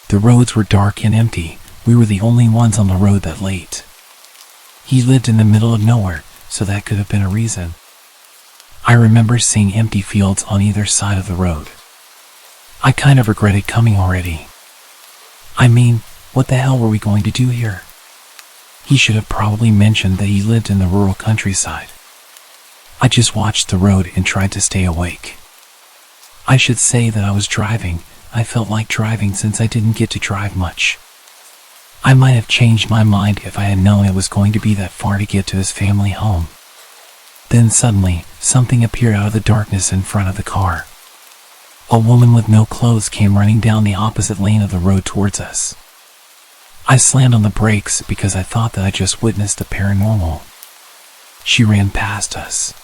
The roads were dark and empty. We were the only ones on the road that late. He lived in the middle of nowhere, so that could have been a reason. I remember seeing empty fields on either side of the road. I kind of regretted coming already. I mean, what the hell were we going to do here? He should have probably mentioned that he lived in the rural countryside. I just watched the road and tried to stay awake. I should say that I was driving. I felt like driving since I didn't get to drive much. I might have changed my mind if I had known it was going to be that far to get to his family home. Then suddenly, something appeared out of the darkness in front of the car. A woman with no clothes came running down the opposite lane of the road towards us. I slammed on the brakes because I thought that I just witnessed the paranormal. She ran past us.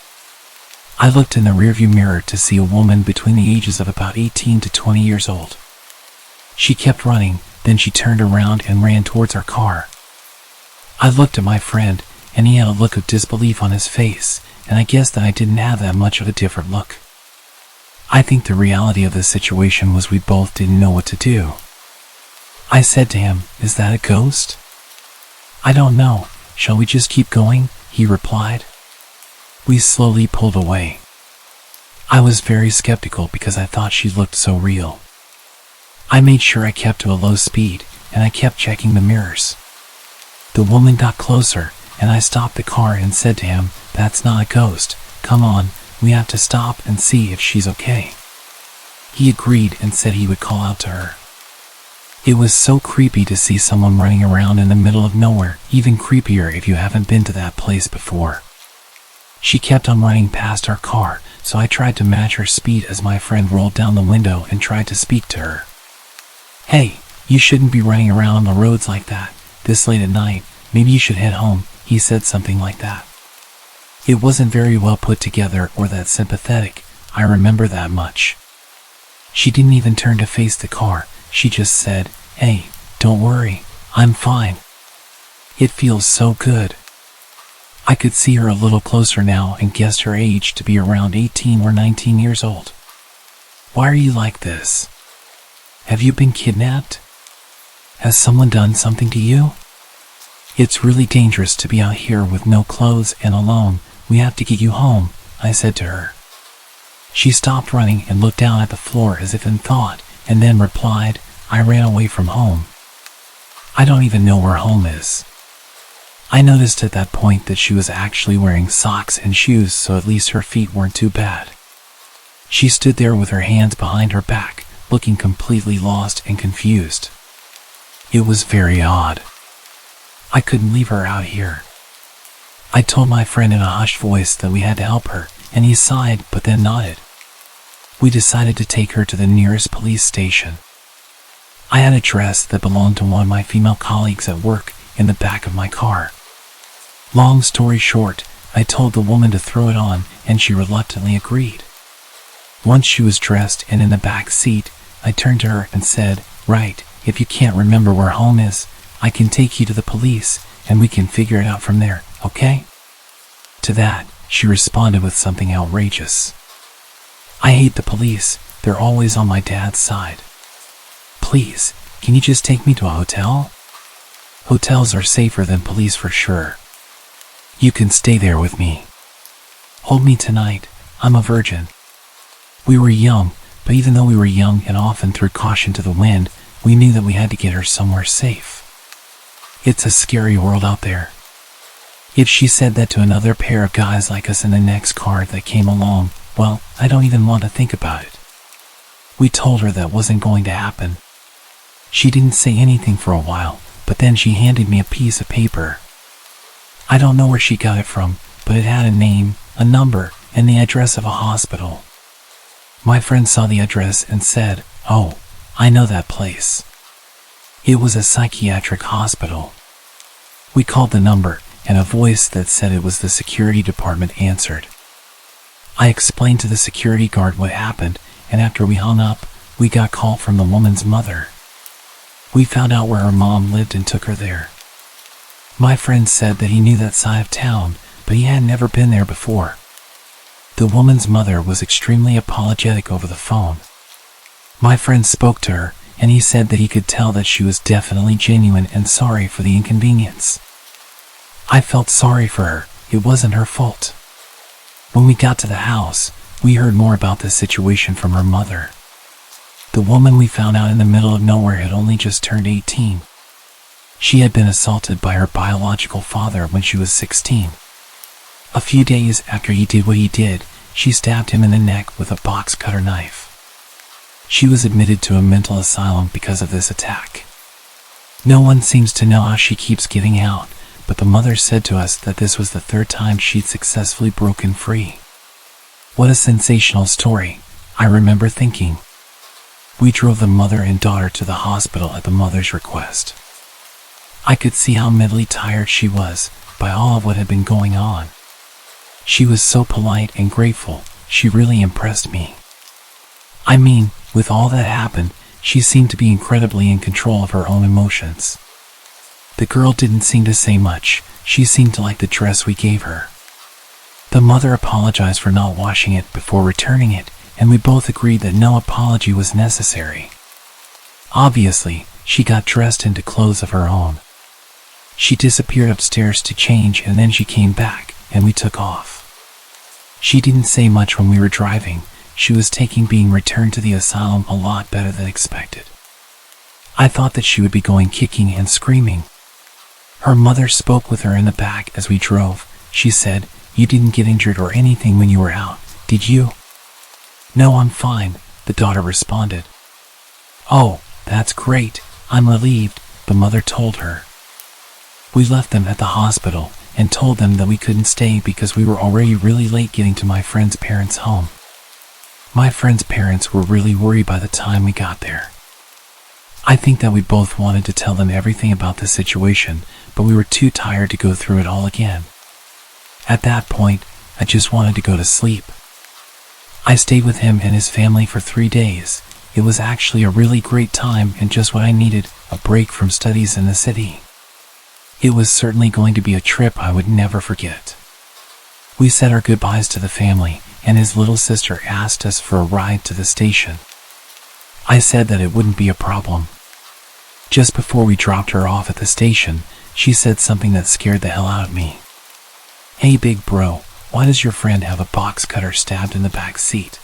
I looked in the rearview mirror to see a woman between the ages of about 18 to 20 years old. She kept running, then she turned around and ran towards our car. I looked at my friend, and he had a look of disbelief on his face, and I guessed that I didn't have that much of a different look. I think the reality of the situation was we both didn't know what to do. I said to him, "Is that a ghost?" "I don't know. Shall we just keep going?" he replied. We slowly pulled away. I was very skeptical because I thought she looked so real. I made sure I kept to a low speed, and I kept checking the mirrors. The woman got closer, and I stopped the car and said to him, "That's not a ghost. Come on, we have to stop and see if she's okay." He agreed and said he would call out to her. It was so creepy to see someone running around in the middle of nowhere, even creepier if you haven't been to that place before. She kept on running past our car, so I tried to match her speed as my friend rolled down the window and tried to speak to her. "Hey, you shouldn't be running around on the roads like that, this late at night. Maybe you should head home," he said something like that. It wasn't very well put together or that sympathetic, I remember that much. She didn't even turn to face the car, she just said, "Hey, don't worry, I'm fine." It feels so good. I could see her a little closer now and guessed her age to be around 18 or 19 years old. "Why are you like this? Have you been kidnapped? Has someone done something to you? It's really dangerous to be out here with no clothes and alone. We have to get you home," I said to her. She stopped running and looked down at the floor as if in thought, and then replied, "I ran away from home. I don't even know where home is." I noticed at that point that she was actually wearing socks and shoes, so at least her feet weren't too bad. She stood there with her hands behind her back, looking completely lost and confused. It was very odd. I couldn't leave her out here. I told my friend in a hushed voice that we had to help her, and he sighed but then nodded. We decided to take her to the nearest police station. I had a dress that belonged to one of my female colleagues at work in the back of my car. Long story short, I told the woman to throw it on, and she reluctantly agreed. Once she was dressed and in the back seat, I turned to her and said, "Right, if you can't remember where home is, I can take you to the police, and we can figure it out from there, okay?" To that, she responded with something outrageous. "I hate the police. They're always on my dad's side. Please, can you just take me to a hotel? Hotels are safer than police for sure. You can stay there with me. Hold me tonight. I'm a virgin." We were young, but even though we were young and often threw caution to the wind, we knew that we had to get her somewhere safe. It's a scary world out there. If she said that to another pair of guys like us in the next car that came along, well, I don't even want to think about it. We told her that wasn't going to happen. She didn't say anything for a while, but then she handed me a piece of paper. I don't know where she got it from, but it had a name, a number, and the address of a hospital. My friend saw the address and said, "Oh, I know that place." It was a psychiatric hospital. We called the number, and a voice that said it was the security department answered. I explained to the security guard what happened, and after we hung up, we got a call from the woman's mother. We found out where her mom lived and took her there. My friend said that he knew that side of town, but he had never been there before. The woman's mother was extremely apologetic over the phone. My friend spoke to her, and he said that he could tell that she was definitely genuine and sorry for the inconvenience. I felt sorry for her. It wasn't her fault. When we got to the house, we heard more about the situation from her mother. The woman we found out in the middle of nowhere had only just turned 18. She had been assaulted by her biological father when she was 16. A few days after he did what he did, she stabbed him in the neck with a box cutter knife. She was admitted to a mental asylum because of this attack. No one seems to know how she keeps getting out, but the mother said to us that this was the third time she'd successfully broken free. What a sensational story, I remember thinking. We drove the mother and daughter to the hospital at the mother's request. I could see how mentally tired she was by all of what had been going on. She was so polite and grateful, she really impressed me. I mean, with all that happened, she seemed to be incredibly in control of her own emotions. The girl didn't seem to say much, she seemed to like the dress we gave her. The mother apologized for not washing it before returning it, and we both agreed that no apology was necessary. Obviously, she got dressed into clothes of her own. She disappeared upstairs to change and then she came back, and we took off. She didn't say much when we were driving. She was taking being returned to the asylum a lot better than expected. I thought that she would be going kicking and screaming. Her mother spoke with her in the back as we drove. She said, "You didn't get injured or anything when you were out, did you?" "No, I'm fine," the daughter responded. "Oh, that's great, I'm relieved," the mother told her. We left them at the hospital and told them that we couldn't stay because we were already really late getting to my friend's parents' home. My friend's parents were really worried by the time we got there. I think that we both wanted to tell them everything about the situation, but we were too tired to go through it all again. At that point, I just wanted to go to sleep. I stayed with him and his family for 3 days. It was actually a really great time and just what I needed, a break from studies in the city. It was certainly going to be a trip I would never forget. We said our goodbyes to the family, and his little sister asked us for a ride to the station. I said that it wouldn't be a problem. Just before we dropped her off at the station, she said something that scared the hell out of me. "Hey big bro, why does your friend have a box cutter stabbed in the back seat?"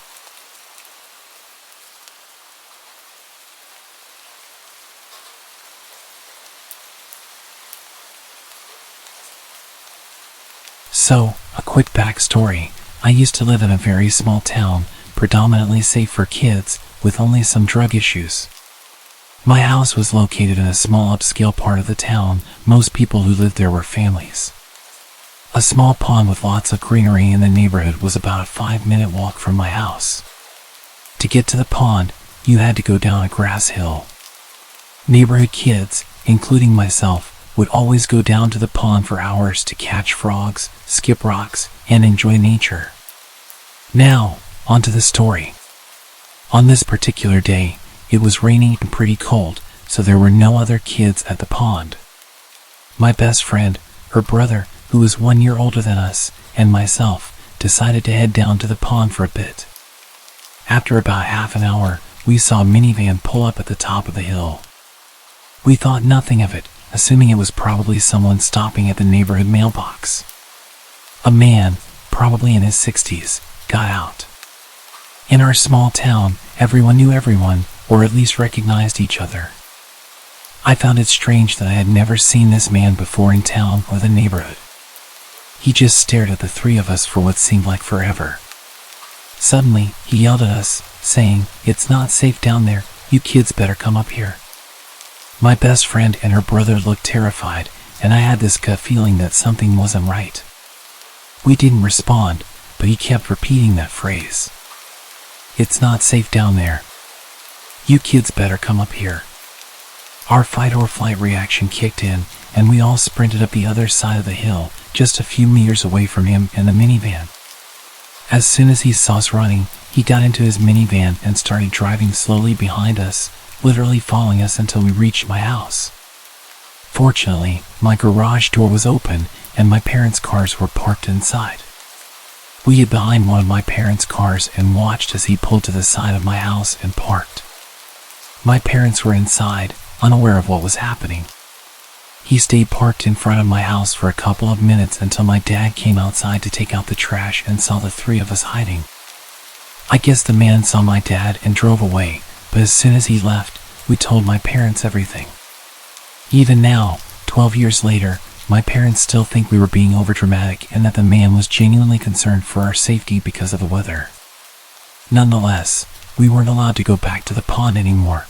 So, a quick backstory. I used to live in a very small town, predominantly safe for kids, with only some drug issues. My house was located in a small upscale part of the town. Most people who lived there were families. A small pond with lots of greenery in the neighborhood was about a 5-minute walk from my house. To get to the pond, you had to go down a grass hill. Neighborhood kids, including myself, would always go down to the pond for hours to catch frogs, skip rocks, and enjoy nature. Now, on to the story. On this particular day, it was raining and pretty cold, so there were no other kids at the pond. My best friend, her brother, who was 1 year older than us, and myself, decided to head down to the pond for a bit. After about half an hour, we saw a minivan pull up at the top of the hill. We thought nothing of it, assuming it was probably someone stopping at the neighborhood mailbox. A man, probably in his 60s, got out. In our small town, everyone knew everyone, or at least recognized each other. I found it strange that I had never seen this man before in town or the neighborhood. He just stared at the three of us for what seemed like forever. Suddenly, he yelled at us, saying, "It's not safe down there, you kids better come up here." My best friend and her brother looked terrified, and I had this gut feeling that something wasn't right. We didn't respond, but he kept repeating that phrase. "It's not safe down there. You kids better come up here." Our fight or flight reaction kicked in, and we all sprinted up the other side of the hill, just a few meters away from him and the minivan. As soon as he saw us running, he got into his minivan and started driving slowly behind us, literally following us until we reached my house. Fortunately, my garage door was open and my parents' cars were parked inside. We hid behind one of my parents' cars and watched as he pulled to the side of my house and parked. My parents were inside, unaware of what was happening. He stayed parked in front of my house for a couple of minutes until my dad came outside to take out the trash and saw the three of us hiding. I guess the man saw my dad and drove away, but as soon as he left, we told my parents everything. Even now, 12 years later, my parents still think we were being overdramatic and that the man was genuinely concerned for our safety because of the weather. Nonetheless, we weren't allowed to go back to the pond anymore.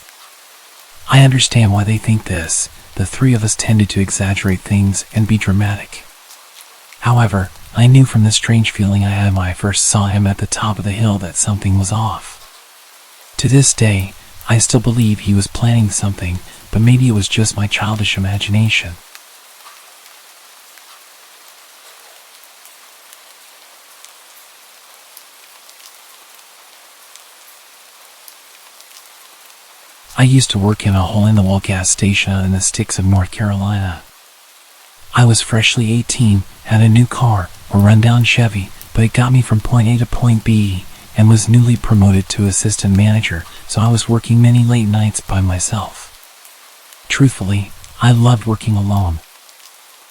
I understand why they think this. The three of us tended to exaggerate things and be dramatic. However, I knew from the strange feeling I had when I first saw him at the top of the hill that something was off. To this day, I still believe he was planning something, but maybe it was just my childish imagination. I used to work in a hole-in-the-wall gas station in the sticks of North Carolina. I was freshly 18, had a new car, a rundown Chevy, but it got me from point A to point B, and was newly promoted to assistant manager, so I was working many late nights by myself. Truthfully, I loved working alone.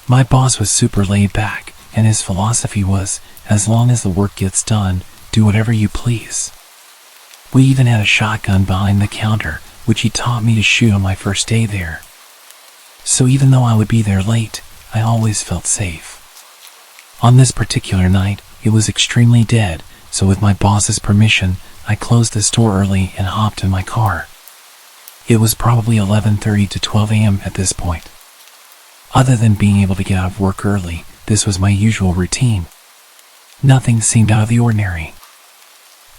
My boss was super laid back, and his philosophy was, as long as the work gets done, do whatever you please. We even had a shotgun behind the counter, which he taught me to shoot on my first day there. So even though I would be there late, I always felt safe. On this particular night, it was extremely dead, so with my boss's permission, I closed the store early and hopped in my car. It was probably 11:30 to 12 a.m. at this point. Other than being able to get out of work early, this was my usual routine. Nothing seemed out of the ordinary.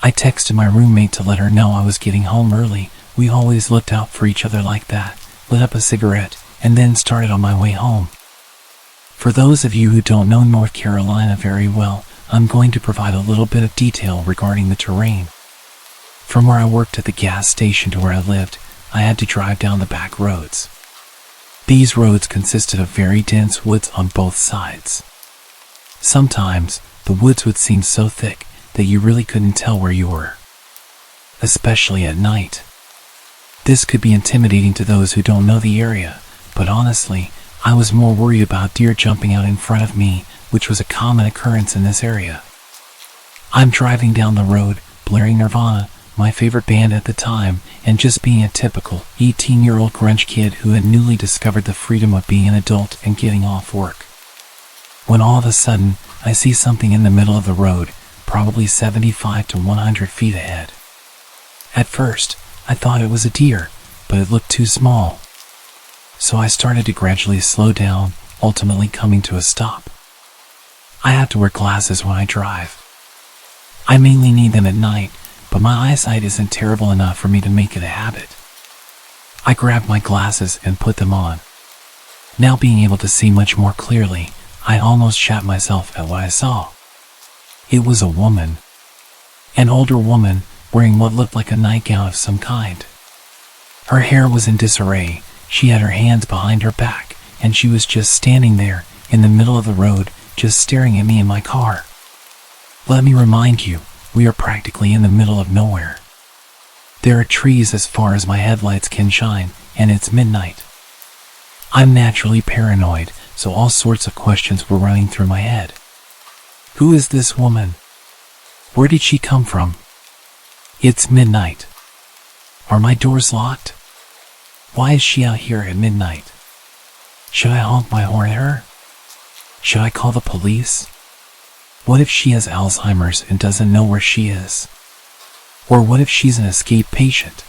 I texted my roommate to let her know I was getting home early. We always looked out for each other like that, lit up a cigarette, and then started on my way home. For those of you who don't know North Carolina very well, I'm going to provide a little bit of detail regarding the terrain. From where I worked at the gas station to where I lived, I had to drive down the back roads. These roads consisted of very dense woods on both sides. Sometimes, the woods would seem so thick that you really couldn't tell where you were, especially at night. This could be intimidating to those who don't know the area, but honestly, I was more worried about deer jumping out in front of me, which was a common occurrence in this area. I'm driving down the road, blaring Nirvana, my favorite band at the time, and just being a typical 18-year-old grunge kid who had newly discovered the freedom of being an adult and getting off work. When all of a sudden, I see something in the middle of the road, probably 75 to 100 feet ahead. At first, I thought it was a deer, but it looked too small. So I started to gradually slow down, ultimately coming to a stop. I have to wear glasses when I drive. I mainly need them at night, but my eyesight isn't terrible enough for me to make it a habit. I grabbed my glasses and put them on. Now being able to see much more clearly, I almost shat myself at what I saw. It was a woman. An older woman, wearing what looked like a nightgown of some kind. Her hair was in disarray, she had her hands behind her back, and she was just standing there, in the middle of the road, just staring at me in my car. Let me remind you, we are practically in the middle of nowhere. There are trees as far as my headlights can shine, and it's midnight. I'm naturally paranoid, so all sorts of questions were running through my head. Who is this woman? Where did she come from? It's midnight. Are my doors locked? Why is she out here at midnight? Should I honk my horn at her? Should I call the police? What if she has Alzheimer's and doesn't know where she is? Or what if she's an escaped patient?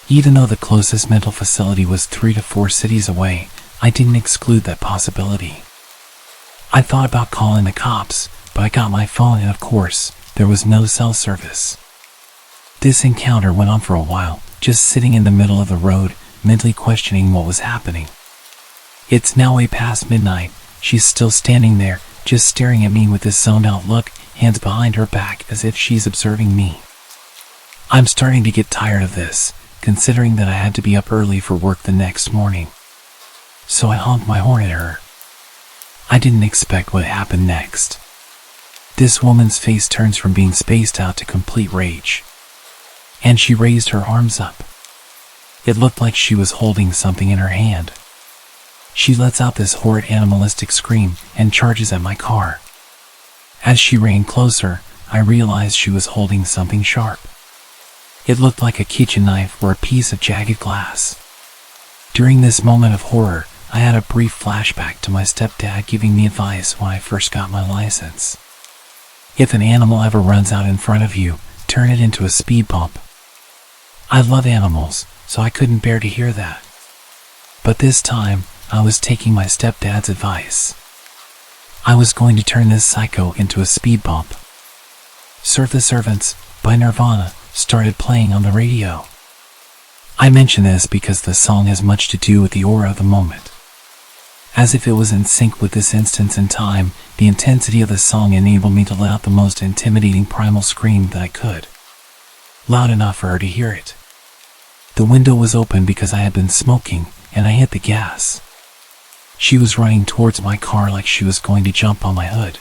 Even though the closest mental facility was 3 to 4 cities away, I didn't exclude that possibility. I thought about calling the cops, but I got my phone and of course, there was no cell service. This encounter went on for a while, just sitting in the middle of the road, mentally questioning what was happening. It's now way past midnight. She's still standing there, just staring at me with this zoned-out look, hands behind her back as if she's observing me. I'm starting to get tired of this, considering that I had to be up early for work the next morning. So I honked my horn at her. I didn't expect what happened next. This woman's face turns from being spaced out to complete rage. And she raised her arms up. It looked like she was holding something in her hand. She lets out this horrid animalistic scream and charges at my car. As she ran closer, I realized she was holding something sharp. It looked like a kitchen knife or a piece of jagged glass. During this moment of horror, I had a brief flashback to my stepdad giving me advice when I first got my license. If an animal ever runs out in front of you, turn it into a speed bump, I love animals, so I couldn't bear to hear that. But this time, I was taking my stepdad's advice. I was going to turn this psycho into a speed bump. Serve the Servants by Nirvana started playing on the radio. I mention this because the song has much to do with the aura of the moment. As if it was in sync with this instance in time, the intensity of the song enabled me to let out the most intimidating primal scream that I could. Loud enough for her to hear it. The window was open because I had been smoking, and I hit the gas. She was running towards my car like she was going to jump on my hood.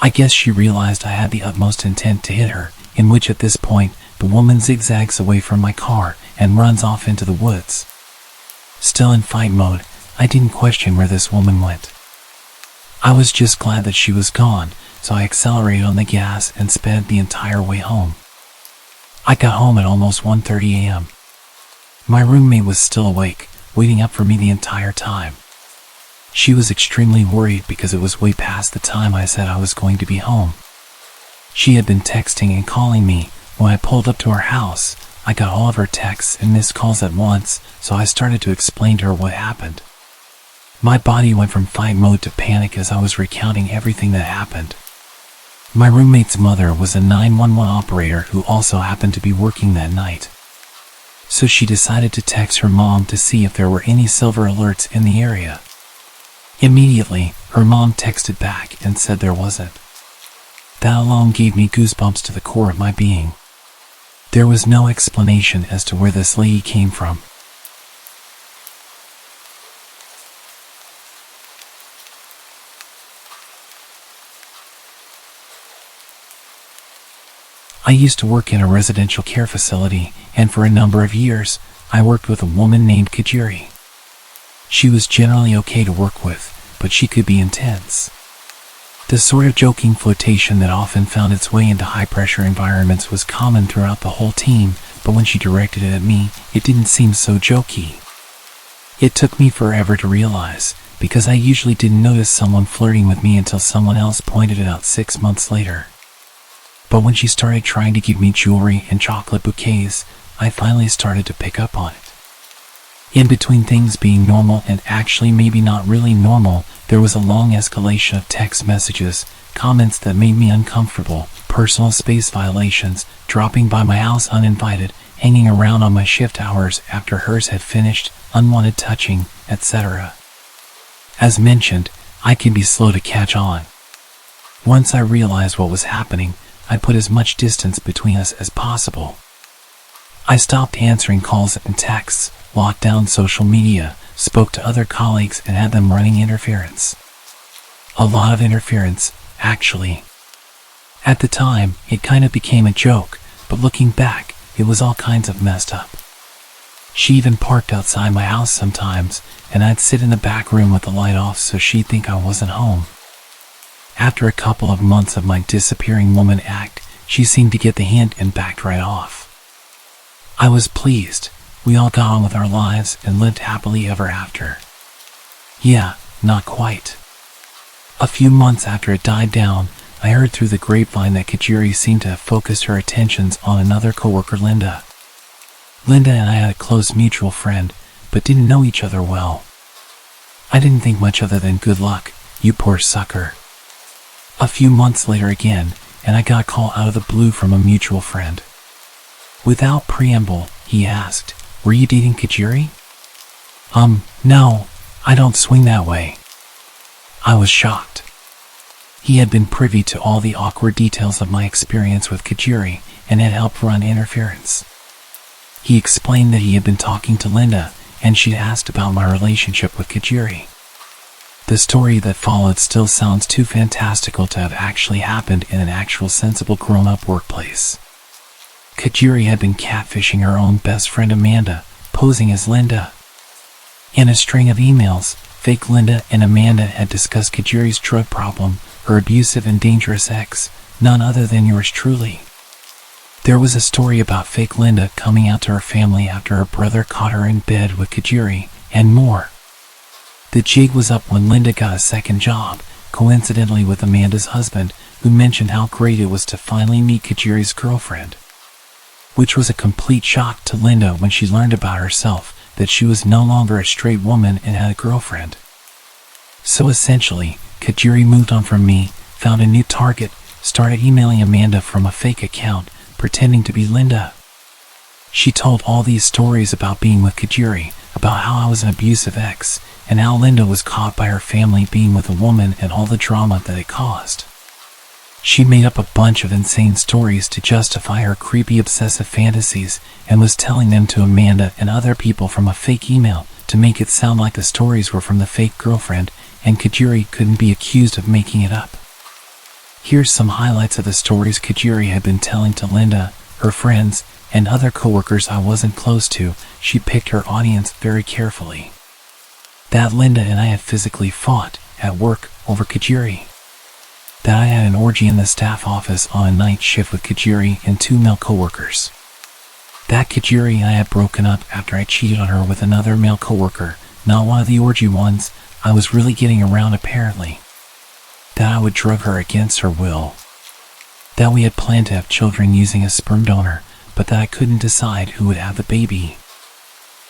I guess she realized I had the utmost intent to hit her, in which at this point, the woman zigzags away from my car and runs off into the woods. Still in fight mode, I didn't question where this woman went. I was just glad that she was gone, so I accelerated on the gas and sped the entire way home. I got home at almost 1:30 a.m. My roommate was still awake, waiting up for me the entire time. She was extremely worried because it was way past the time I said I was going to be home. She had been texting and calling me. When I pulled up to her house, I got all of her texts and missed calls at once, so I started to explain to her what happened. My body went from fight mode to panic as I was recounting everything that happened. My roommate's mother was a 911 operator who also happened to be working that night. So she decided to text her mom to see if there were any silver alerts in the area. Immediately, her mom texted back and said there wasn't. That alone gave me goosebumps to the core of my being. There was no explanation as to where this lady came from. I used to work in a residential care facility, and for a number of years, I worked with a woman named Kajiri. She was generally okay to work with, but she could be intense. The sort of joking flirtation that often found its way into high-pressure environments was common throughout the whole team, but when she directed it at me, it didn't seem so jokey. It took me forever to realize, because I usually didn't notice someone flirting with me until someone else pointed it out 6 months later. But when she started trying to give me jewelry and chocolate bouquets, I finally started to pick up on it. In between things being normal and actually maybe not really normal, there was a long escalation of text messages, comments that made me uncomfortable, personal space violations, dropping by my house uninvited, hanging around on my shift hours after hers had finished, unwanted touching, etc. As mentioned, I can be slow to catch on. Once I realized what was happening, I put as much distance between us as possible. I stopped answering calls and texts, locked down social media, spoke to other colleagues and had them running interference. A lot of interference, actually. At the time, it kind of became a joke, but looking back, it was all kinds of messed up. She even parked outside my house sometimes, and I'd sit in the back room with the light off so she'd think I wasn't home. After a couple of months of my disappearing woman act, she seemed to get the hint and backed right off. I was pleased. We all got on with our lives and lived happily ever after. Yeah, not quite. A few months after it died down, I heard through the grapevine that Kajiri seemed to have focused her attentions on another coworker, Linda. Linda and I had a close mutual friend, but didn't know each other well. I didn't think much other than good luck, you poor sucker. A few months later again, and I got a call out of the blue from a mutual friend. Without preamble, he asked, "Were you dating Kajiri?" No, I don't swing that way. I was shocked. He had been privy to all the awkward details of my experience with Kajiri and had helped run interference. He explained that he had been talking to Linda, and she'd asked about my relationship with Kajiri. The story that followed still sounds too fantastical to have actually happened in an actual sensible grown-up workplace. Kajiri had been catfishing her own best friend Amanda, posing as Linda. In a string of emails, fake Linda and Amanda had discussed Kajiri's drug problem, her abusive and dangerous ex, none other than yours truly. There was a story about fake Linda coming out to her family after her brother caught her in bed with Kajiri, and more. The jig was up when Linda got a second job, coincidentally with Amanda's husband, who mentioned how great it was to finally meet Kajiri's girlfriend. which was a complete shock to Linda when she learned about herself that she was no longer a straight woman and had a girlfriend. So essentially, Kajiri moved on from me, found a new target, started emailing Amanda from a fake account, pretending to be Linda. She told all these stories about being with Kajiri, about how I was an abusive ex, and how Linda was caught by her family being with a woman and all the drama that it caused. She made up a bunch of insane stories to justify her creepy obsessive fantasies and was telling them to Amanda and other people from a fake email to make it sound like the stories were from the fake girlfriend and Kajiri couldn't be accused of making it up. Here's some highlights of the stories Kajiri had been telling to Linda, her friends, and other coworkers I wasn't close to. She picked her audience very carefully. That Linda and I had physically fought at work over Kajiri. That I had an orgy in the staff office on a night shift with Kajiri and 2 male coworkers. That Kajiri and I had broken up after I cheated on her with another male coworker, not one of the orgy ones. I was really getting around apparently. That I would drug her against her will. That we had planned to have children using a sperm donor, but that I couldn't decide who would have the baby.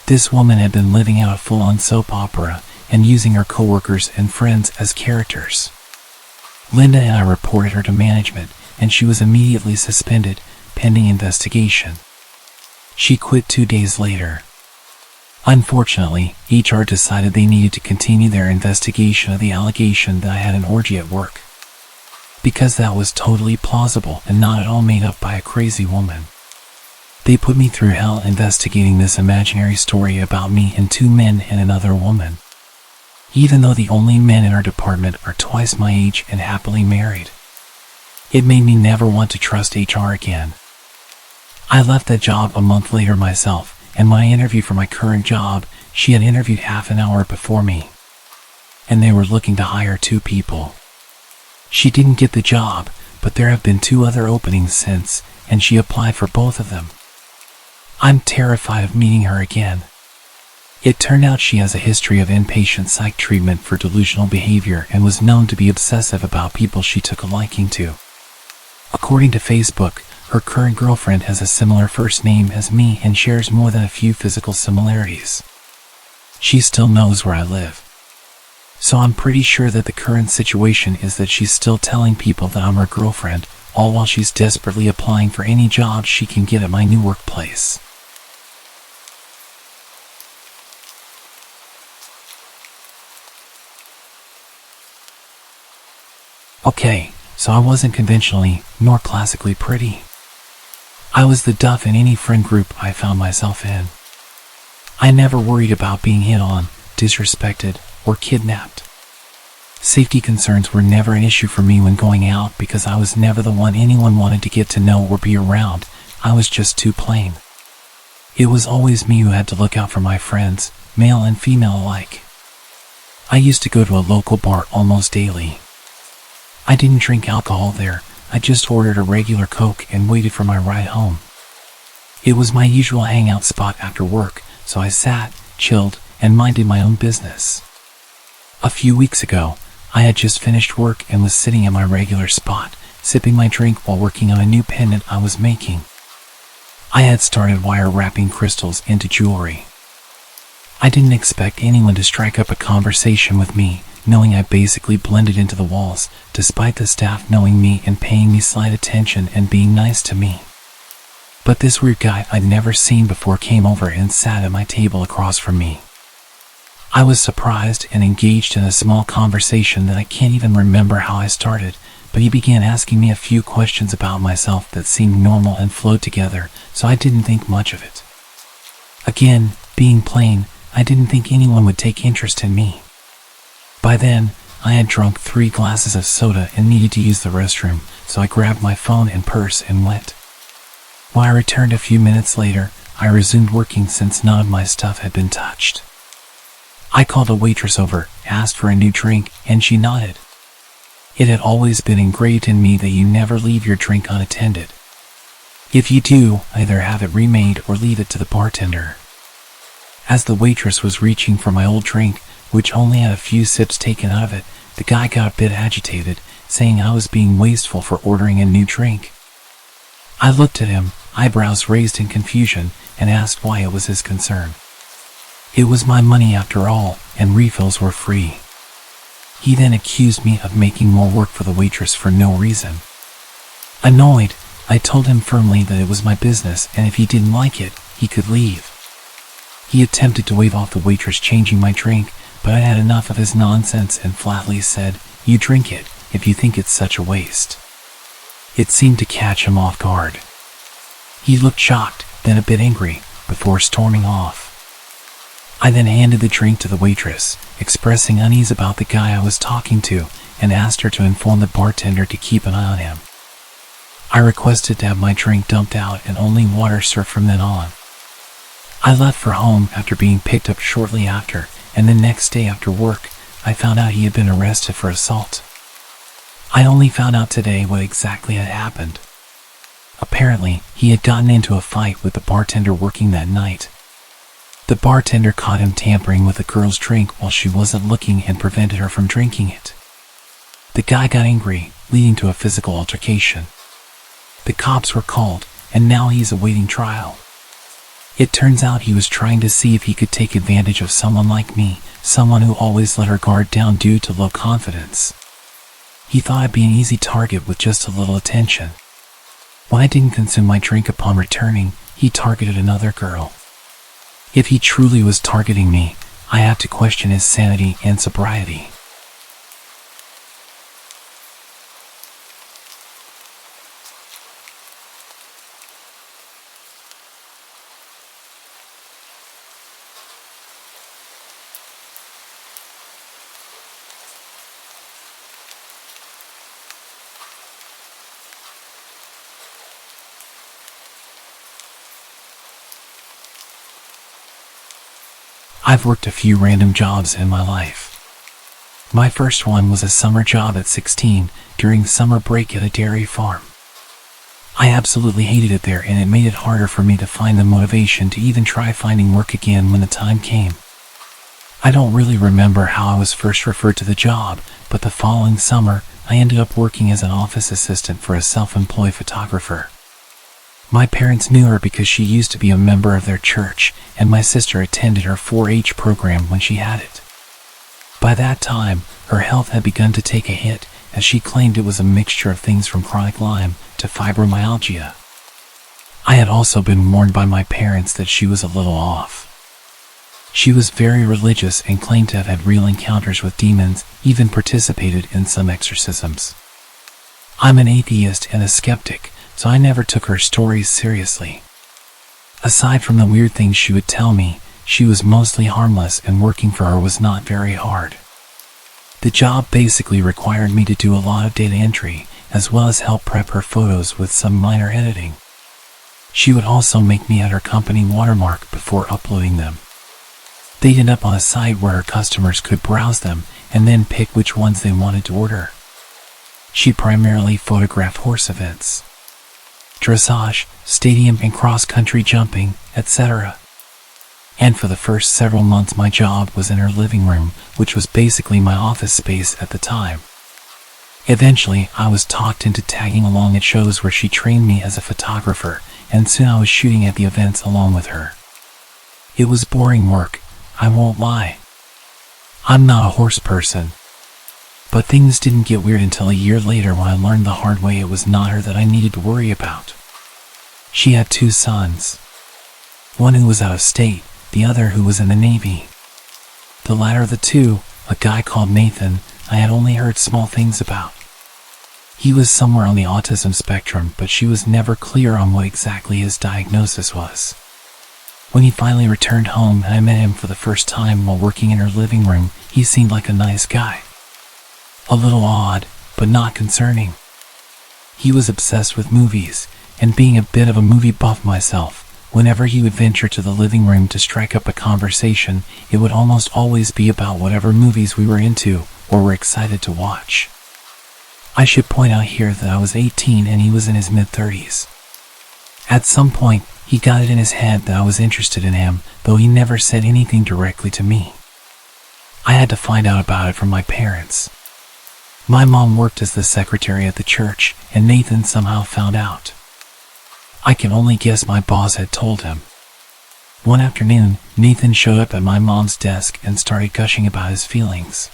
This woman had been living out a full-on soap opera and using her coworkers and friends as characters. Linda and I reported her to management, and she was immediately suspended, pending investigation. She quit 2 days later. Unfortunately, HR decided they needed to continue their investigation of the allegation that I had an orgy at work, because that was totally plausible and not at all made up by a crazy woman. They put me through hell investigating this imaginary story about me and 2 men and another woman, even though the only men in our department are twice my age and happily married. It made me never want to trust HR again. I left that job a month later myself, and when I interviewed for my current job, she had interviewed half an hour before me, and they were looking to hire 2 people. She didn't get the job, but there have been 2 other openings since, and she applied for both of them. I'm terrified of meeting her again. It turned out she has a history of inpatient psych treatment for delusional behavior and was known to be obsessive about people she took a liking to. According to Facebook, her current girlfriend has a similar first name as me and shares more than a few physical similarities. She still knows where I live. So I'm pretty sure that the current situation is that she's still telling people that I'm her girlfriend, all while she's desperately applying for any job she can get at my new workplace. Okay, so I wasn't conventionally, nor classically pretty. I was the duff in any friend group I found myself in. I never worried about being hit on, disrespected, or kidnapped. Safety concerns were never an issue for me when going out because I was never the one anyone wanted to get to know or be around. I was just too plain. It was always me who had to look out for my friends, male and female alike. I used to go to a local bar almost daily. I didn't drink alcohol there. I just ordered a regular Coke and waited for my ride home. It was my usual hangout spot after work, so I sat, chilled, and minded my own business. A few weeks ago, I had just finished work and was sitting at my regular spot, sipping my drink while working on a new pendant I was making. I had started wire wrapping crystals into jewelry. I didn't expect anyone to strike up a conversation with me, knowing I basically blended into the walls, despite the staff knowing me and paying me slight attention and being nice to me. But this weird guy I'd never seen before came over and sat at my table across from me. I was surprised and engaged in a small conversation that I can't even remember how I started, but he began asking me a few questions about myself that seemed normal and flowed together, so I didn't think much of it. Again, being plain, I didn't think anyone would take interest in me. By then, I had drunk 3 glasses of soda and needed to use the restroom, so I grabbed my phone and purse and went. When I returned a few minutes later, I resumed working since none of my stuff had been touched. I called a waitress over, asked for a new drink, and she nodded. It had always been engraved in me that you never leave your drink unattended. If you do, either have it remade or leave it to the bartender. As the waitress was reaching for my old drink, which only had a few sips taken out of it, the guy got a bit agitated, saying I was being wasteful for ordering a new drink. I looked at him. eyebrows raised in confusion, and asked why it was his concern. It was my money after all, and refills were free. He then accused me of making more work for the waitress for no reason. Annoyed, I told him firmly that it was my business, and if he didn't like it, he could leave. He attempted to wave off the waitress changing my drink, but I had enough of his nonsense and flatly said, "You drink it, if you think it's such a waste." It seemed to catch him off guard. He looked shocked, then a bit angry, before storming off. I then handed the drink to the waitress, expressing unease about the guy I was talking to, and asked her to inform the bartender to keep an eye on him. I requested to have my drink dumped out and only water served from then on. I left for home after being picked up shortly after, and the next day after work, I found out he had been arrested for assault. I only found out today what exactly had happened. Apparently, he had gotten into a fight with the bartender working that night. The bartender caught him tampering with the girl's drink while she wasn't looking and prevented her from drinking it. The guy got angry, leading to a physical altercation. The cops were called, and now he's awaiting trial. It turns out he was trying to see if he could take advantage of someone like me, someone who always let her guard down due to low confidence. He thought I'd be an easy target with just a little attention. When I didn't consume my drink upon returning, he targeted another girl. If he truly was targeting me, I have to question his sanity and sobriety. I've worked a few random jobs in my life. My first one was a summer job at 16 during summer break at a dairy farm. I absolutely hated it there, and it made it harder for me to find the motivation to even try finding work again when the time came. I don't really remember how I was first referred to the job, but the following summer, I ended up working as an office assistant for a self-employed photographer. My parents knew her because she used to be a member of their church, and my sister attended her 4-H program when she had it. By that time, her health had begun to take a hit, as she claimed it was a mixture of things from chronic Lyme to fibromyalgia. I had also been warned by my parents that she was a little off. She was very religious and claimed to have had real encounters with demons, even participated in some exorcisms. I'm an atheist and a skeptic, so I never took her stories seriously. Aside from the weird things she would tell me, she was mostly harmless, and working for her was not very hard. The job basically required me to do a lot of data entry, as well as help prep her photos with some minor editing. She would also make me add her company watermark before uploading them. They'd end up on a site where her customers could browse them and then pick which ones they wanted to order. She primarily photographed horse events, dressage, stadium and cross-country jumping, etc. And for the first several months my job was in her living room, which was basically my office space at the time. Eventually, I was talked into tagging along at shows where she trained me as a photographer, and soon I was shooting at the events along with her. It was boring work, I won't lie. I'm not a horse person. But things didn't get weird until a year later when I learned the hard way it was not her that I needed to worry about. She had 2 sons. One who was out of state, the other who was in the Navy. The latter of the two, a guy called Nathan, I had only heard small things about. He was somewhere on the autism spectrum, but she was never clear on what exactly his diagnosis was. When he finally returned home and I met him for the first time while working in her living room, he seemed like a nice guy. A little odd, but not concerning. He was obsessed with movies, and being a bit of a movie buff myself, whenever he would venture to the living room to strike up a conversation, it would almost always be about whatever movies we were into or were excited to watch. I should point out here that I was 18 and he was in his mid-30s. At some point, he got it in his head that I was interested in him, though he never said anything directly to me. I had to find out about it from my parents. My mom worked as the secretary at the church, and Nathan somehow found out. I can only guess my boss had told him. One afternoon, Nathan showed up at my mom's desk and started gushing about his feelings.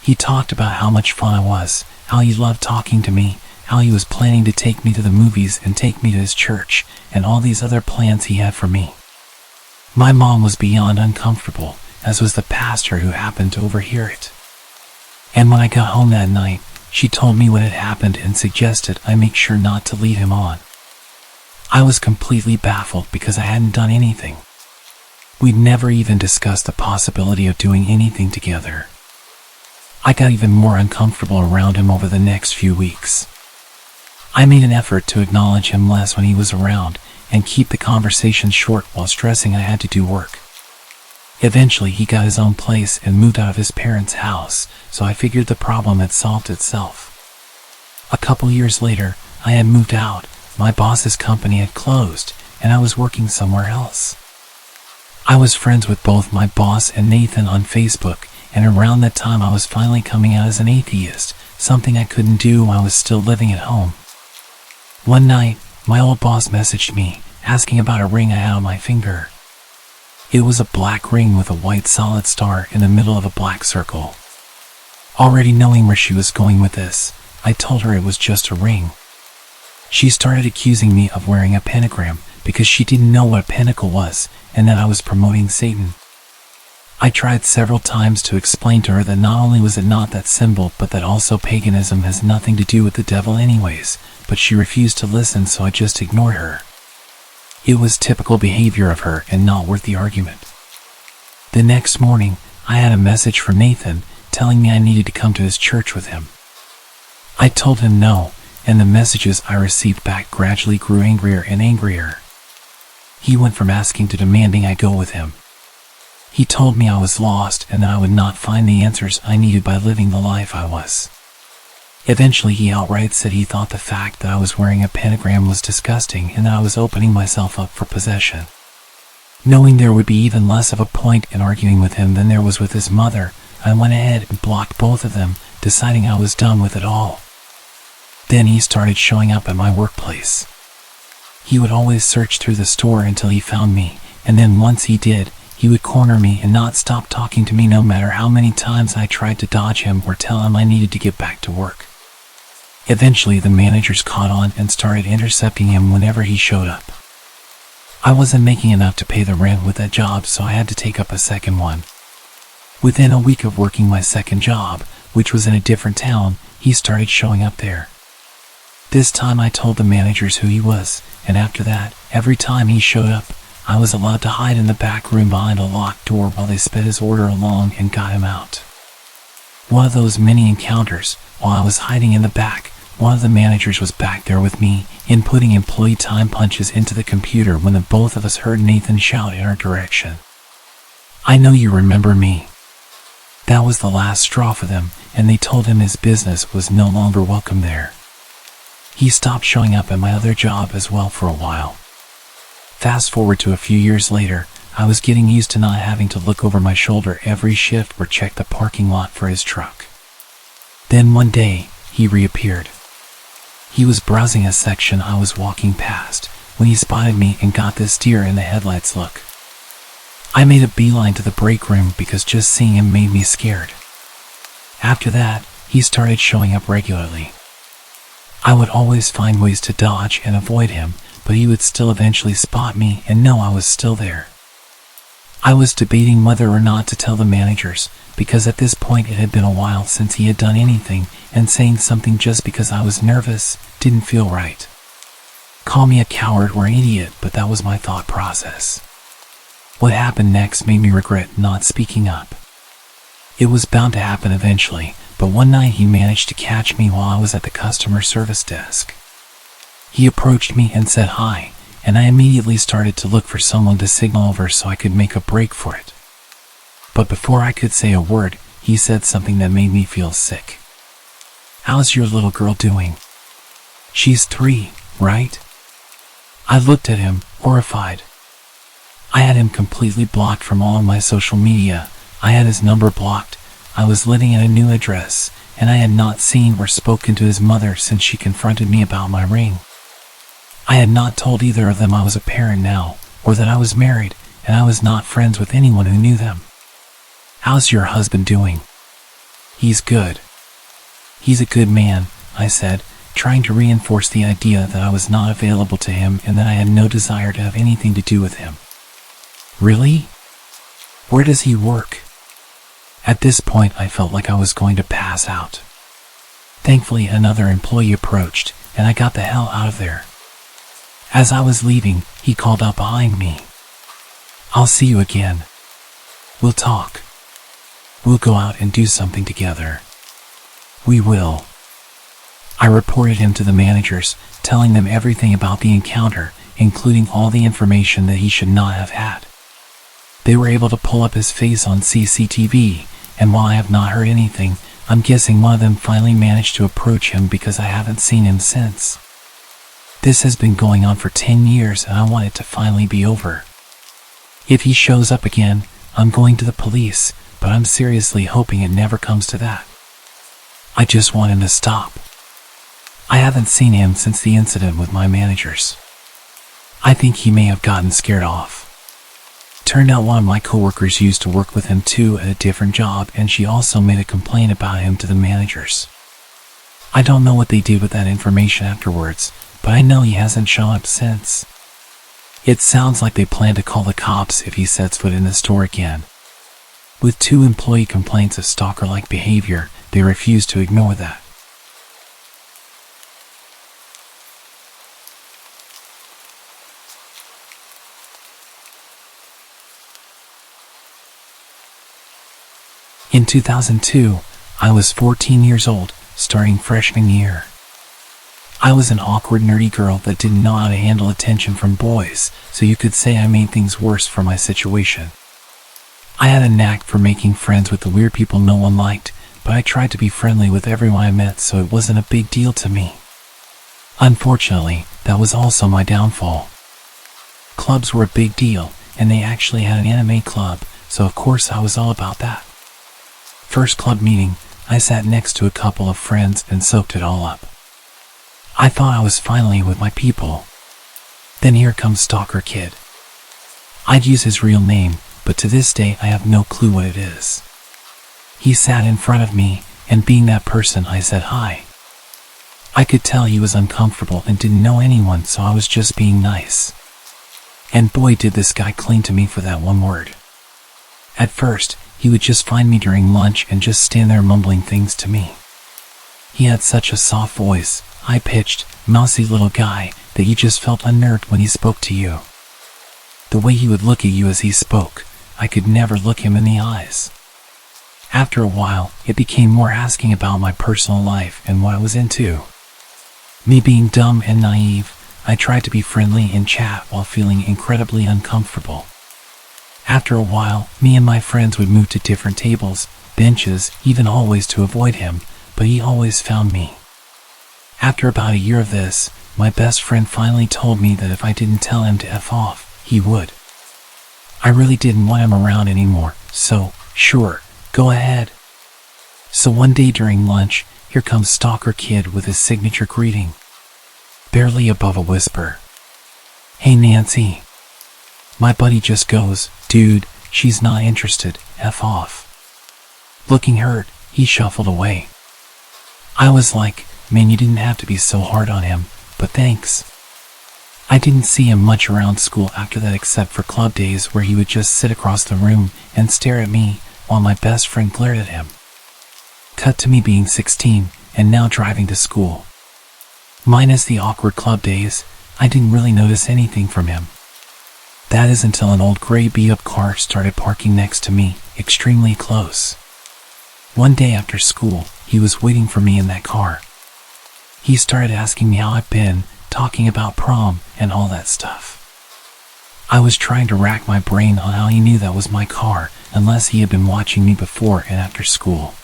He talked about how much fun I was, how he loved talking to me, how he was planning to take me to the movies and take me to his church, and all these other plans he had for me. My mom was beyond uncomfortable, as was the pastor who happened to overhear it. And when I got home that night, she told me what had happened and suggested I make sure not to lead him on. I was completely baffled because I hadn't done anything. We'd never even discussed the possibility of doing anything together. I got even more uncomfortable around him over the next few weeks. I made an effort to acknowledge him less when he was around and keep the conversation short while stressing I had to do work. Eventually he got his own place and moved out of his parents' house, so I figured the problem had solved itself. A couple years later, I had moved out, my boss's company had closed, and I was working somewhere else. I was friends with both my boss and Nathan on Facebook, and around that time I was finally coming out as an atheist, something I couldn't do while I was still living at home. One night, my old boss messaged me, asking about a ring I had on my finger. It was a black ring with a white solid star in the middle of a black circle. Already knowing where she was going with this, I told her it was just a ring. She started accusing me of wearing a pentagram because she didn't know what a pentacle was and that I was promoting Satan. I tried several times to explain to her that not only was it not that symbol, but that also paganism has nothing to do with the devil anyways, but she refused to listen, so I just ignored her. It was typical behavior of her and not worth the argument. The next morning, I had a message from Nathan telling me I needed to come to his church with him. I told him no, and the messages I received back gradually grew angrier and angrier. He went from asking to demanding I go with him. He told me I was lost and that I would not find the answers I needed by living the life I was. Eventually he outright said he thought the fact that I was wearing a pentagram was disgusting and that I was opening myself up for possession. Knowing there would be even less of a point in arguing with him than there was with his mother, I went ahead and blocked both of them, deciding I was done with it all. Then he started showing up at my workplace. He would always search through the store until he found me, and then once he did, he would corner me and not stop talking to me no matter how many times I tried to dodge him or tell him I needed to get back to work. Eventually the managers caught on and started intercepting him whenever he showed up. I wasn't making enough to pay the rent with that job, so I had to take up a second one. Within a week of working my second job, which was in a different town, he started showing up there. This time I told the managers who he was, and after that, every time he showed up, I was allowed to hide in the back room behind a locked door while they sped his order along and got him out. One of those many encounters, while I was hiding in the back, one of the managers was back there with me, inputting employee time punches into the computer when the both of us heard Nathan shout in our direction. "I know you remember me." That was the last straw for them, and they told him his business was no longer welcome there. He stopped showing up at my other job as well for a while. Fast forward to a few years later, I was getting used to not having to look over my shoulder every shift or check the parking lot for his truck. Then one day, he reappeared. He was browsing a section I was walking past when he spotted me and got this deer in the headlights look. I made a beeline to the break room because just seeing him made me scared. After that, he started showing up regularly. I would always find ways to dodge and avoid him, but he would still eventually spot me and know I was still there. I was debating whether or not to tell the managers, because at this point it had been a while since he had done anything, and saying something just because I was nervous didn't feel right. Call me a coward or an idiot, but that was my thought process. What happened next made me regret not speaking up. It was bound to happen eventually, but one night he managed to catch me while I was at the customer service desk. He approached me and said hi, and I immediately started to look for someone to signal over so I could make a break for it. But before I could say a word, he said something that made me feel sick. "How's your little girl doing?" "She's 3, right?" I looked at him, horrified. I had him completely blocked from all of my social media. I had his number blocked. I was living at a new address, and I had not seen or spoken to his mother since she confronted me about my ring. I had not told either of them I was a parent now, or that I was married, and I was not friends with anyone who knew them. "How's your husband doing?" "He's good. He's a good man," I said, trying to reinforce the idea that I was not available to him and that I had no desire to have anything to do with him. "Really? Where does he work?" At this point, I felt like I was going to pass out. Thankfully, another employee approached, and I got the hell out of there. As I was leaving, he called up behind me. "I'll see you again. We'll talk. We'll go out and do something together." "We will." I reported him to the managers, telling them everything about the encounter, including all the information that he should not have had. They were able to pull up his face on CCTV, and while I have not heard anything, I'm guessing one of them finally managed to approach him because I haven't seen him since. This has been going on for 10 years and I want it to finally be over. If he shows up again, I'm going to the police, but I'm seriously hoping it never comes to that. I just want him to stop. I haven't seen him since the incident with my managers. I think he may have gotten scared off. Turned out one of my coworkers used to work with him too at a different job, and she also made a complaint about him to the managers. I don't know what they did with that information afterwards, but I know he hasn't shown up since. It sounds like they plan to call the cops if he sets foot in the store again. With 2 employee complaints of stalker-like behavior, they refuse to ignore that. In 2002, I was 14 years old, starting freshman year. I was an awkward, nerdy girl that didn't know how to handle attention from boys, so you could say I made things worse for my situation. I had a knack for making friends with the weird people no one liked, but I tried to be friendly with everyone I met, so it wasn't a big deal to me. Unfortunately, that was also my downfall. Clubs were a big deal, and they actually had an anime club, so of course I was all about that. First club meeting, I sat next to a couple of friends and soaked it all up. I thought I was finally with my people. Then here comes Stalker Kid. I'd use his real name, but to this day I have no clue what it is. He sat in front of me, and being that person, I said hi. I could tell he was uncomfortable and didn't know anyone, so I was just being nice. And boy, did this guy cling to me for that one word. At first, he would just find me during lunch and just stand there mumbling things to me. He had such a soft voice, high-pitched, mousy little guy, that you just felt unnerved when he spoke to you. The way he would look at you as he spoke, I could never look him in the eyes. After a while, it became more asking about my personal life and what I was into. Me being dumb and naive, I tried to be friendly and chat while feeling incredibly uncomfortable. After a while, me and my friends would move to different tables, benches, even hallways to avoid him, but he always found me. After about a year of this, my best friend finally told me that if I didn't tell him to F off, he would. I really didn't want him around anymore, so, sure, go ahead. So one day during lunch, here comes Stalker Kid with his signature greeting. Barely above a whisper. "Hey Nancy." My buddy just goes, "Dude, she's not interested, F off." Looking hurt, he shuffled away. I was like, man, you didn't have to be so hard on him, but thanks. I didn't see him much around school after that except for club days where he would just sit across the room and stare at me while my best friend glared at him. Cut to me being 16 and now driving to school. Minus the awkward club days, I didn't really notice anything from him. That is until an old gray beat-up car started parking next to me, extremely close. One day after school, he was waiting for me in that car. He started asking me how I've been, talking about prom and all that stuff. I was trying to rack my brain on how he knew that was my car, unless he had been watching me before and after school.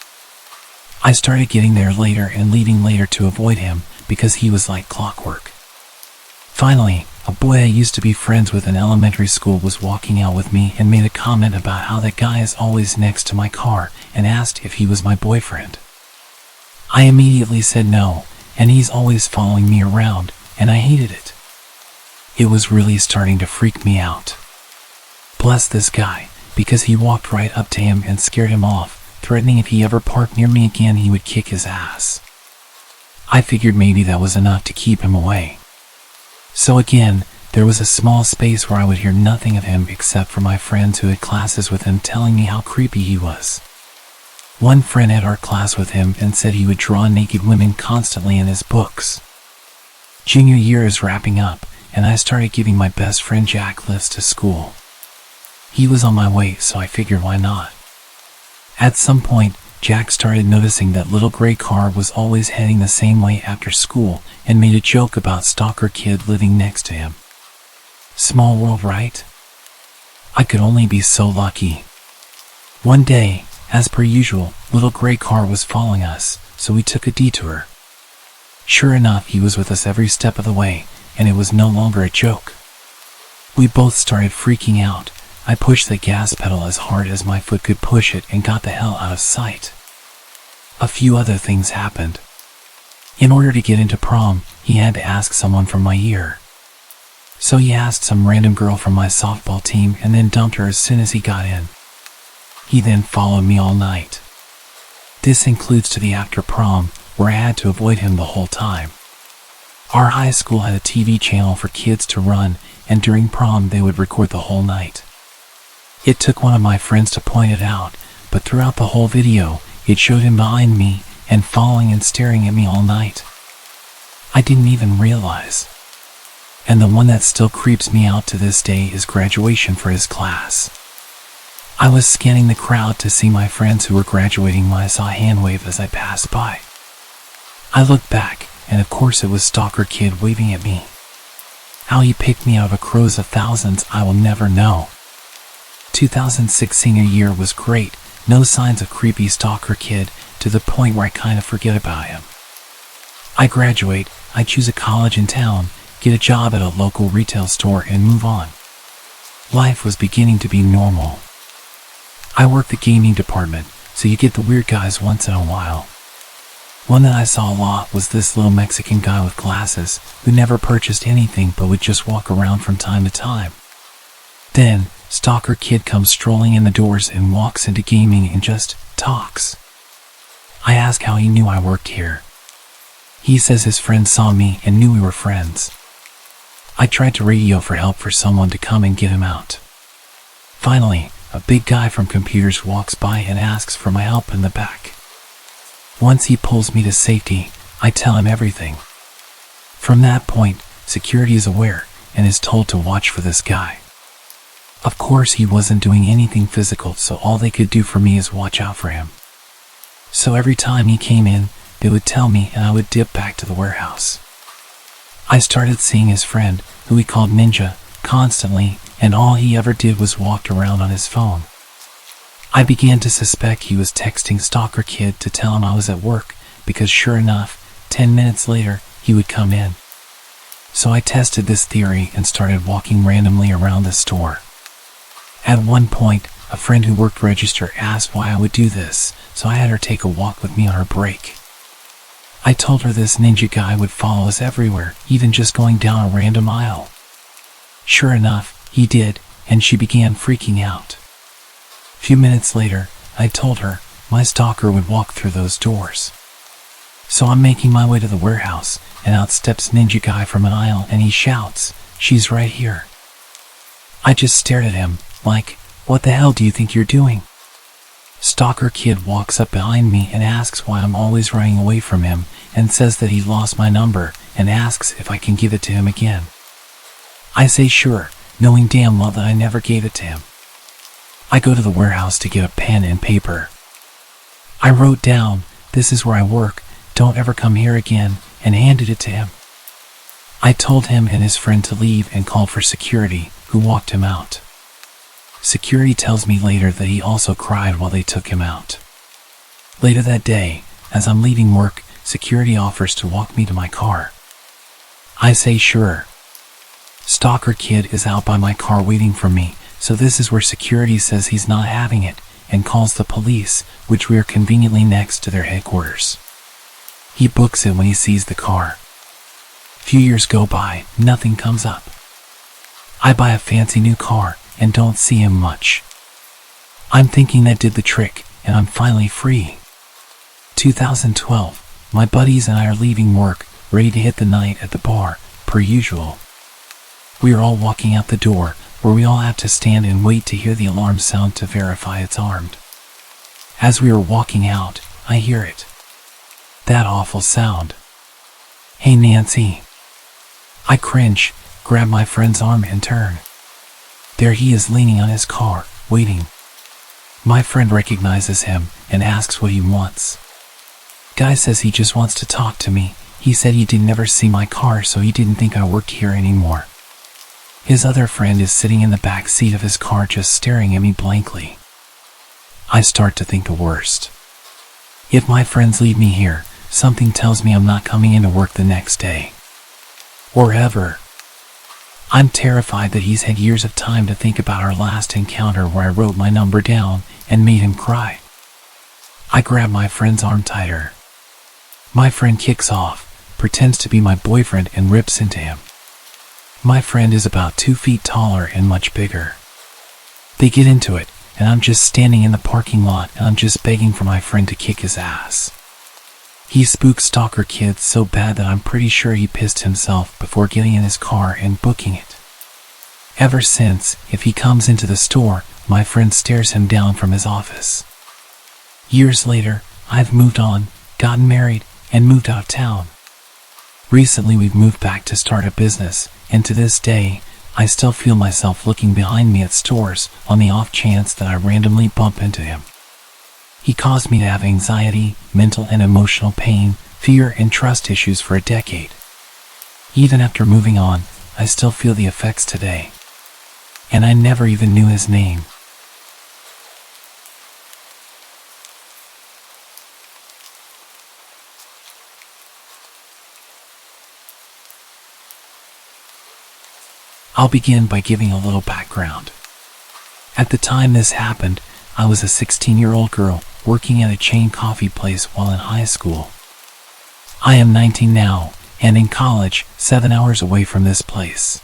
I started getting there later and leaving later to avoid him, because he was like clockwork. Finally, a boy I used to be friends with in elementary school was walking out with me and made a comment about how that guy is always next to my car and asked if he was my boyfriend. I immediately said no, and he's always following me around, and I hated it. It was really starting to freak me out. Bless this guy, because he walked right up to him and scared him off, threatening if he ever parked near me again he would kick his ass. I figured maybe that was enough to keep him away. So again, there was a small space where I would hear nothing of him except for my friends who had classes with him telling me how creepy he was. One friend had art class with him and said he would draw naked women constantly in his books. Junior year is wrapping up, and I started giving my best friend Jack lifts to school. He was on my way, so I figured why not. At some point, Jack started noticing that little gray car was always heading the same way after school and made a joke about stalker kid living next to him. Small world, right? I could only be so lucky. One day, as per usual, little gray car was following us, so we took a detour. Sure enough, he was with us every step of the way, and it was no longer a joke. We both started freaking out. I pushed the gas pedal as hard as my foot could push it and got the hell out of sight. A few other things happened. In order to get into prom, he had to ask someone from my year. So he asked some random girl from my softball team and then dumped her as soon as he got in. He then followed me all night. This includes to the after prom, where I had to avoid him the whole time. Our high school had a TV channel for kids to run, and during prom they would record the whole night. It took one of my friends to point it out, but throughout the whole video, it showed him behind me and following and staring at me all night. I didn't even realize. And the one that still creeps me out to this day is graduation for his class. I was scanning the crowd to see my friends who were graduating when I saw a hand wave as I passed by. I looked back, and of course it was stalker kid waving at me. How he picked me out of a crowd of thousands I will never know. 2006 senior year was great, no signs of creepy stalker kid, to the point where I kind of forget about him. I graduate, I choose a college in town, get a job at a local retail store and move on. Life was beginning to be normal. I work the gaming department, so you get the weird guys once in a while. One that I saw a lot was this little Mexican guy with glasses who never purchased anything but would just walk around from time to time. Then, stalker kid comes strolling in the doors and walks into gaming and just talks. I ask how he knew I worked here. He says his friend saw me and knew we were friends. I tried to radio for help for someone to come and get him out. Finally, a big guy from computers walks by and asks for my help in the back. Once he pulls me to safety, I tell him everything. From that point, security is aware and is told to watch for this guy. Of course, he wasn't doing anything physical, so all they could do for me is watch out for him. So every time he came in, they would tell me and I would dip back to the warehouse. I started seeing his friend, who he called Ninja, constantly, and all he ever did was walked around on his phone. I began to suspect he was texting stalker kid to tell him I was at work, because sure enough, 10 minutes later, he would come in. So I tested this theory and started walking randomly around the store. At one point, a friend who worked register asked why I would do this, so I had her take a walk with me on her break. I told her this ninja guy would follow us everywhere, even just going down a random aisle. Sure enough, he did, and she began freaking out. A few minutes later, I told her my stalker would walk through those doors. So I'm making my way to the warehouse, and out steps ninja guy from an aisle and he shouts, "She's right here." I just stared at him, like, what the hell do you think you're doing? Stalker kid walks up behind me and asks why I'm always running away from him, and says that he lost my number and asks if I can give it to him again. I say sure, knowing damn well that I never gave it to him. I go to the warehouse to get a pen and paper. I wrote down, "This is where I work, don't ever come here again," and handed it to him. I told him and his friend to leave and called for security, who walked him out. Security tells me later that he also cried while they took him out. Later that day, as I'm leaving work, security offers to walk me to my car. I say sure. Stalker kid is out by my car waiting for me, so this is where security says he's not having it, and calls the police, which we are conveniently next to their headquarters. He books it when he sees the car. Few years go by, nothing comes up. I buy a fancy new car and don't see him much. I'm thinking that did the trick, and I'm finally free. 2012, my buddies and I are leaving work, ready to hit the night at the bar, per usual. We are all walking out the door, where we all have to stand and wait to hear the alarm sound to verify it's armed. As we are walking out, I hear it. That awful sound. Hey Nancy. I cringe, grab my friend's arm and turn. There he is leaning on his car, waiting. My friend recognizes him and asks what he wants. Guy says he just wants to talk to me. He said he didn't ever see my car, so he didn't think I worked here anymore. His other friend is sitting in the back seat of his car just staring at me blankly. I start to think the worst. If my friends leave me here, something tells me I'm not coming into work the next day. Or ever. I'm terrified that he's had years of time to think about our last encounter where I wrote my number down and made him cry. I grab my friend's arm tighter. My friend kicks off, pretends to be my boyfriend and rips into him. My friend is about 2 feet taller and much bigger. They get into it, and I'm just standing in the parking lot and I'm just begging for my friend to kick his ass. He spooks stalker kids so bad that I'm pretty sure he pissed himself before getting in his car and booking it. Ever since, if he comes into the store, my friend stares him down from his office. Years later, I've moved on, gotten married, and moved out of town. Recently we've moved back to start a business, and to this day, I still feel myself looking behind me at stores on the off chance that I randomly bump into him. He caused me to have anxiety, mental and emotional pain, fear and trust issues for a decade. Even after moving on, I still feel the effects today. And I never even knew his name. I'll begin by giving a little background. At the time this happened, I was a 16-year-old girl working at a chain coffee place while in high school. I am 19 now, and in college, 7 hours away from this place.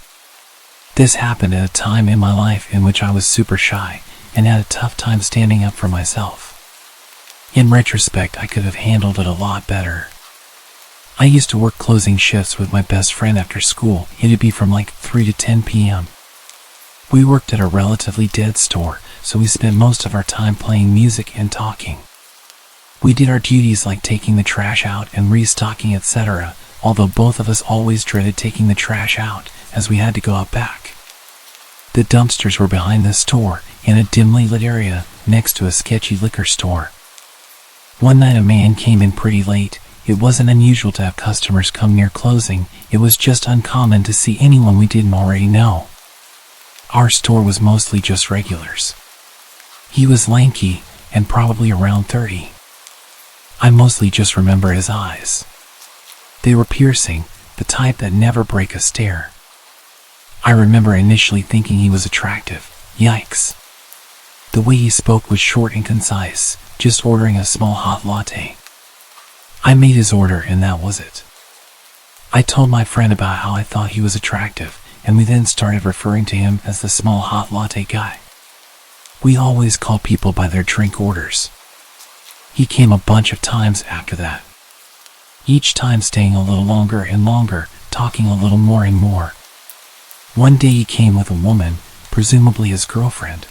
This happened at a time in my life in which I was super shy and had a tough time standing up for myself. In retrospect, I could have handled it a lot better. I used to work closing shifts with my best friend after school. It'd be from like 3 to 10 p.m. We worked at a relatively dead store, so we spent most of our time playing music and talking. We did our duties like taking the trash out and restocking, etc., although both of us always dreaded taking the trash out, as we had to go out back. The dumpsters were behind the store, in a dimly lit area, next to a sketchy liquor store. One night a man came in pretty late. It wasn't unusual to have customers come near closing. It was just uncommon to see anyone we didn't already know. Our store was mostly just regulars. He was lanky and probably around 30. I mostly just remember his eyes. They were piercing, the type that never break a stare. I remember initially thinking he was attractive. Yikes. The way he spoke was short and concise, just ordering a small hot latte. I made his order and that was it. I told my friend about how I thought he was attractive, and we then started referring to him as the small hot latte guy. We always call people by their drink orders. He came a bunch of times after that. Each time staying a little longer and longer, talking a little more and more. One day he came with a woman, presumably his girlfriend.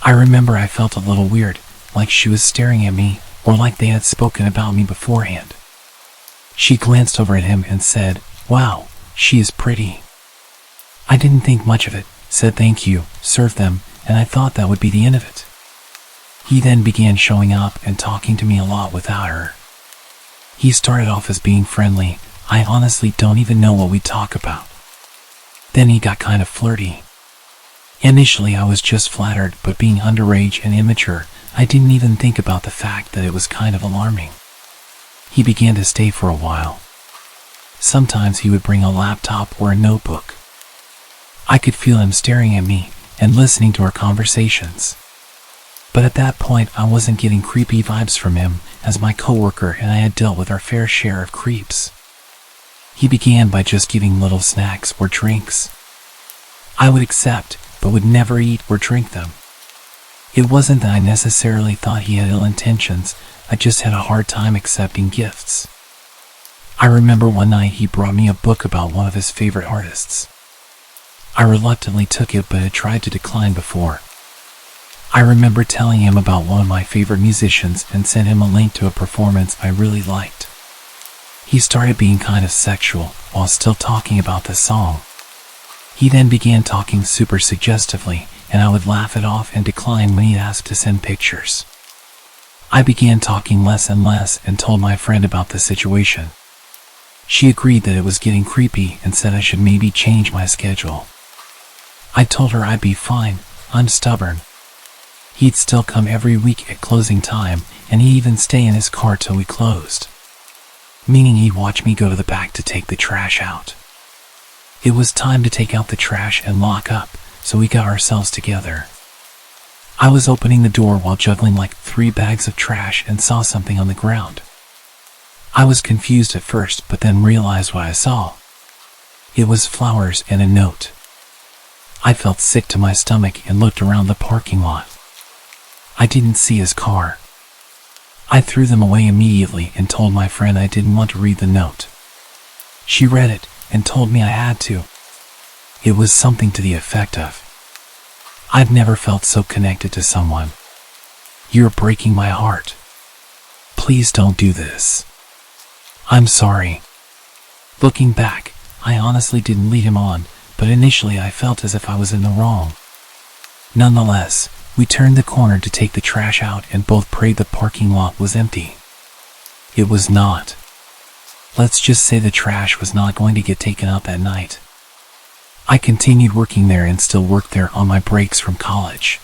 I remember I felt a little weird, like she was staring at me, or like they had spoken about me beforehand. She glanced over at him and said, "Wow, she is pretty." I didn't think much of it, said thank you, served them, and I thought that would be the end of it. He then began showing up and talking to me a lot without her. He started off as being friendly. I honestly don't even know what we talk about. Then he got kind of flirty. Initially I was just flattered, but being underage and immature, I didn't even think about the fact that it was kind of alarming. He began to stay for a while. Sometimes he would bring a laptop or a notebook. I could feel him staring at me and listening to our conversations. But at that point I wasn't getting creepy vibes from him, as my coworker and I had dealt with our fair share of creeps. He began by just giving little snacks or drinks. I would accept, but would never eat or drink them. It wasn't that I necessarily thought he had ill intentions, I just had a hard time accepting gifts. I remember one night he brought me a book about one of his favorite artists. I reluctantly took it but had tried to decline before. I remember telling him about one of my favorite musicians and sent him a link to a performance I really liked. He started being kind of sexual while still talking about the song. He then began talking super suggestively, and I would laugh it off and decline when he asked to send pictures. I began talking less and less and told my friend about the situation. She agreed that it was getting creepy and said I should maybe change my schedule. I told her I'd be fine, I'm stubborn. He'd still come every week at closing time, and he'd even stay in his car till we closed. Meaning he'd watch me go to the back to take the trash out. It was time to take out the trash and lock up, so we got ourselves together. I was opening the door while juggling like 3 bags of trash and saw something on the ground. I was confused at first, but then realized what I saw. It was flowers and a note. I felt sick to my stomach and looked around the parking lot. I didn't see his car. I threw them away immediately and told my friend I didn't want to read the note. She read it and told me I had to. It was something to the effect of, "I've never felt so connected to someone. You're breaking my heart. Please don't do this. I'm sorry." Looking back, I honestly didn't lead him on, but initially I felt as if I was in the wrong. Nonetheless, we turned the corner to take the trash out and both prayed the parking lot was empty. It was not. Let's just say the trash was not going to get taken out that night. I continued working there and still worked there on my breaks from college.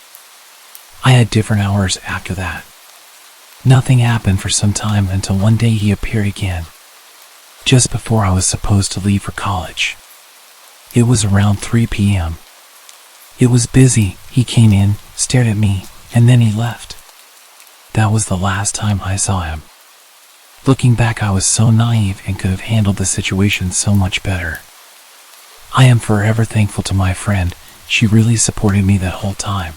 I had different hours after that. Nothing happened for some time until one day he appeared again, just before I was supposed to leave for college. It was around 3 p.m. It was busy. He came in, stared at me, and then he left. That was the last time I saw him. Looking back, I was so naive and could have handled the situation so much better. I am forever thankful to my friend. She really supported me that whole time.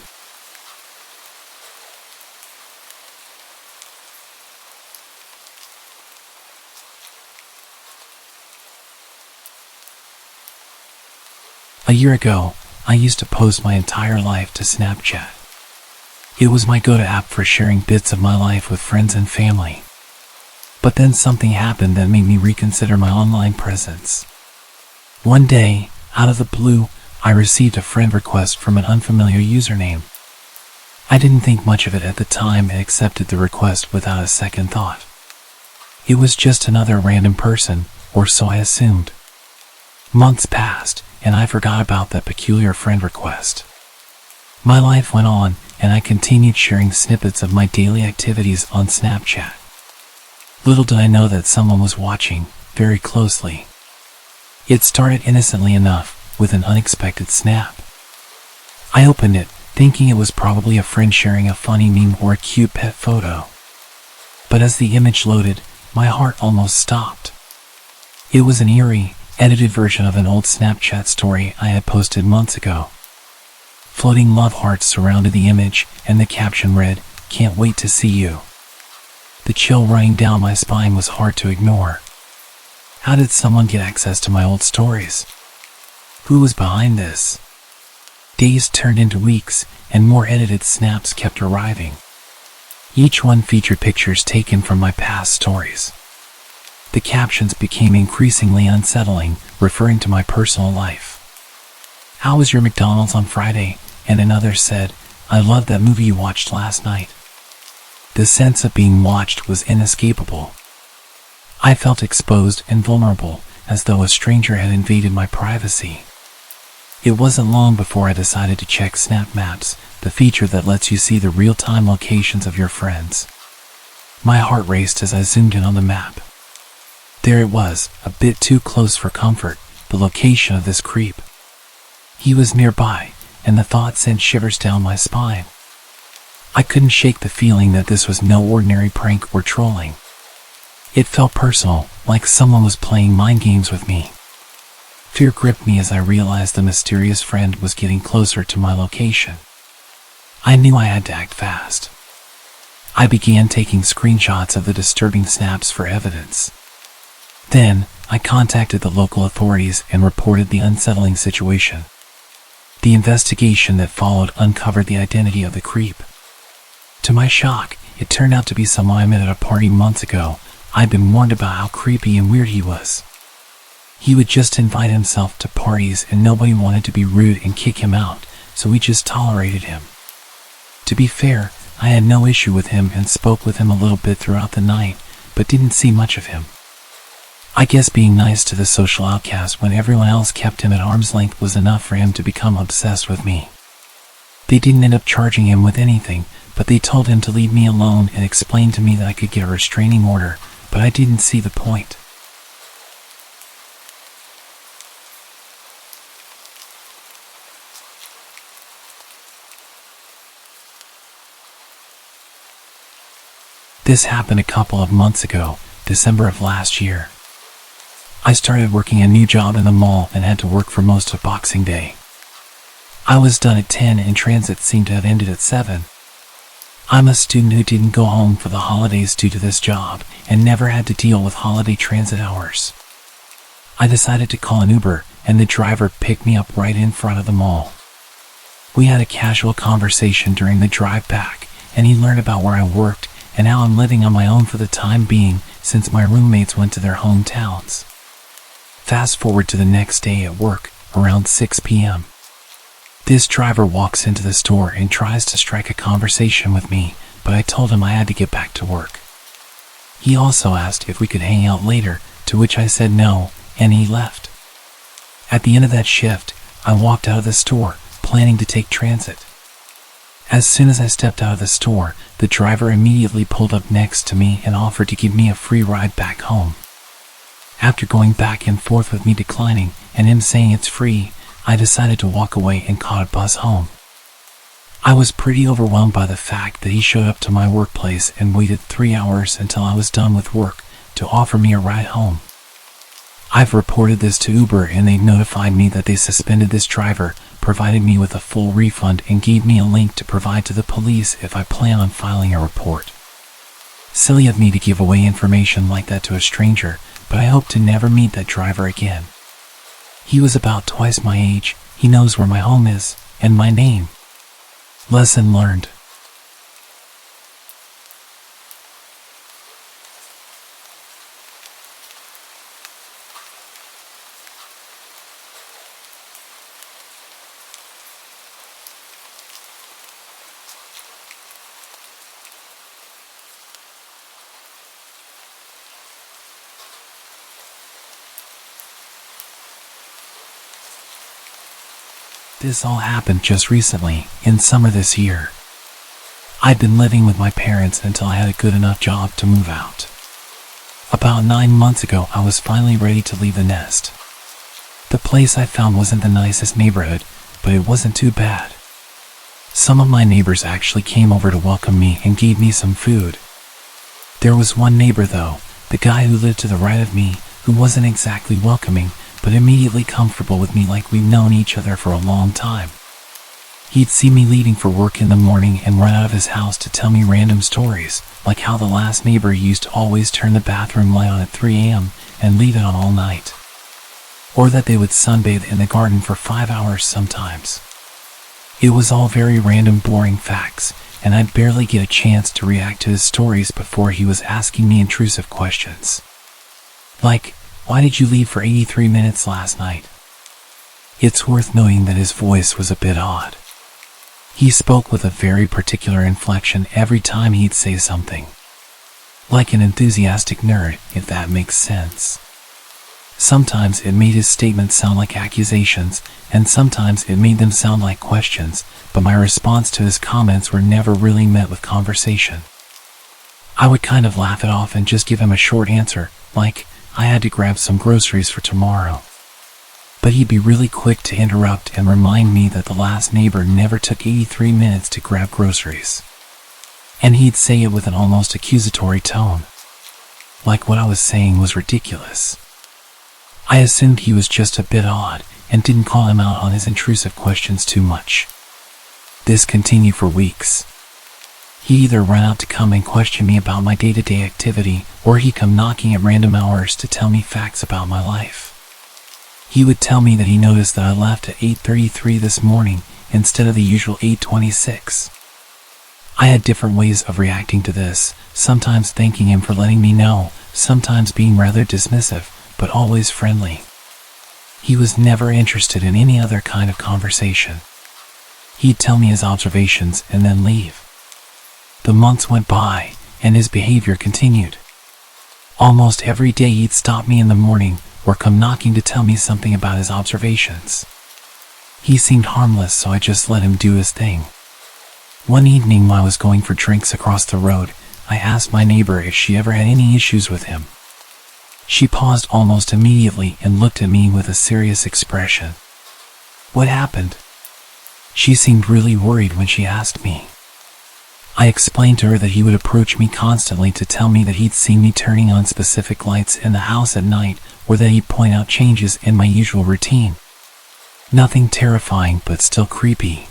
A year ago, I used to post my entire life to Snapchat. It was my go-to app for sharing bits of my life with friends and family. But then something happened that made me reconsider my online presence. One day, out of the blue, I received a friend request from an unfamiliar username. I didn't think much of it at the time and accepted the request without a second thought. It was just another random person, or so I assumed. Months passed, and I forgot about that peculiar friend request. My life went on, and I continued sharing snippets of my daily activities on Snapchat. Little did I know that someone was watching, very closely. It started innocently enough, with an unexpected snap. I opened it, thinking it was probably a friend sharing a funny meme or a cute pet photo. But as the image loaded, my heart almost stopped. It was an eerie, edited version of an old Snapchat story I had posted months ago. Floating love hearts surrounded the image, and the caption read, "Can't wait to see you." The chill running down my spine was hard to ignore. How did someone get access to my old stories? Who was behind this? Days turned into weeks, and more edited snaps kept arriving. Each one featured pictures taken from my past stories. The captions became increasingly unsettling, referring to my personal life. "How was your McDonald's on Friday?" And another said, "I loved that movie you watched last night." The sense of being watched was inescapable. I felt exposed and vulnerable, as though a stranger had invaded my privacy. It wasn't long before I decided to check Snap Maps, the feature that lets you see the real-time locations of your friends. My heart raced as I zoomed in on the map. There it was, a bit too close for comfort, the location of this creep. He was nearby, and the thought sent shivers down my spine. I couldn't shake the feeling that this was no ordinary prank or trolling. It felt personal, like someone was playing mind games with me. Fear gripped me as I realized the mysterious friend was getting closer to my location. I knew I had to act fast. I began taking screenshots of the disturbing snaps for evidence. Then, I contacted the local authorities and reported the unsettling situation. The investigation that followed uncovered the identity of the creep. To my shock, it turned out to be someone I met at a party months ago. I'd been warned about how creepy and weird he was. He would just invite himself to parties and nobody wanted to be rude and kick him out, so we just tolerated him. To be fair, I had no issue with him and spoke with him a little bit throughout the night, but didn't see much of him. I guess being nice to the social outcast when everyone else kept him at arm's length was enough for him to become obsessed with me. They didn't end up charging him with anything, but they told him to leave me alone and explained to me that I could get a restraining order, but I didn't see the point. This happened a couple of months ago, December of last year. I started working a new job in the mall and had to work for most of Boxing Day. I was done at 10 and transit seemed to have ended at 7. I'm a student who didn't go home for the holidays due to this job and never had to deal with holiday transit hours. I decided to call an Uber and the driver picked me up right in front of the mall. We had a casual conversation during the drive back and he learned about where I worked and how I'm living on my own for the time being since my roommates went to their hometowns. Fast forward to the next day at work, around 6 p.m. This driver walks into the store and tries to strike a conversation with me, but I told him I had to get back to work. He also asked if we could hang out later, to which I said no, and he left. At the end of that shift, I walked out of the store, planning to take transit. As soon as I stepped out of the store, the driver immediately pulled up next to me and offered to give me a free ride back home. After going back and forth with me declining and him saying it's free, I decided to walk away and caught a bus home. I was pretty overwhelmed by the fact that he showed up to my workplace and waited 3 hours until I was done with work to offer me a ride home. I've reported this to Uber and they notified me that they suspended this driver, provided me with a full refund and gave me a link to provide to the police if I plan on filing a report. Silly of me to give away information like that to a stranger, but I hope to never meet that driver again. He was about twice my age, he knows where my home is, and my name. Lesson learned. This all happened just recently, in summer this year. I'd been living with my parents until I had a good enough job to move out. About 9 months ago, I was finally ready to leave the nest. The place I found wasn't the nicest neighborhood, but it wasn't too bad. Some of my neighbors actually came over to welcome me and gave me some food. There was one neighbor though, the guy who lived to the right of me, who wasn't exactly welcoming, but immediately comfortable with me like we'd known each other for a long time. He'd see me leaving for work in the morning and run out of his house to tell me random stories, like how the last neighbor used to always turn the bathroom light on at 3 a.m. and leave it on all night. Or that they would sunbathe in the garden for 5 hours sometimes. It was all very random, boring facts, and I'd barely get a chance to react to his stories before he was asking me intrusive questions. Like, why did you leave for 83 minutes last night? It's worth noting that his voice was a bit odd. He spoke with a very particular inflection every time he'd say something. Like an enthusiastic nerd, if that makes sense. Sometimes it made his statements sound like accusations, and sometimes it made them sound like questions, but my response to his comments were never really met with conversation. I would kind of laugh it off and just give him a short answer, like, I had to grab some groceries for tomorrow. But he'd be really quick to interrupt and remind me that the last neighbor never took 83 minutes to grab groceries. And he'd say it with an almost accusatory tone. Like what I was saying was ridiculous. I assumed he was just a bit odd and didn't call him out on his intrusive questions too much. This continued for weeks. He either ran out to come and question me about my day-to-day activity, or he'd come knocking at random hours to tell me facts about my life. He would tell me that he noticed that I left at 8:33 this morning instead of the usual 8:26. I had different ways of reacting to this, sometimes thanking him for letting me know, sometimes being rather dismissive, but always friendly. He was never interested in any other kind of conversation. He'd tell me his observations and then leave. The months went by, and his behavior continued. Almost every day he'd stop me in the morning or come knocking to tell me something about his observations. He seemed harmless, so I just let him do his thing. One evening while I was going for drinks across the road, I asked my neighbor if she ever had any issues with him. She paused almost immediately and looked at me with a serious expression. What happened? She seemed really worried when she asked me. I explained to her that he would approach me constantly to tell me that he'd seen me turning on specific lights in the house at night, or that he'd point out changes in my usual routine. Nothing terrifying, but still creepy.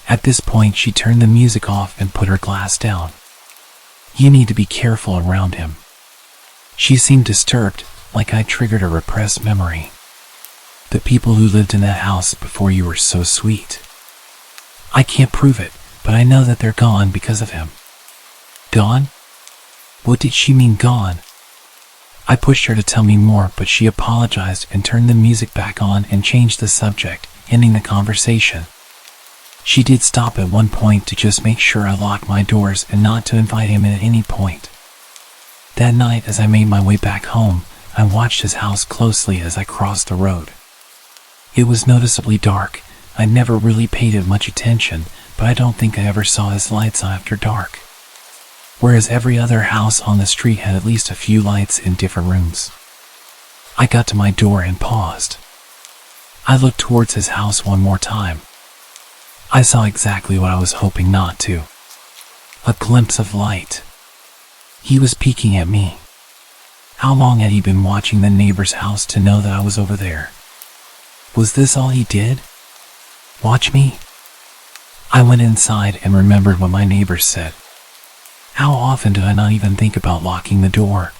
At this point, she turned the music off and put her glass down. You need to be careful around him. She seemed disturbed, like I triggered a repressed memory. The people who lived in that house before you were so sweet. I can't prove it, but I know that they're gone because of him. Gone? What did she mean gone? I pushed her to tell me more, but she apologized and turned the music back on and changed the subject, ending the conversation. She did stop at one point to just make sure I locked my doors and not to invite him in at any point. That night, as I made my way back home, I watched his house closely as I crossed the road. It was noticeably dark. I never really paid it much attention, but I don't think I ever saw his lights on after dark. Whereas every other house on the street had at least a few lights in different rooms. I got to my door and paused. I looked towards his house one more time. I saw exactly what I was hoping not to. A glimpse of light. He was peeking at me. How long had he been watching the neighbor's house to know that I was over there? Was this all he did? Watch me? I went inside and remembered what my neighbors said. How often did I not even think about locking the door?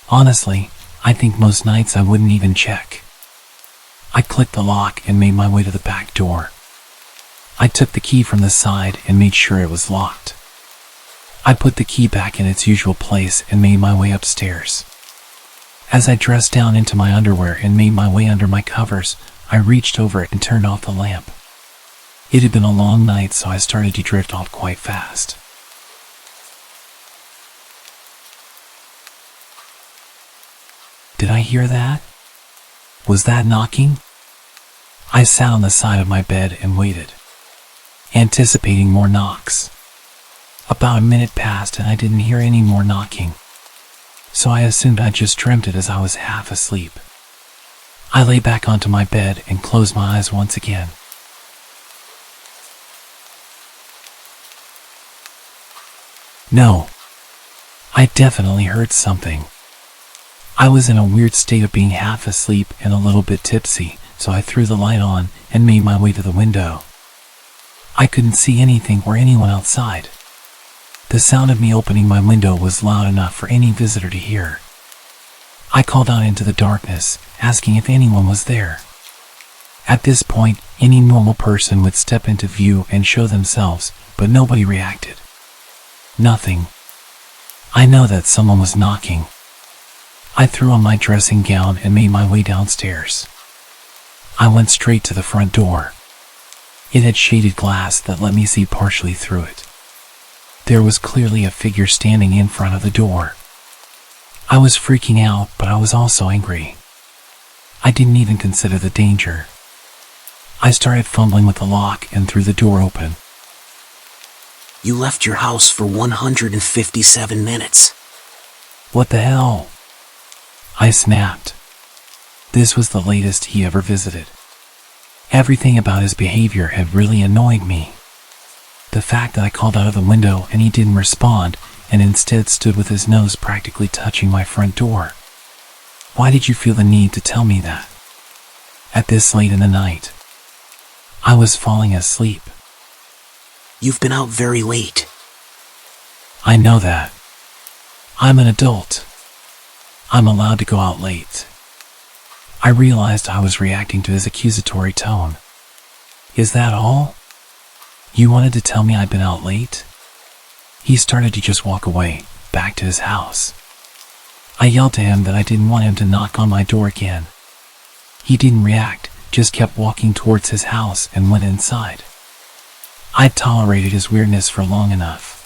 Honestly, I think most nights I wouldn't even check. I clicked the lock and made my way to the back door. I took the key from the side and made sure it was locked. I put the key back in its usual place and made my way upstairs. As I dressed down into my underwear and made my way under my covers, I reached over and turned off the lamp. It had been a long night, so I started to drift off quite fast. Did I hear that? Was that knocking? I sat on the side of my bed and waited, anticipating more knocks. About a minute passed and I didn't hear any more knocking, so I assumed I just dreamt it as I was half asleep. I lay back onto my bed and closed my eyes once again. No, I definitely heard something. I was in a weird state of being half asleep and a little bit tipsy, so I threw the light on and made my way to the window. I couldn't see anything or anyone outside. The sound of me opening my window was loud enough for any visitor to hear. I called out into the darkness, asking if anyone was there. At this point, any normal person would step into view and show themselves, but nobody reacted. Nothing. I know that someone was knocking. I threw on my dressing gown and made my way downstairs. I went straight to the front door. It had shaded glass that let me see partially through it. There was clearly a figure standing in front of the door. I was freaking out, but I was also angry. I didn't even consider the danger. I started fumbling with the lock and threw the door open. You left your house for 157 minutes. What the hell? I snapped. This was the latest he ever visited. Everything about his behavior had really annoyed me. The fact that I called out of the window and he didn't respond, and instead stood with his nose practically touching my front door. Why did you feel the need to tell me that? At this late in the night. I was falling asleep. You've been out very late. I know that. I'm an adult. I'm allowed to go out late. I realized I was reacting to his accusatory tone. Is that all? You wanted to tell me I'd been out late? He started to just walk away, back to his house. I yelled to him that I didn't want him to knock on my door again. He didn't react, just kept walking towards his house and went inside. I'd tolerated his weirdness for long enough.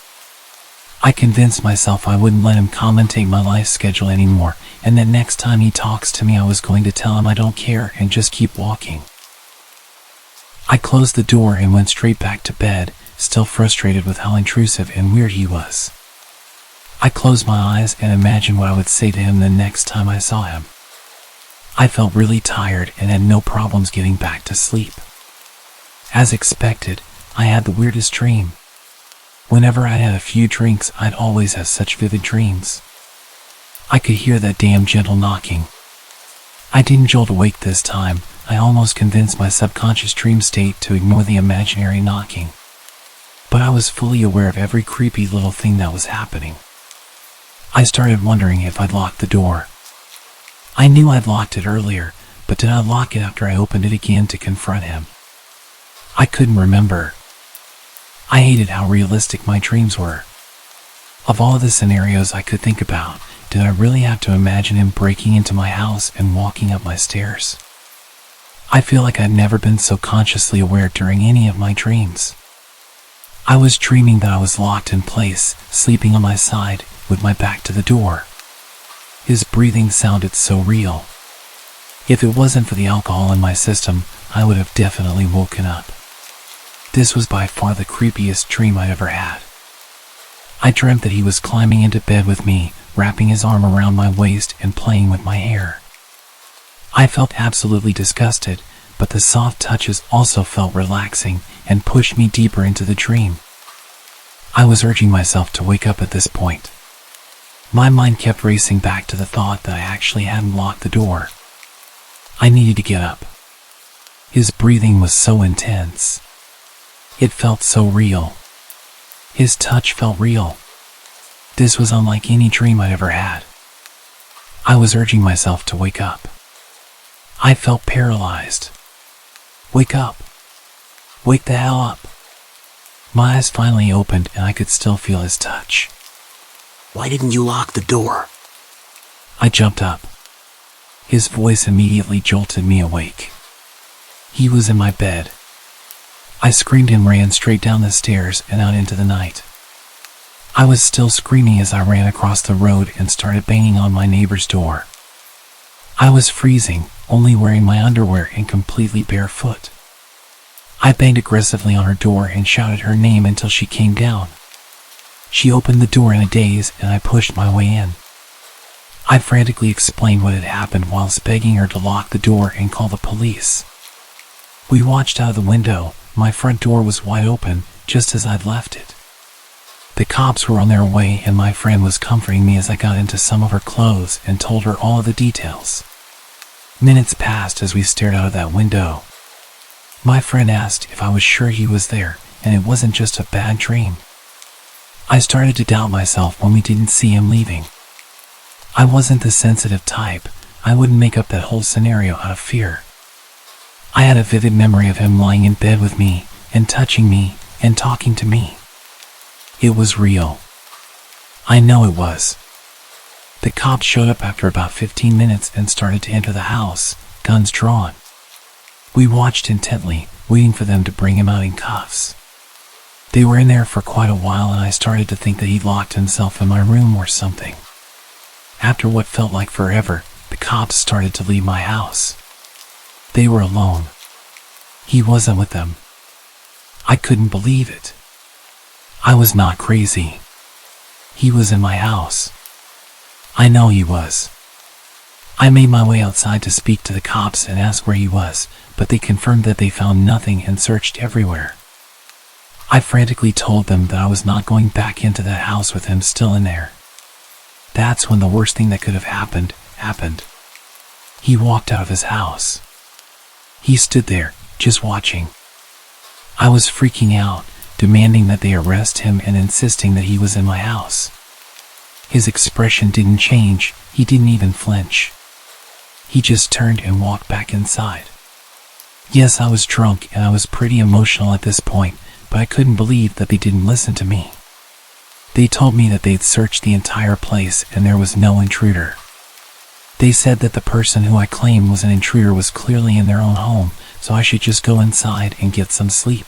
I convinced myself I wouldn't let him commentate my life schedule anymore, and that next time he talks to me I was going to tell him I don't care and just keep walking. I closed the door and went straight back to bed, still frustrated with how intrusive and weird he was. I closed my eyes and imagined what I would say to him the next time I saw him. I felt really tired and had no problems getting back to sleep. As expected, I had the weirdest dream. Whenever I had a few drinks, I'd always have such vivid dreams. I could hear that damn gentle knocking. I didn't jolt awake this time. I almost convinced my subconscious dream state to ignore the imaginary knocking. But I was fully aware of every creepy little thing that was happening. I started wondering if I'd locked the door. I knew I'd locked it earlier, but did I lock it after I opened it again to confront him? I couldn't remember. I hated how realistic my dreams were. Of all the scenarios I could think about, did I really have to imagine him breaking into my house and walking up my stairs? I feel like I'd never been so consciously aware during any of my dreams. I was dreaming that I was locked in place, sleeping on my side, with my back to the door. His breathing sounded so real. If it wasn't for the alcohol in my system, I would have definitely woken up. This was by far the creepiest dream I'd ever had. I dreamt that he was climbing into bed with me, wrapping his arm around my waist and playing with my hair. I felt absolutely disgusted, but the soft touches also felt relaxing and pushed me deeper into the dream. I was urging myself to wake up at this point. My mind kept racing back to the thought that I actually hadn't locked the door. I needed to get up. His breathing was so intense. It felt so real. His touch felt real. This was unlike any dream I'd ever had. I was urging myself to wake up. I felt paralyzed. Wake up. Wake the hell up. My eyes finally opened and I could still feel his touch. Why didn't you lock the door? I jumped up. His voice immediately jolted me awake. He was in my bed. I screamed and ran straight down the stairs and out into the night. I was still screaming as I ran across the road and started banging on my neighbor's door. I was freezing, only wearing my underwear and completely barefoot. I banged aggressively on her door and shouted her name until she came down. She opened the door in a daze and I pushed my way in. I frantically explained what had happened whilst begging her to lock the door and call the police. We watched out of the window. My front door was wide open, just as I'd left it. The cops were on their way and my friend was comforting me as I got into some of her clothes and told her all of the details. Minutes passed as we stared out of that window. My friend asked if I was sure he was there and it wasn't just a bad dream. I started to doubt myself when we didn't see him leaving. I wasn't the sensitive type. I wouldn't make up that whole scenario out of fear. I had a vivid memory of him lying in bed with me and touching me and talking to me. It was real. I know it was. The cops showed up after about 15 minutes and started to enter the house, guns drawn. We watched intently, waiting for them to bring him out in cuffs. They were in there for quite a while and I started to think that he'd locked himself in my room or something. After what felt like forever, the cops started to leave my house. They were alone. He wasn't with them. I couldn't believe it. I was not crazy. He was in my house. I know he was. I made my way outside to speak to the cops and ask where he was, but they confirmed that they found nothing and searched everywhere. I frantically told them that I was not going back into that house with him still in there. That's when the worst thing that could have happened. He walked out of his house. He stood there, just watching. I was freaking out, demanding that they arrest him and insisting that he was in my house. His expression didn't change, he didn't even flinch. He just turned and walked back inside. Yes, I was drunk and I was pretty emotional at this point, but I couldn't believe that they didn't listen to me. They told me that they'd searched the entire place and there was no intruder. They said that the person who I claimed was an intruder was clearly in their own home, so I should just go inside and get some sleep.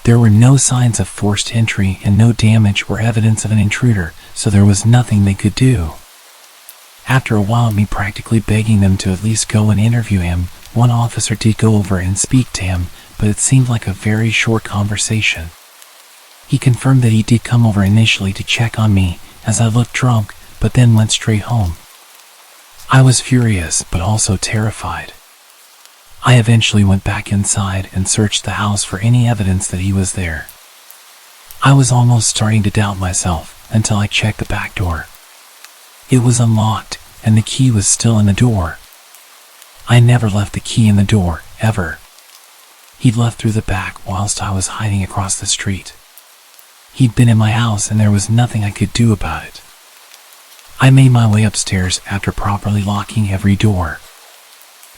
There were no signs of forced entry and no damage or evidence of an intruder, so there was nothing they could do. After a while of me practically begging them to at least go and interview him, one officer did go over and speak to him, but it seemed like a very short conversation. He confirmed that he did come over initially to check on me as I looked drunk, but then went straight home. I was furious, but also terrified. I eventually went back inside and searched the house for any evidence that he was there. I was almost starting to doubt myself until I checked the back door. It was unlocked, and the key was still in the door. I never left the key in the door, ever. He'd left through the back whilst I was hiding across the street. He'd been in my house and there was nothing I could do about it. I made my way upstairs after properly locking every door.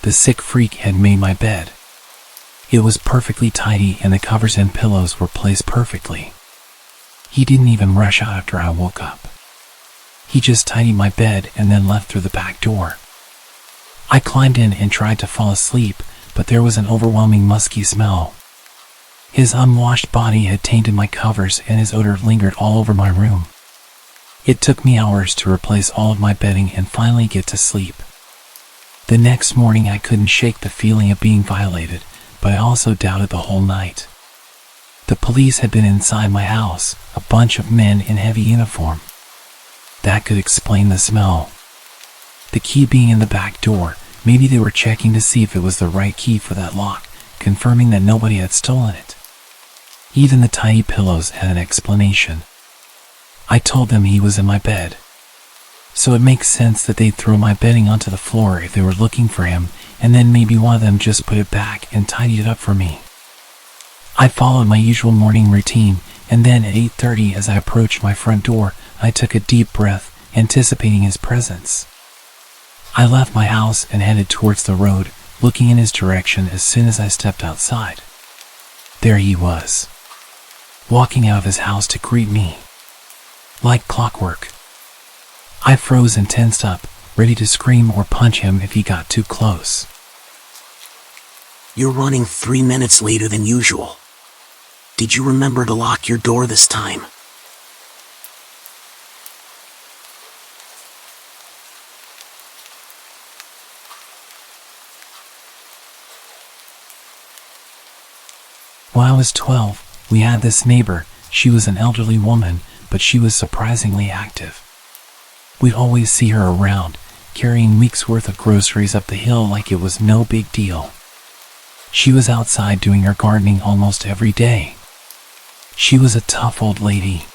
The sick freak had made my bed. It was perfectly tidy and the covers and pillows were placed perfectly. He didn't even rush out after I woke up. He just tidied my bed and then left through the back door. I climbed in and tried to fall asleep, but there was an overwhelming musky smell. His unwashed body had tainted my covers and his odor lingered all over my room. It took me hours to replace all of my bedding and finally get to sleep. The next morning I couldn't shake the feeling of being violated, but I also doubted the whole night. The police had been inside my house, a bunch of men in heavy uniform. That could explain the smell. The key being in the back door, maybe they were checking to see if it was the right key for that lock, confirming that nobody had stolen it. Even the tiny pillows had an explanation. I told them he was in my bed. So it makes sense that they'd throw my bedding onto the floor if they were looking for him, and then maybe one of them just put it back and tidied it up for me. I followed my usual morning routine, and then at 8:30 as I approached my front door, I took a deep breath, anticipating his presence. I left my house and headed towards the road, looking in his direction as soon as I stepped outside. There he was, walking out of his house to greet me. Like clockwork. I froze and tensed up, ready to scream or punch him if he got too close. You're running 3 minutes later than usual. Did you remember to lock your door this time? When I was 12, we had this neighbor. She was an elderly woman, but she was surprisingly active. We'd always see her around, carrying weeks' worth of groceries up the hill like it was no big deal. She was outside doing her gardening almost every day. She was a tough old lady.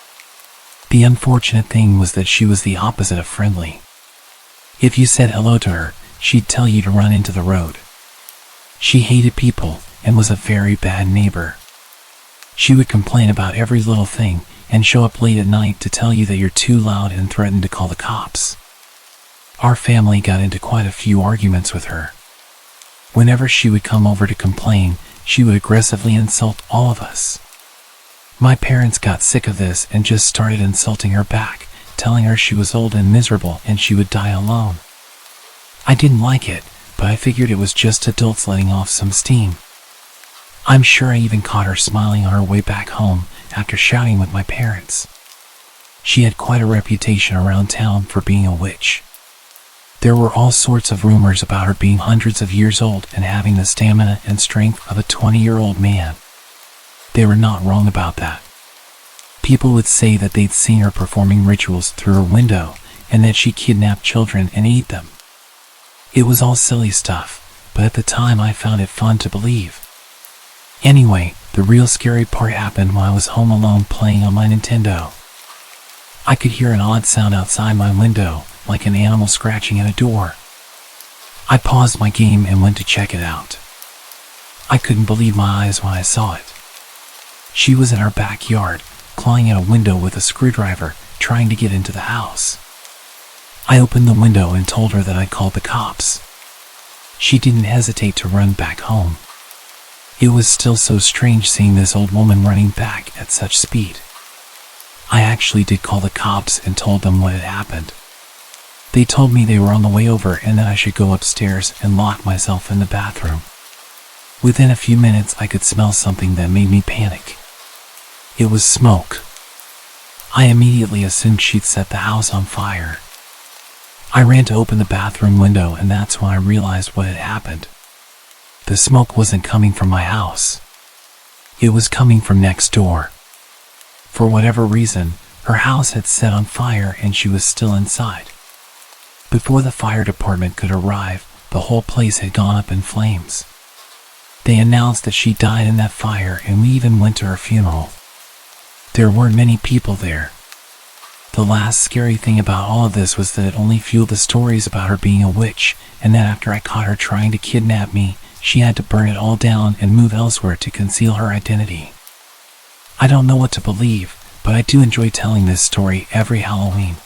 The unfortunate thing was that she was the opposite of friendly. If you said hello to her, she'd tell you to run into the road. She hated people and was a very bad neighbor. She would complain about every little thing and show up late at night to tell you that you're too loud and threaten to call the cops. Our family got into quite a few arguments with her. Whenever she would come over to complain, she would aggressively insult all of us. My parents got sick of this and just started insulting her back, telling her she was old and miserable and she would die alone. I didn't like it, but I figured it was just adults letting off some steam. I'm sure I even caught her smiling on her way back home after shouting with my parents. She had quite a reputation around town for being a witch. There were all sorts of rumors about her being hundreds of years old and having the stamina and strength of a 20-year-old man. They were not wrong about that. People would say that they'd seen her performing rituals through her window and that she kidnapped children and ate them. It was all silly stuff, but at the time I found it fun to believe. Anyway, the real scary part happened when I was home alone playing on my Nintendo. I could hear an odd sound outside my window, like an animal scratching at a door. I paused my game and went to check it out. I couldn't believe my eyes when I saw it. She was in our backyard, clawing at a window with a screwdriver, trying to get into the house. I opened the window and told her that I'd called the cops. She didn't hesitate to run back home. It was still so strange seeing this old woman running back at such speed. I actually did call the cops and told them what had happened. They told me they were on the way over and that I should go upstairs and lock myself in the bathroom. Within a few minutes, I could smell something that made me panic. It was smoke. I immediately assumed she'd set the house on fire. I ran to open the bathroom window, and that's when I realized what had happened. The smoke wasn't coming from my house. It was coming from next door. For whatever reason, her house had set on fire and she was still inside. Before the fire department could arrive, the whole place had gone up in flames. They announced that she died in that fire, and we even went to her funeral. There weren't many people there. The last scary thing about all of this was that it only fueled the stories about her being a witch, and that after I caught her trying to kidnap me, she had to burn it all down and move elsewhere to conceal her identity. I don't know what to believe, but I do enjoy telling this story every Halloween.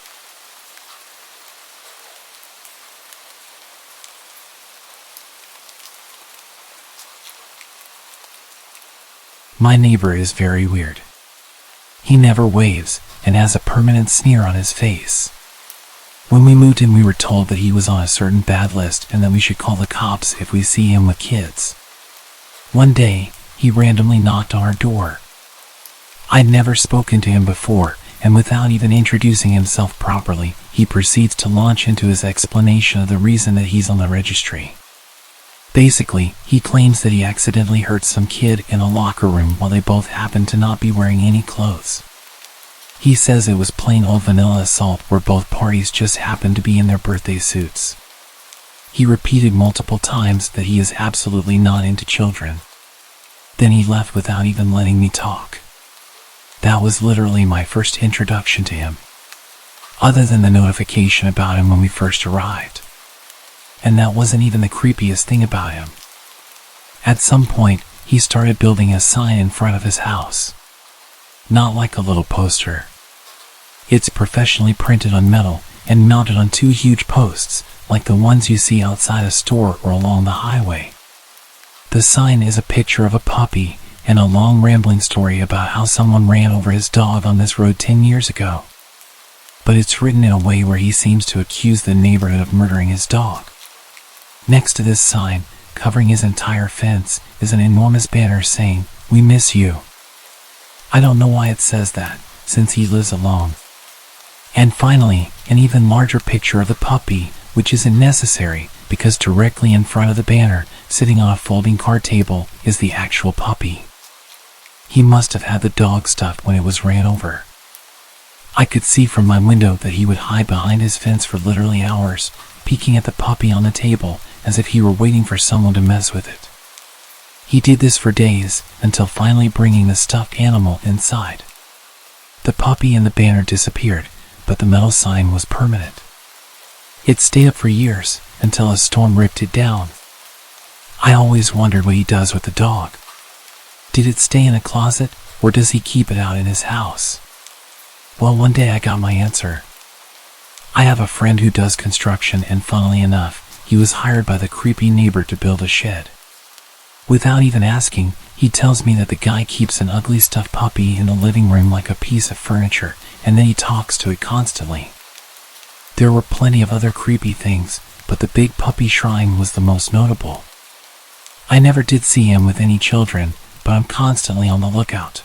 My neighbor is very weird. He never waves and has a permanent sneer on his face. When we moved in, we were told that he was on a certain bad list and that we should call the cops if we see him with kids. One day, he randomly knocked on our door. I'd never spoken to him before, and without even introducing himself properly, he proceeds to launch into his explanation of the reason that he's on the registry. Basically, he claims that he accidentally hurt some kid in a locker room while they both happened to not be wearing any clothes. He says it was plain old vanilla assault where both parties just happened to be in their birthday suits. He repeated multiple times that he is absolutely not into children. Then he left without even letting me talk. That was literally my first introduction to him, other than the notification about him when we first arrived. And that wasn't even the creepiest thing about him. At some point, he started building a sign in front of his house. Not like a little poster. It's professionally printed on metal and mounted on two huge posts, like the ones you see outside a store or along the highway. The sign is a picture of a puppy and a long rambling story about how someone ran over his dog on this road 10 years ago. But it's written in a way where he seems to accuse the neighborhood of murdering his dog. Next to this sign, covering his entire fence, is an enormous banner saying, "We miss you." I don't know why it says that, since he lives alone. And finally, an even larger picture of the puppy, which isn't necessary, because directly in front of the banner, sitting on a folding card table, is the actual puppy. He must have had the dog stuffed when it was ran over. I could see from my window that he would hide behind his fence for literally hours, peeking at the puppy on the table, as if he were waiting for someone to mess with it. He did this for days, until finally bringing the stuffed animal inside. The puppy and the banner disappeared, but the metal sign was permanent. It stayed up for years, until a storm ripped it down. I always wondered what he does with the dog. Did it stay in a closet, or does he keep it out in his house? Well, one day I got my answer. I have a friend who does construction, and funnily enough, he was hired by the creepy neighbor to build a shed. Without even asking, he tells me that the guy keeps an ugly stuffed puppy in the living room like a piece of furniture, and then he talks to it constantly. There were plenty of other creepy things, but the big puppy shrine was the most notable. I never did see him with any children, but I'm constantly on the lookout.